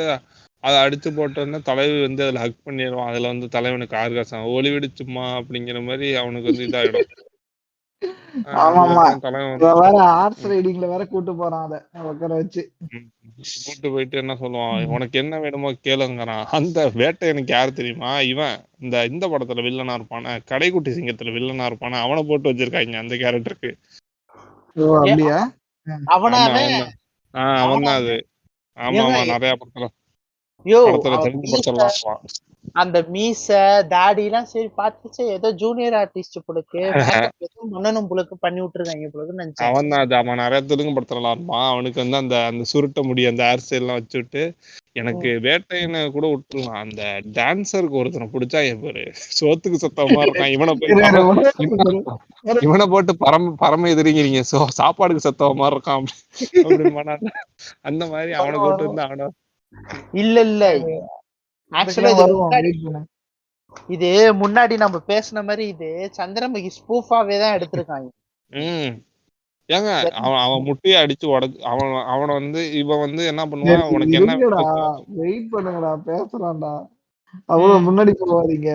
அதை அடிச்சு போட்டோன்னா தலைவி வந்து அதுல ஹக் பண்ணிடுவான். அதுல வந்து தலைவனுக்கு ஆர்காசம் ஒளிவிடுச்சுமா அப்படிங்கிற மாதிரி அவனுக்கு வந்து இதாயிடும். ஆமாமா அதுக்கப்புறம் தலைவன் வந்து வேற ஹார்ஸ் ரைடிங்ல வேற கூட்டு போறான் அத உட்கார வச்சு. கூட்டு போயிட்டு என்ன சொல்லுவான், உனக்கு என்ன வேணுமோ கேளுங்கிறான். அந்த வேட்டை எனக்கு யாரு தெரியுமா, இவன் இந்த படத்துல வில்லனா இருப்பான, கடைக்குட்டி சிங்கத்துல வில்லனா இருப்பான, அவனை போட்டு வச்சிருக்காங்க அந்த கேரக்டருக்கு. ஓ அப்படியா? அவனால அவன் தான் அது. ஆமா ஆமா நிறைய படத்துல தெலுங்கு படத்துல இருப்பான். அந்த மீச தாடி எல்லாம் சரி பார்த்துச்சு ஏதோ ஜூனியர் ஆர்டிஸ்ட் புளுக்கு மேக்கப் எதுவும் பண்ணணும் புளுக்கு பண்ணி விட்டுருக்காங்க புளுக்கு நினைச்சேன். அவன் தான் அது. அவன் நிறைய தெலுங்கு படத்துல இருப்பான். அவனுக்கு வந்து அந்த சுருட்ட முடி அந்த ஹேர் ஸ்டைல் எல்லாம் வச்சுட்டு எனக்கு வேட்டைன்னு கூட விட்டுருலாம். அந்த டான்சருக்கு ஒருத்தனை பிடிச்சா பாரு சோத்துக்கு சத்தமா இருக்கான். இவனை போட்டு பரம எதிரிங்கிறீங்க, சாப்பாடுக்கு சத்தமா இருக்கான் அப்படின்னு அந்த மாதிரி அவனை போட்டு வந்து அவனை இல்ல இது முன்னாடி நம்ம பேசின மாதிரி இது சந்திரமுகி ஸ்பூஃபாவே தான் எடுத்திருக்காங்க. ஏங்க அவன் முட்டையை அடிச்சு உடச்சு அவனை வந்து இவன் வந்து என்ன பண்ணுவான், உனக்கு என்ன வெயிட் பண்ணுங்கடா பேசுறான்டா அவ்வளவு முன்னாடி போவாதீங்க.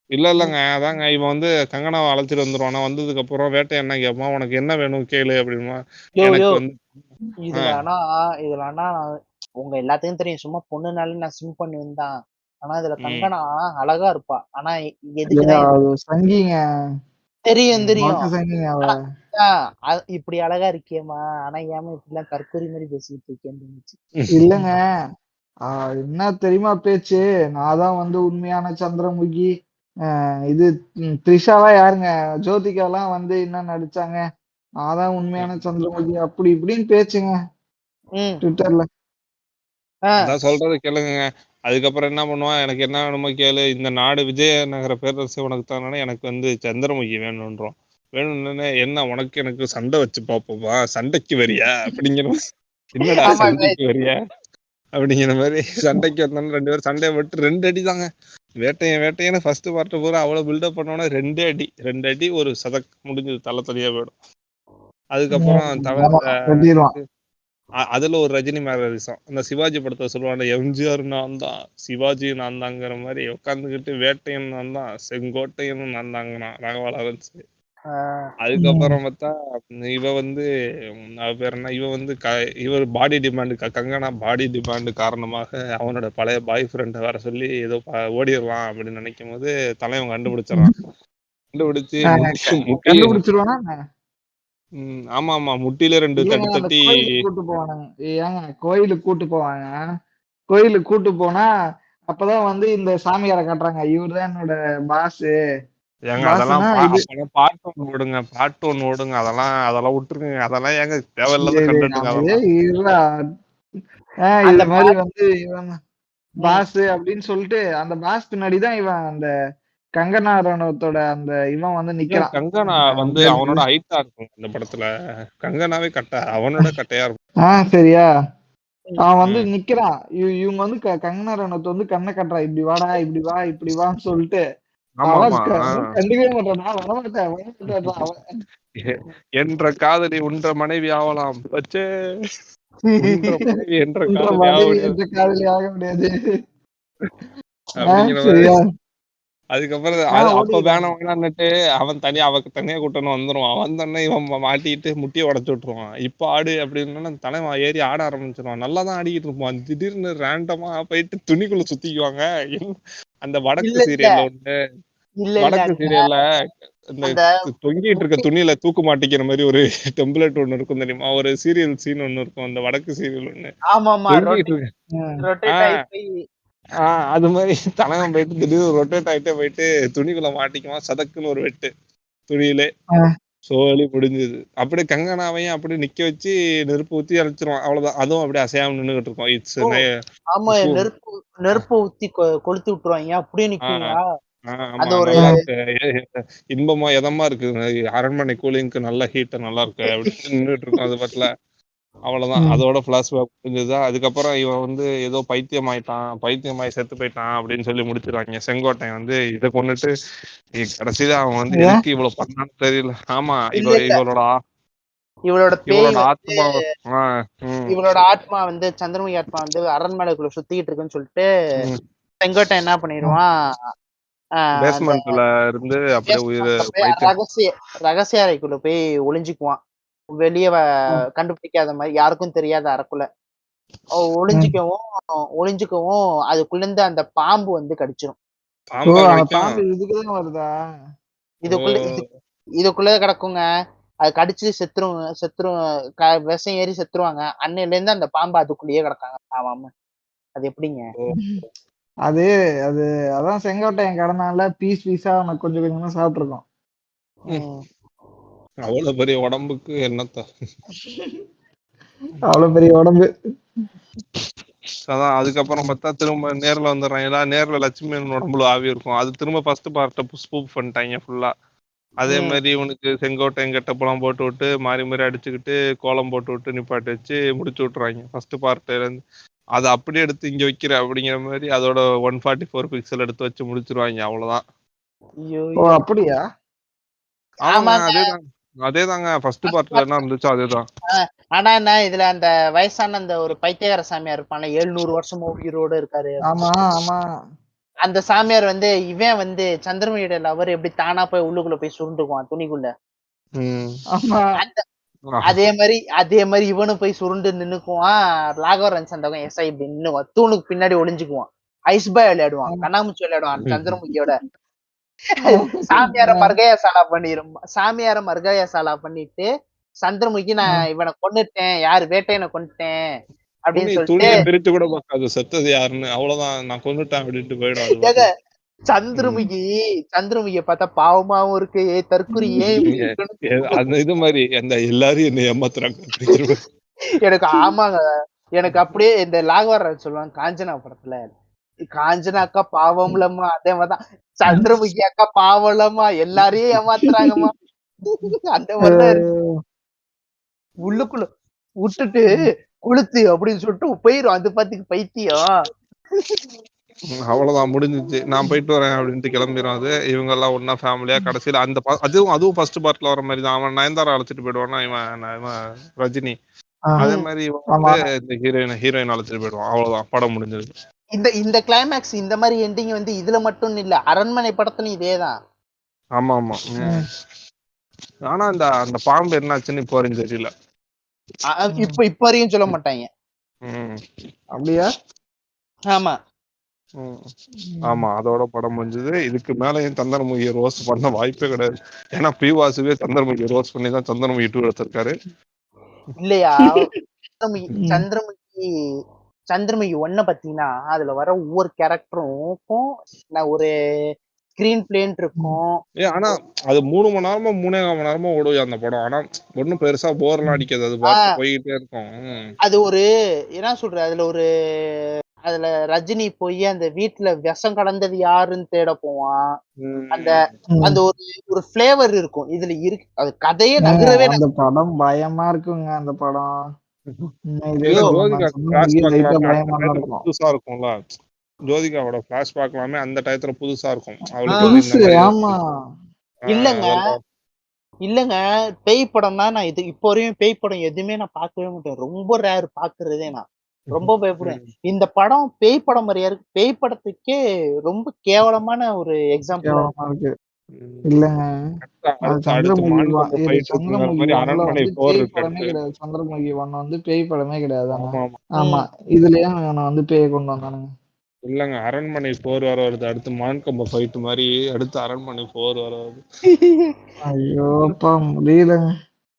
இல்லங்க அதாங்க இவன் வந்து கங்கனாவை அழைச்சிட்டு வந்துருவானா. வந்ததுக்கு அப்புறம் வேட்டை என்ன கேட்பான், உனக்கு என்ன வேணும் கேளு அப்படின்னா. எனக்கு வந்து இதுல உங்க எல்லாத்துக்கும் தெரியும் சும்மா பொண்ணுனால நான் சிம் பண்ணுவேன் தான். ஆனா இதுல கங்கனா அழகா இருப்பா. ஆனா எதுக்குதான் சங்கிங்க தெரியும் இப்படி அழகா இருக்கியம்மா, ஆனா ஏமா இப்படி எல்லாம் கற்கூரி மாதிரி பேசிட்டு இருக்கேன்னு. இல்லங்க என்ன தெரியுமா பேச்சு, நான் தான் வந்து உண்மையான சந்திரமுகி. இது த்ரிஷாவா யாருங்க, ஜோதிகா எல்லாம் வந்து என்ன நடிச்சாங்க, நான் தான் உண்மையான சந்திரமுகி அப்படி இப்படின்னு பேச்சுங்க ட்விட்டர்ல. அதான் சொல்றது கேளுங்க. அதுக்கப்புறம் என்ன பண்ணுவான், எனக்கு என்ன வேணுமோ கேளு, இந்த நாடு விஜயநகர பேரரசு உனக்கு தானே, எனக்கு வந்து சந்திரமுகி வேணும்ன்றோம். வேணும்னு என்ன உனக்கு எனக்கு சண்டை வச்சு பாப்போமா, சண்டைக்கு வரியா அப்படிங்கிற. என்னடா சண்டைக்கு வரியா அப்படிங்கிற மாதிரி சண்டைக்கு வந்தாலும் 2 பேரும் சண்டையை விட்டு 2 அடி தாங்க. வேட்டையன்னு ஃபர்ஸ்ட் பார்ட் பூரா அவ்வளவு பில்டப் பண்ணோன்னா 2 அடி ஒரு சதக் முடிஞ்சது, தலை தனியா போயிடும். அதுக்கப்புறம் அதுல ஒரு ரஜினி மேரரிசம். அந்த சிவாஜி படத்தை சொல்லுவாங்க, எம்ஜிஆர் நான் தான், சிவாஜி நான் தாங்கிற மாதிரி உட்காந்துக்கிட்டு வேட்டையன் நான் தான், செங்கோட்டையனும் நான் தாங்கனா ராகவா லாரன்ஸ். அதுக்கப்புறம் பார்த்தா இவ வந்து பேர் என்ன, இவ வந்து இவர் பாடி டிமாண்டு, கங்கனா பாடி டிமாண்டு காரணமாக அவனோட பழைய பாய் ஃப்ரெண்டை வர சொல்லி ஏதோ ஓடிடலாம் அப்படின்னு நினைக்கும் போது தலைவன் கண்டுபிடிச்சிடறான். கண்டுபிடிச்சிருவானா? ஆமா ஆமா முட்டில 2 தட்டி தட்டி கூட்டு போவானுங்க. ஏங்க கோயிலுக்கு கூட்டு போவாங்க, கோயிலுக்கு கூட்டு போனா அப்பதான் வந்து இந்த சாமியாரை காட்டுறாங்க, இவருதான் என்னோட பாஸ். அதெல்லாம் பாட்டு ஒண்ணு ஓடுங்க, பாட்டு ஒண்ணு ஓடுங்க, அதெல்லாம் விட்டுருங்க, அதெல்லாம் ஏங்க தேவையில்லாத கண்டென்ட். இந்த மாதிரி வந்து இவன் பாஸ் அப்படின்னு சொல்லிட்டு அந்த பாஸ் பின்னாடிதான் இவன் அந்த கங்கனா ரனோத்தோட அந்த இவன் வந்து நிக்கிறான். கங்கனா வந்து அவனோட ஹைட்டா இருக்கும் இந்த படத்துல, கங்கனாவே அவனோட கட்டையா இருக்கும். சரியா, அவன் வந்து நிக்கிறான், இவங்க வந்து கங்கனா ரனோத் வந்து கண்ணை கட்டுறான், இப்படி வாடா இப்படி வா இப்படி வான்னு சொல்லிட்டு. கண்டுக்கவே மாட்டான், வரமாட்டேன். என்ற காதலி உன்ற மனைவி ஆகலாம் வச்சே, என்ற காதலி ஆக முடியாது. அதுக்கப்புறம் அப்ப வேணாம்னுட்டு அவன் அவக்கு தனியா கூட்டணும் வந்துருவான். வந்தோடனே இவன் மாட்டிட்டு முட்டியை உடச்சு விட்டுருவான். இப்ப ஆடு அப்படின்னு தலைவன் ஏறி ஆட ஆரம்பிச்சிருவான். நல்லாதான் ஆடிக்கிட்டு இருப்பான். திடீர்னு ரேண்டமா போயிட்டு துணிக்குள்ள சுத்திக்குவாங்க. அந்த வடக்கு சீரியல்ல ஒண்ணு, வடக்கு சீரியல்ல இந்த தொங்கிட்டு இருக்க துணியில தூக்கு மாட்டிக்கிற மாதிரி ஒரு டெம்ப்ளேட் ஒண்ணு இருக்கும் தெரியுமா, ஒரு சீரியல் சீன் ஒண்ணு இருக்கும் அந்த வடக்கு சீரியல் ஒண்ணு. அது மாதிரி தலைவன் போயிட்டு திடீர்னு ரொட்டேட் ஆயிட்டே போயிட்டு துணிக்குள்ள மாட்டிக்குவான். சதக்குன்னு ஒரு வெட்டு துணியிலே, சோழி முடிஞ்சது. அப்படியே கங்கனாவையும் அப்படியே நிக்க வச்சு நெருப்பு ஊத்தி அழைச்சிருவான். அவ்வளவுதான். அதுவும் அப்படியே அசையாம நின்னுகிட்டு இருக்கும். நெருப்பு ஊத்தி கொளுத்தி விட்டுருவாங்க, அப்படியே நிக்குங்களா. இன்பமா எதமா இருக்கு, அரண்மனை கூலிங்க்கு நல்ல ஹீட் நல்லா இருக்கு அப்படின்னு நின்றுட்டு இருக்கும் அது பட்ல. அவ்வளவுதான், அதோட பிளாஷ்பேக் முடிஞ்சது. அதுக்கப்புறம் இவன் வந்து ஏதோ பைத்தியமாய் செத்து போயிட்டான் அப்படின்னு சொல்லி முடிச்சிருவாங்க. செங்கோட்டையன் வந்து இதை கொண்டுட்டு கடைசியில அவன் வந்து எதுக்கு இவ்வளவு பண்ணான்னு தெரியல. ஆமா, இவளோட இவளோட பேய் இவளோட வந்து ஆத்மா. இவளோட ஆத்மா வந்து சந்திரமுகி ஆத்மா வந்து அரண்மனைக்குள்ள சுத்திக்கிட்டு இருக்குன்னு சொல்லிட்டு செங்கோட்டை என்ன பண்ணிடுவான், அந்த பேஸ்மெண்ட்ல இருந்து அப்படியே உயிர் basement போய் போயிட்டு ரகசிய அறைக்குள்ள போய் ஒளிஞ்சுக்குவான். வெளிய கண்டுபிடிக்காத மாதிரி, யாருக்கும் தெரியாத அறைக்குள்ள ஒளிஞ்சுக்கவும் அதுக்குள்ள இருந்து அந்த பாம்பு வந்து கடிச்சிடும். ஓ, பாம்பா அந்த கிடைக்கும். பாம்பு இதுக்குதான் வருதா? இதுக்குள்ள கிடக்குங்க. அது கடிச்சு செத்துரும் விஷம் ஏறி செத்துருவாங்க. அன்னையில இருந்து அந்த பாம்பு அதுக்குள்ளேயே கிடக்காங்க ஆமாம. அது எப்படிங்க? அது அது அதான் செங்கோட்டையன் கடனால பீஸ் பீஸா அவனுக்கு கொஞ்சம் கொஞ்சமா சாப்பிட்டுருக்கோம். அவ்வளவு பெரிய உடம்புக்கு என்னத்த, அவ்வளவு பெரிய உடம்பு. அதான் அதுக்கப்புறம் பார்த்தா திரும்ப நேர்ல வந்துடுறாங்களா, நேர்ல லட்சுமி உடம்புல ஆவி இருக்கும். அது திரும்ப ஃபர்ஸ்ட் பார்ட்ட ஸ்பூப் பண்ணிட்டாங்க ஃபுல்லா. அதே மாதிரி இவனுக்கு செங்கோட்டையன் கெட்டப்பெல்லாம் போட்டு விட்டு மாறி மாறி அடிச்சுக்கிட்டு கோலம் போட்டு விட்டு நிப்பாட்டி வச்சு முடிச்சு விட்டுறாங்க ஃபர்ஸ்ட் பார்ட்ல இருந்து. அதை அப்படியே எடுத்து இங்க வைக்கிற அப்படிங்கிற மாதிரி அதோட 144 பிக்சல் எடுத்து வச்சு முடிச்சிருவாங்க, அவ்வளவுதான். ஓ, அப்படியா? அதேதாங்க ஃபர்ஸ்ட் பார்ட்ல என்ன இருந்துச்சோ அதேதான். ஆனா என்ன இதுல அந்த வயசான அந்த ஒரு பைத்தியகார சாமியார் இருப்பான 700 வருஷமா உயிரோட இருக்காரு. ஆமா ஆமா. அந்த சாமியார் வந்து இவன் வந்து சந்திரமுகியோட லவர் எப்படி தானா போய் உள்ளுக்குள்ள போய் சுருண்டுக்குவான் துணிக்குள்ள. அதே மாதிரி இவனும் போய் சுருண்டு நின்னுக்குவான். ராகவரன் சந்தகம் எஸ்ஐ இப்படி நின்னுவான், தூணுக்கு பின்னாடி ஒளிஞ்சுக்குவான், ஐஸ் பாய் விளையாடுவான், கண்ணாமூச்சி விளையாடுவான் சந்திரமுகியோட. சாமியார மர்கயா சாலா பண்ணிட்டு சந்திரமுகி நான் இவனை கொன்னுட்டேன், யாரு வேட்டையனை கொன்னுட்டேன் அப்படின்னு சொல்லிட்டு பிரித்து கூட பார்க்காது செத்தது யாருன்னு, அவ்வளவுதான் நான் கொன்னுட்டேன் அப்படின்ட்டு போயிடும். சந்திரமுகிய பார்த்தா பாவமாவும் இருக்கு, தற்குறி அந்த இது மாதிரி அந்த எல்லாரும் என்ன ஏமாத்துறாங்க. எனக்கு ஆமாங்க, எனக்கு அப்படியே இந்த லாகவரன் சொல்லுவாங்க காஞ்சனா படத்துல, காஞ்சனா அக்கா பாவம்லம்மா, அதே மாதிரிதான் சந்திரமுகி அக்கா பாவம்லம்மா, எல்லாரையும் ஏமாத்துறாங்கம்மா. அந்த மாதிரிதான் உள்ளுக்குள்ள விட்டுட்டு குளுத்து அப்படின்னு சொல்லிட்டு போயிரும். அது பாத்துக்கு பைத்தியம். அவ்வளவுதான் முடிஞ்சிச்சு, நான் போயிட்டு வரேன் அப்படின்ட்டு கிளம்பிடும். அது இவங்க எல்லாம் ஒன்னா ஃபேமிலியா கடைசியில அந்த அதுவும் ஃபர்ஸ்ட் பார்ட்ல வர மாதிரி தான். அவன் நயன்தாரா அழைச்சிட்டு போயிடுவானா இவன் ரஜினி. அதே மாதிரி இந்த ஹீரோயின் அழைச்சிட்டு போயிடுவான். அவ்வளவுதான், படம் முடிஞ்சது. இந்த கிளைமேக்ஸ் இந்த மாதிரி எண்டிங் வந்து இதுல மட்டும் இல்ல, அரண்மனை படத்துலயும் இதேதான். ஆமா ஆமா. ஆனா அந்த பாம்பு என்னாச்சுன்னு இப்போ வரையும் தெரியல. இப்ப வரையும் சொல்ல மாட்டாங்க. அப்படியா? ஆமா ஆமா, அதோட படம் முடிஞ்சது. இதுக்கு மேல என் சந்திரமுகியை ரோஸ்ட் பண்ண வாய்ப்பே கிடையாது. ஏன்னா பிவாசுவே சந்திரமுகியை ரோஸ்ட் பண்ணி தான் சந்திரமுகி 2 எடுத்திருக்காரு இல்லையா. சந்திரமுகி 1 பாத்தீங்கன்னா அதுல வர ஒவ்வொரு கேரக்டரும் ஒரு ஸ்கிரீன் பிளேன் இருக்கும். ஆனா அது 3 மணி நேரமா 3.5 மணி நேரமா ஓடுது அந்த படம். ஆனா ஒன்னும் பெருசா போர்லாம் அடிக்காது, அது பாட்டு போயிட்டே இருக்கும். அது ஒரு என்ன சொல்ற, அதுல ரஜினி போய் அந்த வீட்டுல விஷம் கலந்தது யாருன்னு தேட போவான். அந்த ஒரு ஃபிளேவர் இருக்கும் இதுல இருக்கு. அது கதையே நகரவே. அந்த படம் பயமா இருக்குங்க. அந்த படம் புதுசா இருக்கும்ல, ஜோதிகாவோட பிளாஷ்பேக் எல்லாமே அந்த டயத்துல புதுசா இருக்கும். இல்லங்க பேய் படம்னா நான் இது இப்போ வரையும் பேய் படம் எதுவுமே நான் பார்க்கவே மாட்டேன். ரொம்ப ரேர் பாக்குறதே. நான் ரொம்ப பயப்படுவேன். இந்த படம் பேய் படம் மாதிரியா இருக்கு. பேய் படத்துக்கே ரொம்ப கேவலமான ஒரு எக்ஸாம்பிள் இருக்கு. இல்லங்க, சந்திரமுகி வந்து பேய் படமே கிடையாது. ஆமா, இதுலயும் வந்து பேய் கொண்டு வந்தானுங்க. இல்லங்க, அரண்மனை 4 வர வருது. அடுத்து மான்கம்ப ஃபைட் மாதிரி அடுத்து அரண்மனை 4 வர வருது. ஐயோப்பா முடியலங்க.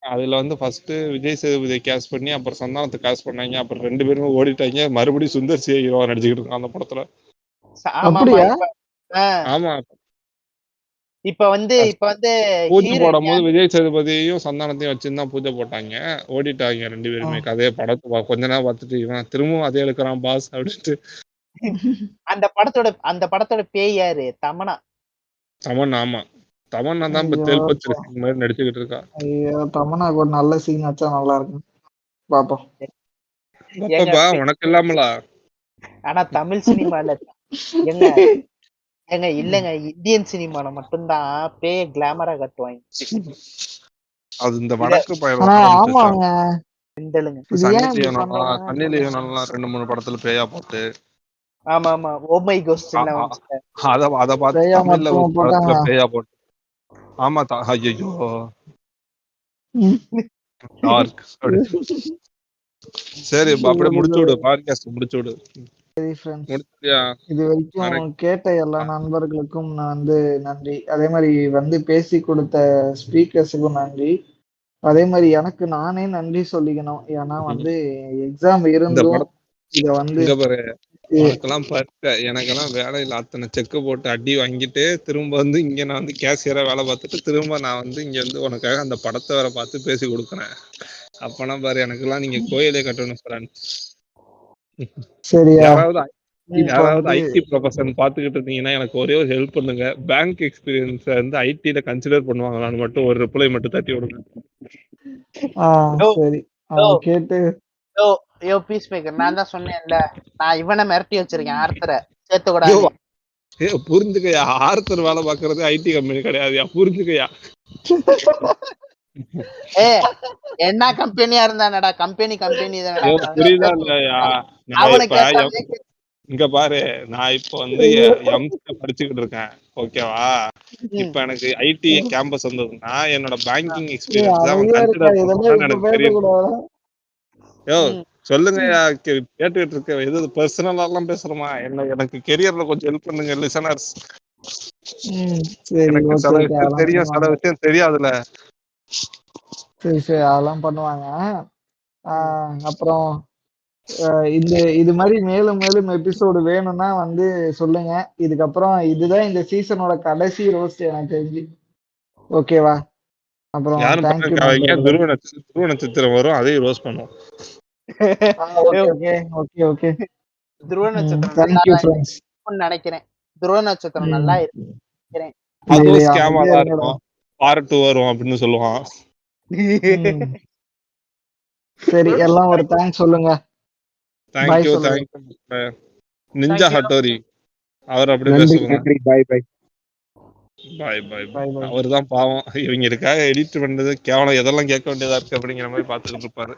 அதுல வந்து ஃபர்ஸ்ட் விஜய் சேதுபதியை கேஸ் பண்ணி அப்புறம் சந்தானத்தை கேஸ் பண்ணாங்க. அப்புறம் 2 பேருமே ஓடிட்டாங்க. மறுபடியும் சுந்தர் சி ஹீரோவா நடிச்சுக்கிட்டு இருக்கான் அந்த படத்துல. ஆமா, இப்ப வந்து பூஜை போடும் போது விஜய் சேதுபதியையும் சந்தானத்தையும் வச்சுதான் பூஜை போட்டாங்க. ஓடிட்டாங்க 2 பேருமே. கதையை படத்தை கொஞ்ச நேரம் பார்த்துட்டு இவன் திரும்பவும் அதே எடுக்கிறான் பாஸ் அப்படின்ட்டு. அந்த படத்தோட பேய் யாரு? தமன்னா. ஆமா, தமன்னா தான் இப்ப தெல்பத் சிங் மாதிரி நடிச்சுக்கிட்டு இருக்கா. ஐயோ, தமன்னாக்கு ஒரு நல்ல சீன் வச்சா நல்லா இருக்கும். பாப்போம். உனக்கு இல்லாமலா? ஆனா தமிழ் சினிமால இல்லங்க இந்தியன் சினிமால மட்டும்தான் பேய கிளாமரா கட்டுவாங்க. அது இந்த வடக்கு பயணம் ஆனா ஆரம்பிச்சிருச்சான். ஆமாங்க, கிண்டலுங்க. இது சன்னி ஏன் இப்படி லியோனெல்லாம் பண்றாங்கன்னு சன்னி தெரியல. லியோனெல்லாம் 2-3 படத்துல பேயா போட்டு ஆமா ஆமா, ஓ மை கோஸ்ட் அ- அ- அத பார்த்து பேயா தமிழ்ல ஒரு மொத்தமா படத்துல போட்டாங்களா? பேயா போட்டு. ஆமா ஐயோ ம். டார்க். சரி அப்படியே முடிச்சு விடு, பாட்காஸ்ட் முடிச்சு விடு. சரி ஃப்ரெண்ட்ஸ், முடிச்சியா? இது வரைக்கும் கேட்ட எல்லா நண்பர்களுக்கும் நான் வந்து நன்றி. அதே மாதிரி வந்து பேசி கொடுத்த ஸ்பீக்கர்ஸுக்கும் நன்றி. அதே மாதிரி எனக்கு நானே நன்றி சொல்லிக்கணும். ஏன்னா வந்து எக்ஸாம் இந்த இருந்தும் படம் இத வந்து இங்க பாரு, உனக்கெல்லாம் பட்ட எனக்கெல்லாம் வேலையில அத்தனை செக்கு போட்டு அடி வாங்கிட்டு திரும்ப வந்து இங்க நான் வந்து கேசியரா வேலை பார்த்துட்டு திரும்ப நான் வந்து இங்க வந்து உனக்காக அந்த படத்தை வேற பார்த்து பேசி கொடுக்குறேன். அப்பனா பாரு, எனக்கெல்லாம் நீங்க கோயிலே கட்டணும் ஃப்ரெண்ட்ஸ். சரியா யாராவது இப்ப யாராவது வந்து ஐடி ப்ரொஃபஷன் பாத்துக்கிட்டு இருந்தீங்கன்னா எனக்கு ஒரே ஒரு ஹெல்ப் பண்ணுங்க. பேங்க் எக்ஸ்பீரியன்ஸ் வந்து ஐடில கன்சிடர் பண்ணுவாங்களான்னு மட்டும் ஒரு ரிப்ளை மட்டும் தட்டி விடுங்க. சரி அவன் கேட்டு யோ பீஸ் மேக்கர், நான் தான் சொன்னேன்ல, நான் இவனை மிரட்டி வச்சிருக்கேன், ஆர்த்தரை ஐயோ, சேர்த்துக்கூடாது. புரிஞ்சுக்கயா, ஆர்த்தர் வேலை பாக்குறது ஐடி கம்பெனி கிடையாதுயா, புரிஞ்சுக்கயா. ஏ என்ன கம்பெனியா இருந்தானடா, கம்பெனி தானடா. புரியுதா இல்லையா? நான் அவனை இப்ப கேட்டாலே இங்க பாரு, நான் இப்ப வந்து எம்சிஏ படிச்சுக்கிட்டு இருக்கேன், ஓகேவா? இப்ப எனக்கு ஐடி கேம்பஸ் வந்ததுன்னா என்னோட பேங்கிங் எக்ஸ்பீரியன்ஸ் அவன் அமைதியா இருக்கா, கன்சிடர் இதெல்லாம் பண்ணுவான்னு இப்ப எனக்கு தெரியும். பேசக்கூடாதா? யோ சொல்லுங்கய்யா, கேட்டுக்கிட்டு இருக்க. எது பர்சனலா எல்லாம் பேசுறோமா? எனக்கு கெரியர்ல கொஞ்சம் ஹெல்ப் பண்ணுங்க லிசனர்ஸ். சரி எனக்கு ஓகே சில ஓகே, விஷயம் அதெல்லாம் தெரியும், சில பண்ணுவாங்க. விஷயம் தெரியாதுல. சரி அதெல்லாம் பண்ணுவாங்க. அப்புறம் இது மாதிரி மேலும் மேலும் எபிசோடு வேணும்னா வந்து சொல்லுங்க. இதுக்கப்புறம் இதுதான் இந்த சீசனோட கடைசி ரோஸ்ட் எனக்கு தெரிஞ்சு, ஓகேவா? அப்புறம் யாரும் தேங்க்யூ பாருங்க, நண்பர்களே. துருவ நட்சத்திரம் வரும், அதையும் ரோஸ் பண்ணும். ஓகே துருவ நட்சத்திரம் தேங்க்யூ நல்லா ஃப்ரெண்ட்ஸ். நினைக்கிறேன். துருவ நட்சத்திரம் நல்லா இருக்கிறேன். அதுவும் ஸ்கேமா தான் இருக்கும். பார்ட் 2 வரும் அப்படின்னு சொல்லுவான். சரி எல்லாம் ஒரு தேங்க்ஸ் சொல்லுங்க. தேங்க்யூ நிஞ்சா ஹட்டோரி அவர் அப்படி பேசுவாங்க. பாய் பாய் பாய். அவர் தான் பாவம், இவங்களுக்காக எடிட் பண்றது கேவலம், எதெல்லாம் கேட்க வேண்டியதா இருக்கு அப்படிங்கிற மாதிரி பாத்துக்கிட்டு இருப்பாரு.